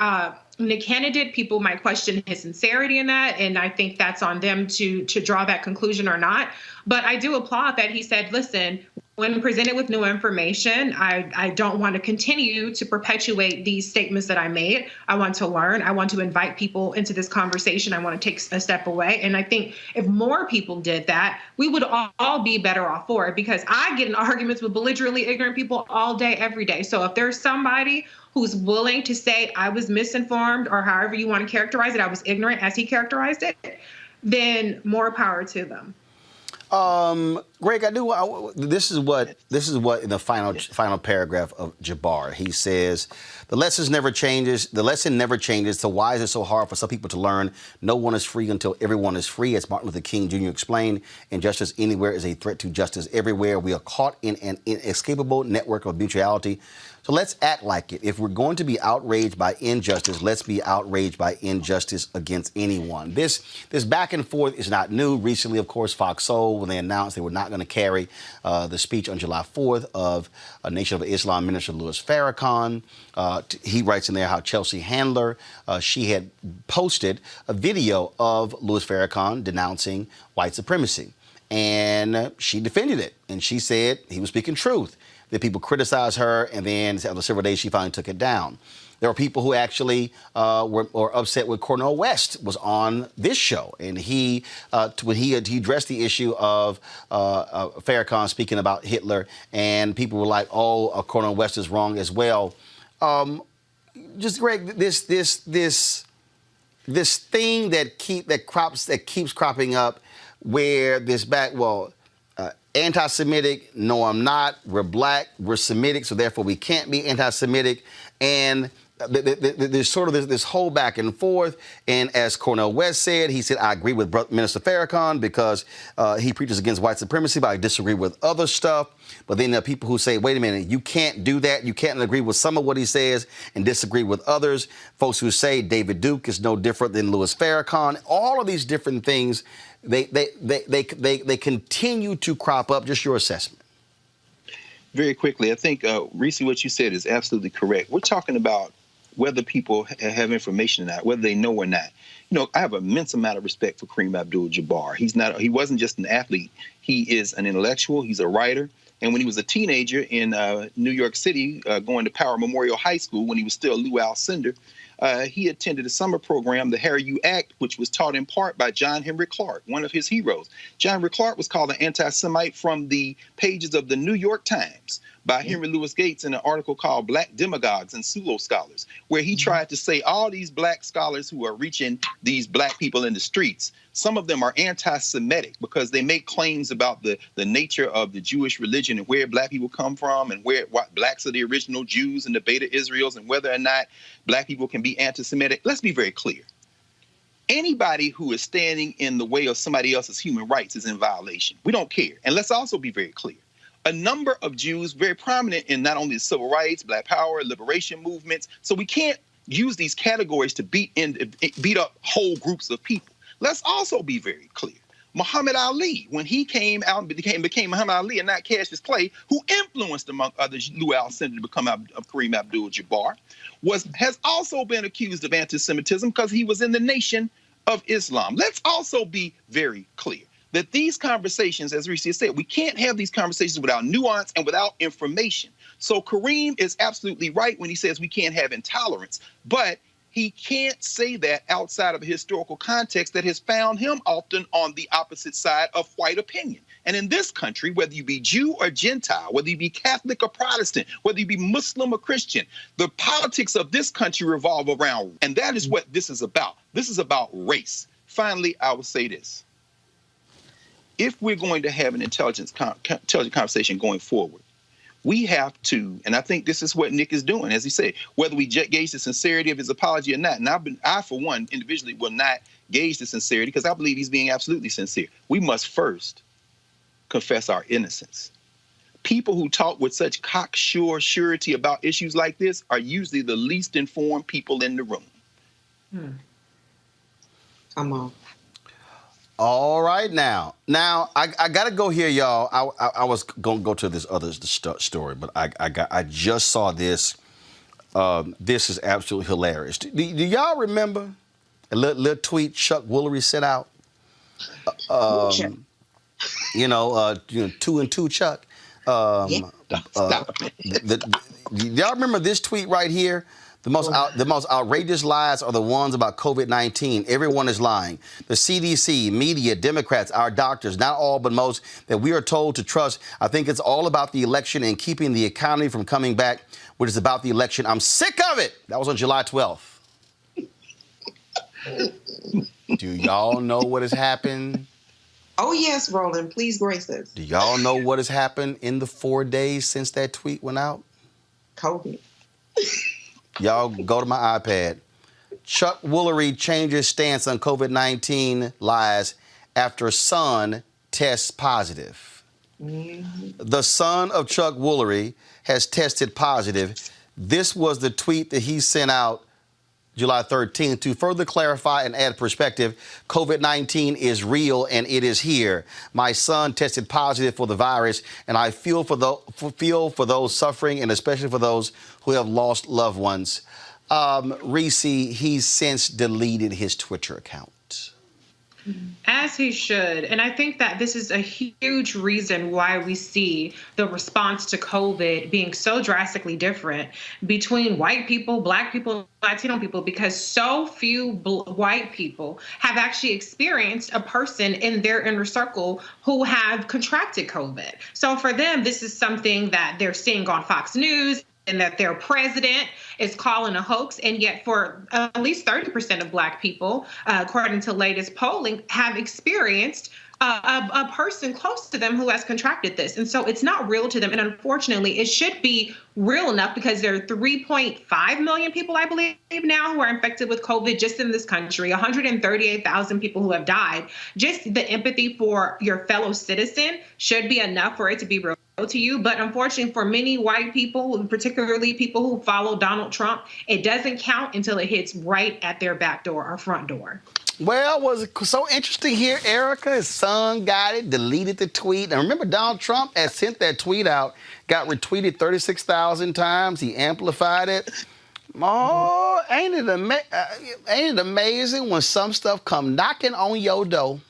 Speaker 5: Nick Cannon did, people might question his sincerity in that, and I think that's on them to draw that conclusion or not. But I do applaud that he said, listen, when presented with new information, I don't want to continue to perpetuate these statements that I made. I want to learn. I want to invite people into this conversation. I want to take a step away. And I think if more people did that, we would all be better off for it, because I get in arguments with belligerently ignorant people all day, every day. So if there's somebody who's willing to say I was misinformed, or however you want to characterize it, I was ignorant as he characterized it, then more power to them.
Speaker 1: Greg, this is what in the final paragraph of Jabbar, he says, the lesson never changes. So why is it so hard for some people to learn? No one is free until everyone is free. As Martin Luther King Jr. explained, injustice anywhere is a threat to justice everywhere. We are caught in an inescapable network of mutuality. So let's act like it. If we're going to be outraged by injustice, let's be outraged by injustice against anyone. This back and forth is not new. Recently, of course, Fox Soul, when they announced they were not going to carry the speech on July 4th of Nation of Islam Minister Louis Farrakhan, he writes in there how Chelsea Handler, she had posted a video of Louis Farrakhan denouncing white supremacy. And she defended it. And she said he was speaking truth. That people criticized her, and then after several days, she finally took it down. There were people who actually were upset with Cornel West was on this show, and he when he addressed the issue of Farrakhan speaking about Hitler, and people were like, "Oh, Cornel West is wrong as well." Just Greg, this thing that keeps cropping up, where anti-Semitic, no, I'm not. We're black, we're Semitic, so therefore we can't be anti-Semitic. And there's sort of this whole back and forth. And as Cornel West said, he said, I agree with Minister Farrakhan because he preaches against white supremacy, but I disagree with other stuff. But then there are people who say, wait a minute, you can't do that. You can't agree with some of what he says and disagree with others. Folks who say David Duke is no different than Louis Farrakhan. All of these different things, they continue to crop up. Just your assessment.
Speaker 6: Very quickly, I think, Reese, what you said is absolutely correct. We're talking about whether people have information or not, whether they know or not. I have an immense amount of respect for Kareem Abdul-Jabbar. He wasn't just an athlete. He is an intellectual. He's a writer. And when he was a teenager in New York City, going to Power Memorial High School, when he was still Lou Alcindor, he attended a summer program, the Harry U Act, which was taught in part by John Henry Clark, one of his heroes. John Henry Clark was called an anti-Semite from the pages of the New York Times. by Henry Louis Gates in an article called Black Demagogues and Pseudo Scholars, where he tried to say all these black scholars who are reaching these black people in the streets, some of them are anti-Semitic because they make claims about the nature of the Jewish religion and where black people come from and what blacks are the original Jews and the Beta Israels and whether or not black people can be anti-Semitic. Let's be very clear. Anybody who is standing in the way of somebody else's human rights is in violation. We don't care. And let's also be very clear. A number of Jews very prominent in not only the civil rights, black power, liberation movements. So we can't use these categories to beat up whole groups of people. Let's also be very clear. Muhammad Ali, when he came out and became Muhammad Ali and not Cassius Clay, who influenced, among others, Lew Alcindor to become Kareem Abdul-Jabbar, has also been accused of anti-Semitism because he was in the Nation of Islam. Let's also be very clear that these conversations, as Reese said, we can't have these conversations without nuance and without information. So Kareem is absolutely right when he says we can't have intolerance, but he can't say that outside of a historical context that has found him often on the opposite side of white opinion. And in this country, whether you be Jew or Gentile, whether you be Catholic or Protestant, whether you be Muslim or Christian, the politics of this country revolve around, and that is what this is about. This is about race. Finally, I will say this. If we're going to have an intelligent conversation going forward, we have to, and I think this is what Nick is doing, as he said, whether we gauge the sincerity of his apology or not. And I, for one, individually will not gauge the sincerity because I believe he's being absolutely sincere. We must first confess our innocence. People who talk with such cocksure surety about issues like this are usually the least informed people in the room.
Speaker 4: Come on.
Speaker 1: All right, now I gotta go here, y'all. I was gonna go to this other story, but I just saw this. This is absolutely hilarious. Do y'all remember a little tweet Chuck Woolery sent out? 2 and 2 Chuck.
Speaker 4: Stop
Speaker 1: Y'all remember this tweet right here? The most outrageous lies are the ones about COVID-19. Everyone is lying. The CDC, media, Democrats, our doctors, not all but most, that we are told to trust. I think it's all about the election and keeping the economy from coming back, which is about the election. I'm sick of it. That was on July 12th. Do y'all know what has happened?
Speaker 4: Oh, yes, Roland. Please grace us.
Speaker 1: Do y'all know what has happened in the 4 days since that tweet went out?
Speaker 4: COVID.
Speaker 1: Y'all go to my iPad. Chuck Woolery changes stance on COVID-19 lies after son tests positive. The son of Chuck Woolery has tested positive. This was the tweet that he sent out July 13th to further clarify and add perspective. COVID-19 is real and it is here. My son tested positive for the virus, and I feel for those suffering and especially for those who have lost loved ones. Reese, he's since deleted his Twitter account.
Speaker 5: As he should. And I think that this is a huge reason why we see the response to COVID being so drastically different between white people, black people, Latino people, because so few white people have actually experienced a person in their inner circle who have contracted COVID. So for them, this is something that they're seeing on Fox News, and that their president is calling a hoax. And yet for at least 30% of black people, according to latest polling, have experienced a person close to them who has contracted this. And so it's not real to them. And unfortunately, it should be real enough because there are 3.5 million people, I believe, now who are infected with COVID just in this country, 138,000 people who have died. Just the empathy for your fellow citizen should be enough for it to be real to you. But unfortunately, for many white people, particularly people who follow Donald Trump, it doesn't count until it hits right at their back door or front door.
Speaker 1: Well, was it so interesting here, Erica? His son got it, deleted the tweet. And remember, Donald Trump had sent that tweet out, got retweeted 36,000 times. He amplified it. Oh, ain't it amazing when some stuff come knocking on your door?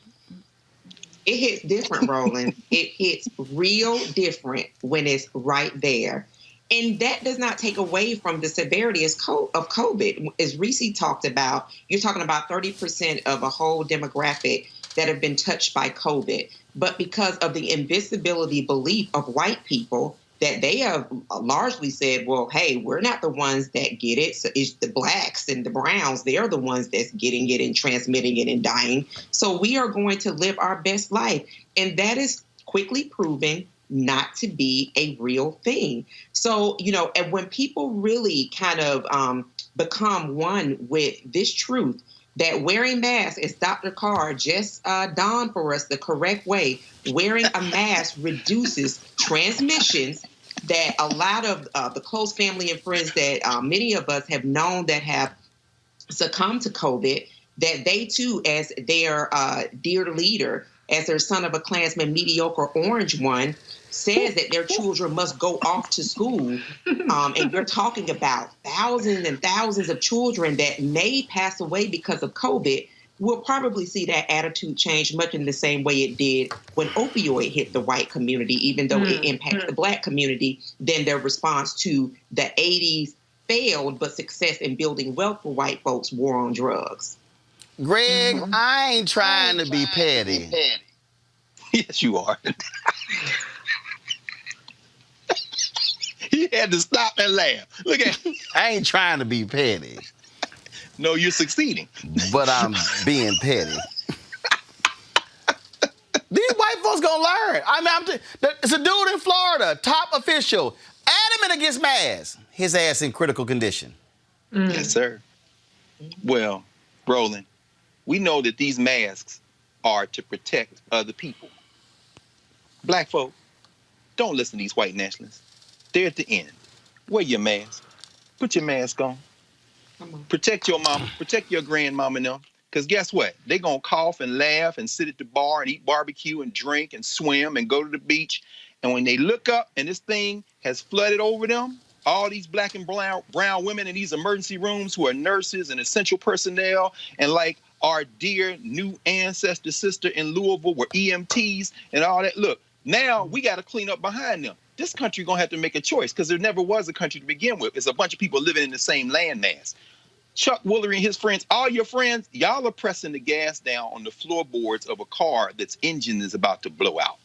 Speaker 4: It hits different, Roland. It hits real different when it's right there. And that does not take away from the severity of COVID. As Reese talked about, you're talking about 30% of a whole demographic that have been touched by COVID. But because of the invisibility belief of white people, that they have largely said, well, hey, we're not the ones that get it. So it's the blacks and the browns. They're the ones that's getting it and transmitting it and dying. So we are going to live our best life. And that is quickly proven not to be a real thing. So, and when people really kind of become one with this truth, that wearing masks, as Dr. Carr just dawned for us the correct way, wearing a mask reduces transmissions, that a lot of the close family and friends that many of us have known that have succumbed to COVID, that they too, as their dear leader, as their son of a Klansman, mediocre orange one, says that their children must go off to school. And we're talking about thousands and thousands of children that may pass away because of COVID. We'll probably see that attitude change much in the same way it did when opioid hit the white community, even though it impacts the black community. Then their response to the 80s failed, but success in building wealth for white folks, war on drugs.
Speaker 1: Greg, I ain't trying to be petty.
Speaker 6: Yes, you are. He had to stop and laugh. Look at him.
Speaker 1: I ain't trying to be petty.
Speaker 6: No, you're succeeding.
Speaker 1: But I'm being petty. These white folks gonna learn. It's a dude in Florida, top official, adamant against masks. His ass in critical condition.
Speaker 6: Yes, sir. Well, Roland, we know that these masks are to protect other people. Black folk, don't listen to these white nationalists. They're at the end. Wear your mask. Put your mask on. Protect your mama. Protect your grandmama and them. Because guess what? They're going to cough and laugh and sit at the bar and eat barbecue and drink and swim and go to the beach. And when they look up and this thing has flooded over them, all these black and brown women in these emergency rooms who are nurses and essential personnel, and like our dear new ancestor sister in Louisville were EMTs and all that. Look, now we got to clean up behind them. This country going to have to make a choice because there never was a country to begin with. It's a bunch of people living in the same landmass. Chuck Woolery and his friends, all your friends, y'all are pressing the gas down on the floorboards of a car that's engine is about to blow out.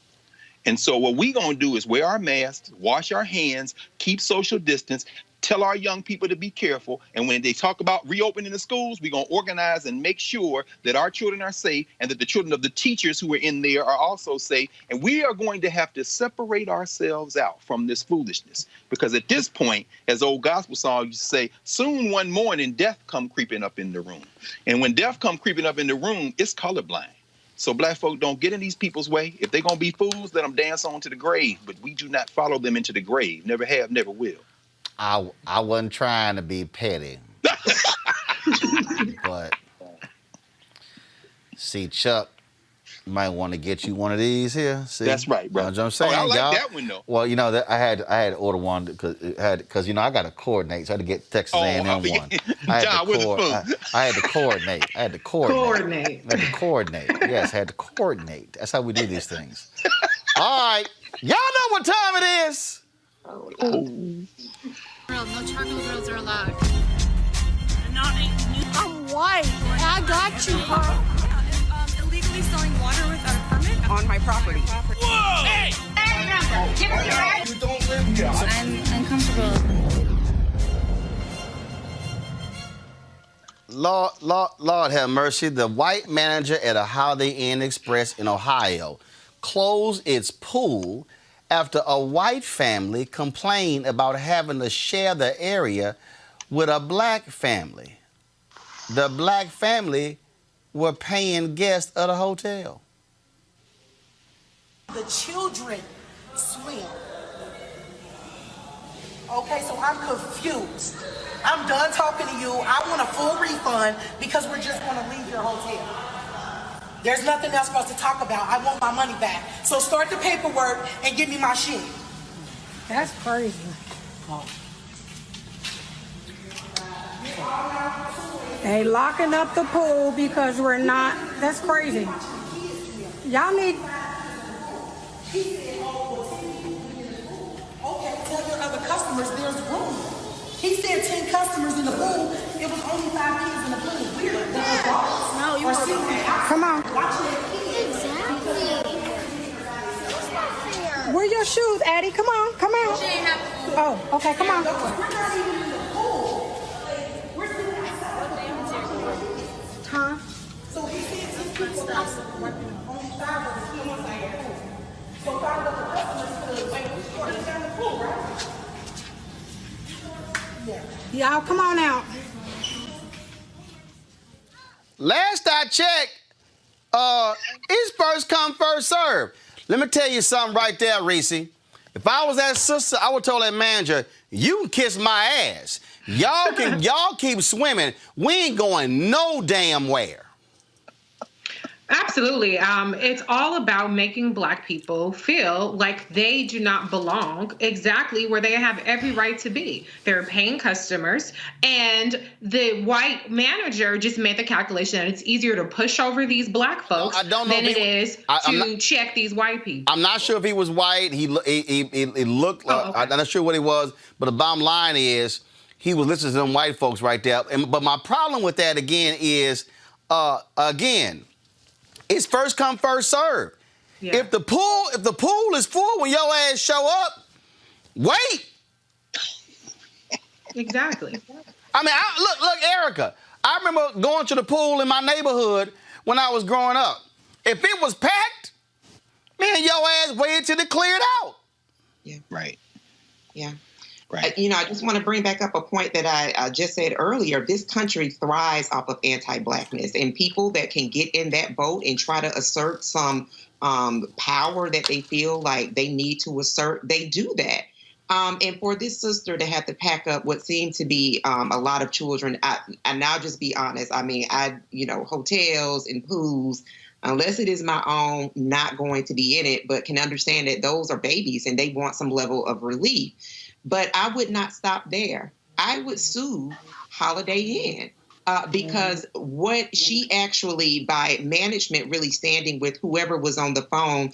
Speaker 6: And so what we going to do is wear our masks, wash our hands, keep social distance, tell our young people to be careful. And when they talk about reopening the schools, we're going to organize and make sure that our children are safe and that the children of the teachers who are in there are also safe. And we are going to have to separate ourselves out from this foolishness. Because at this point, as old gospel song used to say, soon one morning, death come creeping up in the room. And when death come creeping up in the room, it's colorblind. So black folk don't get in these people's way. If they're going to be fools, let them dance on to the grave. But we do not follow them into the grave. Never have, never will.
Speaker 1: I wasn't trying to be petty. But, see, Chuck might want to get you one of these here. See?
Speaker 6: That's right, bro.
Speaker 1: You know what I'm saying?
Speaker 6: I like
Speaker 1: y'all?
Speaker 6: that one, though.
Speaker 1: Well, I had to order one because I got to coordinate. So I had to get Texas A&M one.
Speaker 6: John Witherspoon.
Speaker 1: I had to coordinate.
Speaker 5: Coordinate.
Speaker 1: Yes, I had to coordinate. That's how we do these things. All right. Y'all know what time it is.
Speaker 2: No charcoal grills are allowed.
Speaker 8: I'm white. I got you, huh?
Speaker 2: Illegally selling water without a permit
Speaker 12: on my property.
Speaker 8: Whoa! Hey!
Speaker 12: You don't live here.
Speaker 2: I'm uncomfortable.
Speaker 1: Lord have mercy. The white manager at a Holiday Inn Express in Ohio closed its pool after a white family complained about having to share the area with a black family. The black family were paying guests at a hotel.
Speaker 13: The children swim. Okay, so I'm confused. I'm done talking to you. I want a full refund because we're just going to leave your hotel. There's nothing else for us to talk about. I want my money back. So start the paperwork and give me my shit.
Speaker 8: That's crazy. They locking up the pool because we're not. That's crazy. Y'all need.
Speaker 13: Okay, tell your other customers there's room. He said 10 customers in the pool. It was only 5 kids in the pool. Weird.
Speaker 8: No, you come on.
Speaker 13: Watching their kids.
Speaker 8: Exactly.
Speaker 13: Where are your shoes, Addie? Come on, come out. Oh, okay, come on. We're not even in the pool. We're sitting outside. Huh? So he said some people working on the side of the pool. So 5 of the customers could wait for us down the pool, right? Yeah. Y'all, come on out.
Speaker 1: Last I checked, it's first come, first serve. Let me tell you something right there, Reese. If I was that sister, I would tell that manager, you can kiss my ass. Y'all keep swimming. We ain't going no damn where.
Speaker 5: Absolutely. It's all about making Black people feel like they do not belong exactly where they have every right to be. They're paying customers, and the white manager just made the calculation that it's easier to push over these Black folks than it is to check these white people.
Speaker 1: I'm not sure if he was white. He looked.
Speaker 5: Oh, okay.
Speaker 1: I'm not sure what he was, but the bottom line is he was listening to them white folks right there. But my problem with that again is, it's first come, first serve. Yeah. If the pool is full when your ass show up, wait.
Speaker 5: Exactly.
Speaker 1: I mean, look, Erica. I remember going to the pool in my neighborhood when I was growing up. If it was packed, man, your ass waited till it cleared out.
Speaker 4: Yeah.
Speaker 6: Right.
Speaker 4: Yeah.
Speaker 6: Right.
Speaker 4: I just want to bring back up a point that I just said earlier. This country thrives off of anti-Blackness, and people that can get in that boat and try to assert some power that they feel like they need to assert, they do that. And for this sister to have to pack up what seemed to be a lot of children, and I'll just be honest. I mean, hotels and pools, unless it is my own, not going to be in it, but can understand that those are babies and they want some level of relief. But I would not stop there. I would sue Holiday Inn because what she actually, by management really standing with whoever was on the phone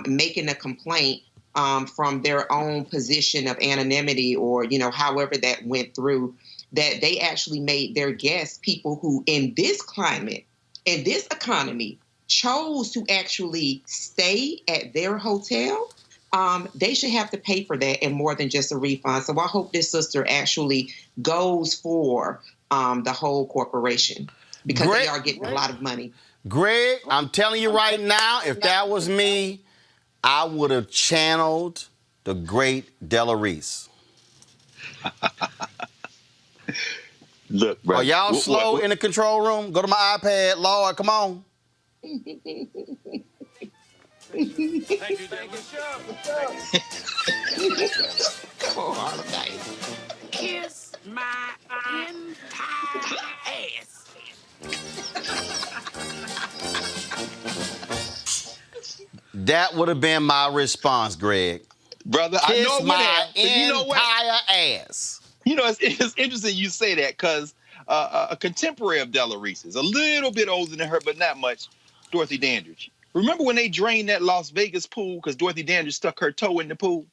Speaker 4: making a complaint from their own position of anonymity or, however that went through, that they actually made their guests people who in this climate, in this economy, chose to actually stay at their hotel. They should have to pay for that and more than just a refund. So I hope this sister actually goes for the whole corporation because they are getting a lot of money.
Speaker 1: Greg, I'm telling you right now, if that was me, I would have channeled the great Della Reese.
Speaker 6: Look, bro.
Speaker 1: Are y'all slow in the control room? Go to my iPad, Lord, come on.
Speaker 12: Thank you,
Speaker 4: Come on, Holiday.
Speaker 12: Kiss my entire ass.
Speaker 6: That
Speaker 1: would have been my response, Greg.
Speaker 6: Brother,
Speaker 1: Kiss
Speaker 6: I know
Speaker 1: my
Speaker 6: entire
Speaker 1: ass.
Speaker 6: It's interesting you say that because a contemporary of Della Reese is a little bit older than her, but not much, Dorothy Dandridge. Remember when they drained that Las Vegas pool because Dorothy Dandridge stuck her toe in the pool?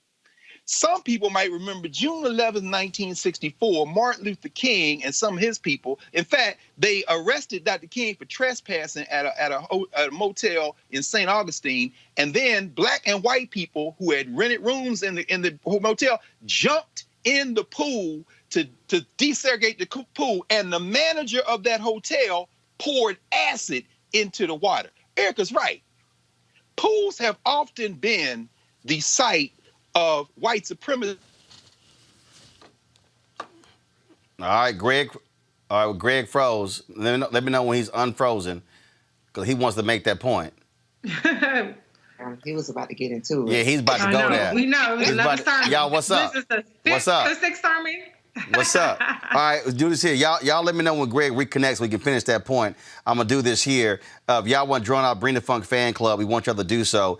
Speaker 6: Some people might remember June 11, 1964, Martin Luther King and some of his people. In fact, they arrested Dr. King for trespassing at a motel in St. Augustine. And then Black and white people who had rented rooms in the motel jumped in the pool to desegregate the pool. And the manager of that hotel poured acid into the water. Erica's right. Pools have often been the site of white supremacy.
Speaker 1: All right, Greg. All right, Greg froze. Let me know when he's unfrozen, because he wants to make that point.
Speaker 4: He was about to get into it.
Speaker 1: Yeah, he's about to go there.
Speaker 5: We know.
Speaker 1: Y'all, what's up?
Speaker 5: This is
Speaker 1: What's up?
Speaker 5: the sixth army.
Speaker 1: What's up? All right, let's do this here. Y'all let me know when Greg reconnects so we can finish that point. I'm going to do this here. If y'all want to join our Bring the Funk fan club, we want y'all to do so.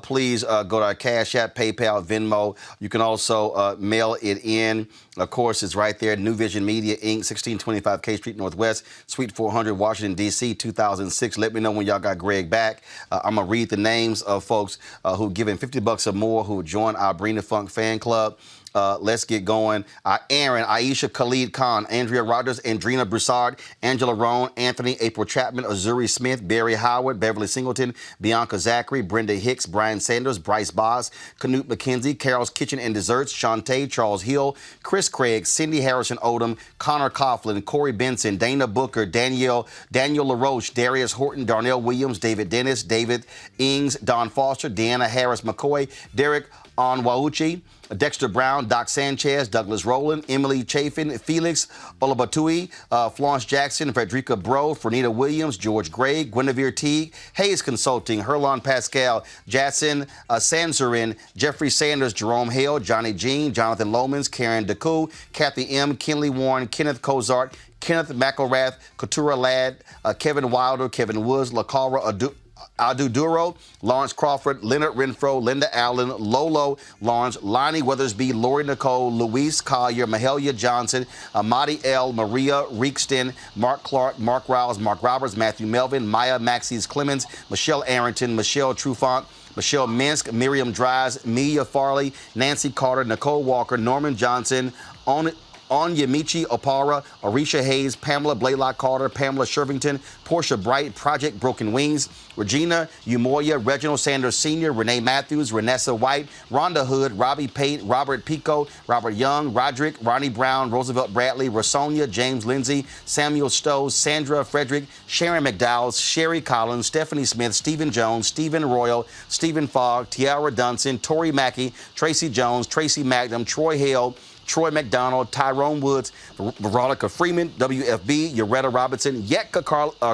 Speaker 1: Please go to our Cash App, PayPal, Venmo. You can also mail it in. Of course, it's right there. New Vision Media, Inc., 1625 K Street Northwest, Suite 400, Washington, D.C., 2006. Let me know when y'all got Greg back. I'm going to read the names of folks who've given $50 or more who join our Bring the Funk fan club. Let's get going. Aaron, Aisha Khalid Khan, Andrea Rogers, Andrina Broussard, Angela Roan, Anthony, April Chapman, Azuri Smith, Barry Howard, Beverly Singleton, Bianca Zachary, Brenda Hicks, Brian Sanders, Bryce Boss, Canute McKenzie, Carol's Kitchen and Desserts, Shantae, Charles Hill, Chris Craig, Cindy Harrison Odom, Connor Coughlin, Corey Benson, Dana Booker, Daniel LaRoche, Darius Horton, Darnell Williams, David Dennis, David Ings, Don Foster, Deanna Harris McCoy, Derek Onwauchi, Dexter Brown, Doc Sanchez, Douglas Roland, Emily Chafin, Felix Olabatui, Florence Jackson, Frederica Bro, Fernita Williams, George Gray, Guinevere Teague, Hayes Consulting, Herlon Pascal, Jackson Sansarin, Jeffrey Sanders, Jerome Hale, Johnny Jean, Jonathan Lomans, Karen DeCoux, Kathy M., Kinley Warren, Kenneth Cozart, Kenneth McElrath, Katura Ladd, Kevin Wilder, Kevin Woods, LaCara Adu Duro, Lawrence Crawford, Leonard Renfro, Linda Allen, Lolo Lawrence, Lonnie Weathersby, Lori Nicole, Luis Collier, Mahalia Johnson, Amadi L., Maria Reekston, Mark Clark, Mark Riles, Mark Roberts, Matthew Melvin, Maya Maxis Clemens, Michelle Arrington, Michelle Trufant, Michelle Minsk, Miriam Dries, Mia Farley, Nancy Carter, Nicole Walker, Norman Johnson, Onyemichi Opara, Arisha Hayes, Pamela Blaylock Carter, Pamela Shervington, Portia Bright, Project Broken Wings, Regina Umoya, Reginald Sanders Sr., Renee Matthews, Renessa White, Rhonda Hood, Robbie Pate, Robert Pico, Robert Young, Roderick, Ronnie Brown, Roosevelt Bradley, Rosonia, James Lindsay, Samuel Stowe, Sandra Frederick, Sharon McDowell, Sherry Collins, Stephanie Smith, Stephen Jones, Stephen Royal, Stephen Fogg, Tiara Dunson, Tori Mackey, Tracy Jones, Tracy Magnum, Troy Hale, Troy McDonald, Tyrone Woods, Veronica Freeman, WFB, Yoretta Robinson, Yetka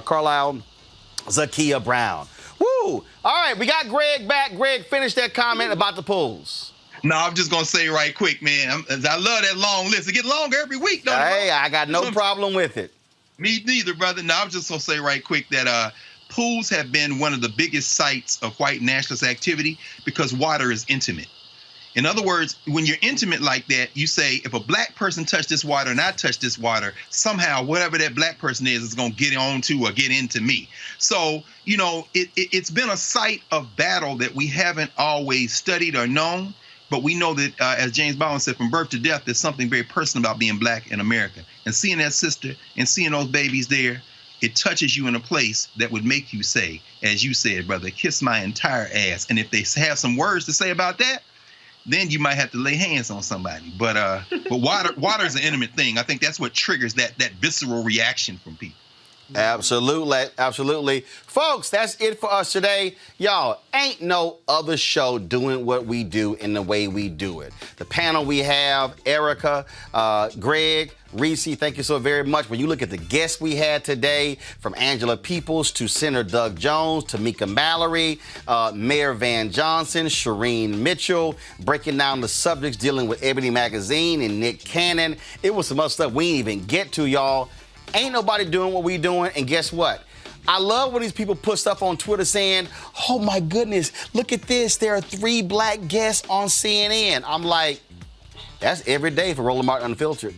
Speaker 1: Carlisle, Zakia Brown. Woo! All right, we got Greg back. Greg, finish that comment about the polls.
Speaker 6: No, I'm just going to say right quick, man. I love that long list. It gets longer every week, don't it?
Speaker 1: Hey, I got no problem with it.
Speaker 6: Me neither, brother. No, I'm just going to say right quick that pools have been one of the biggest sites of white nationalist activity because water is intimate. In other words, when you're intimate like that, you say, if a black person touched this water and I touch this water, somehow whatever that black person is going to get on to or get into me. So, you know, it's been a site of battle that we haven't always studied or known. But we know that, as James Baldwin said, from birth to death, there's something very personal about being black in America. And seeing that sister and seeing those babies there, it touches you in a place that would make you say, as you said, brother, kiss my entire ass. And if they have some words to say about that, then you might have to lay hands on somebody. But water is an intimate thing. I think that's what triggers that visceral reaction from people.
Speaker 1: Absolutely. Folks, that's it for us today. Y'all, ain't no other show doing what we do in the way we do it. The panel we have, Erica, Greg, Reese, thank you so very much. When you look at the guests we had today, from Angela Peoples to Senator Doug Jones, Tamika Mallory, Mayor Van Johnson, Shireen Mitchell, breaking down the subjects dealing with Ebony Magazine and Nick Cannon. It was some other stuff we didn't even get to, y'all. Ain't nobody doing what we doing, and guess what? I love when these people put stuff on Twitter saying, oh my goodness, look at this, there are 3 black guests on CNN. I'm like, that's every day for Roland Martin Unfiltered.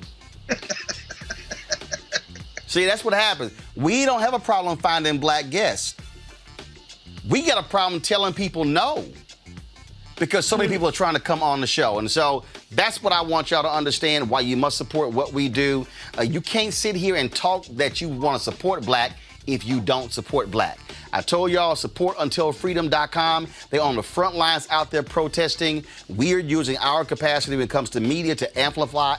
Speaker 1: See, that's what happens. We don't have a problem finding black guests. We got a problem telling people no, because so many people are trying to come on the show. And so that's what I want y'all to understand, why you must support what we do. You can't sit here and talk that you want to support black if you don't support black. I told y'all, supportuntilfreedom.com. They're on the front lines out there protesting. We're using our capacity when it comes to media to amplify,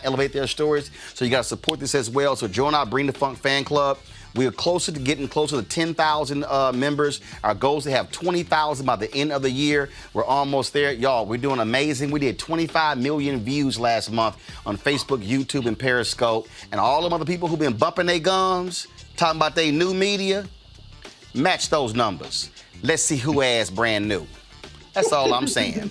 Speaker 1: elevate their stories. So you got to support this as well. So join our Bring the Funk fan club. We are getting closer to 10,000 members. Our goal is to have 20,000 by the end of the year. We're almost there. Y'all, we're doing amazing. We did 25 million views last month on Facebook, YouTube, and Periscope. And all them other people who've been bumping their gums, talking about their new media, match those numbers. Let's see who has brand new. That's all I'm saying.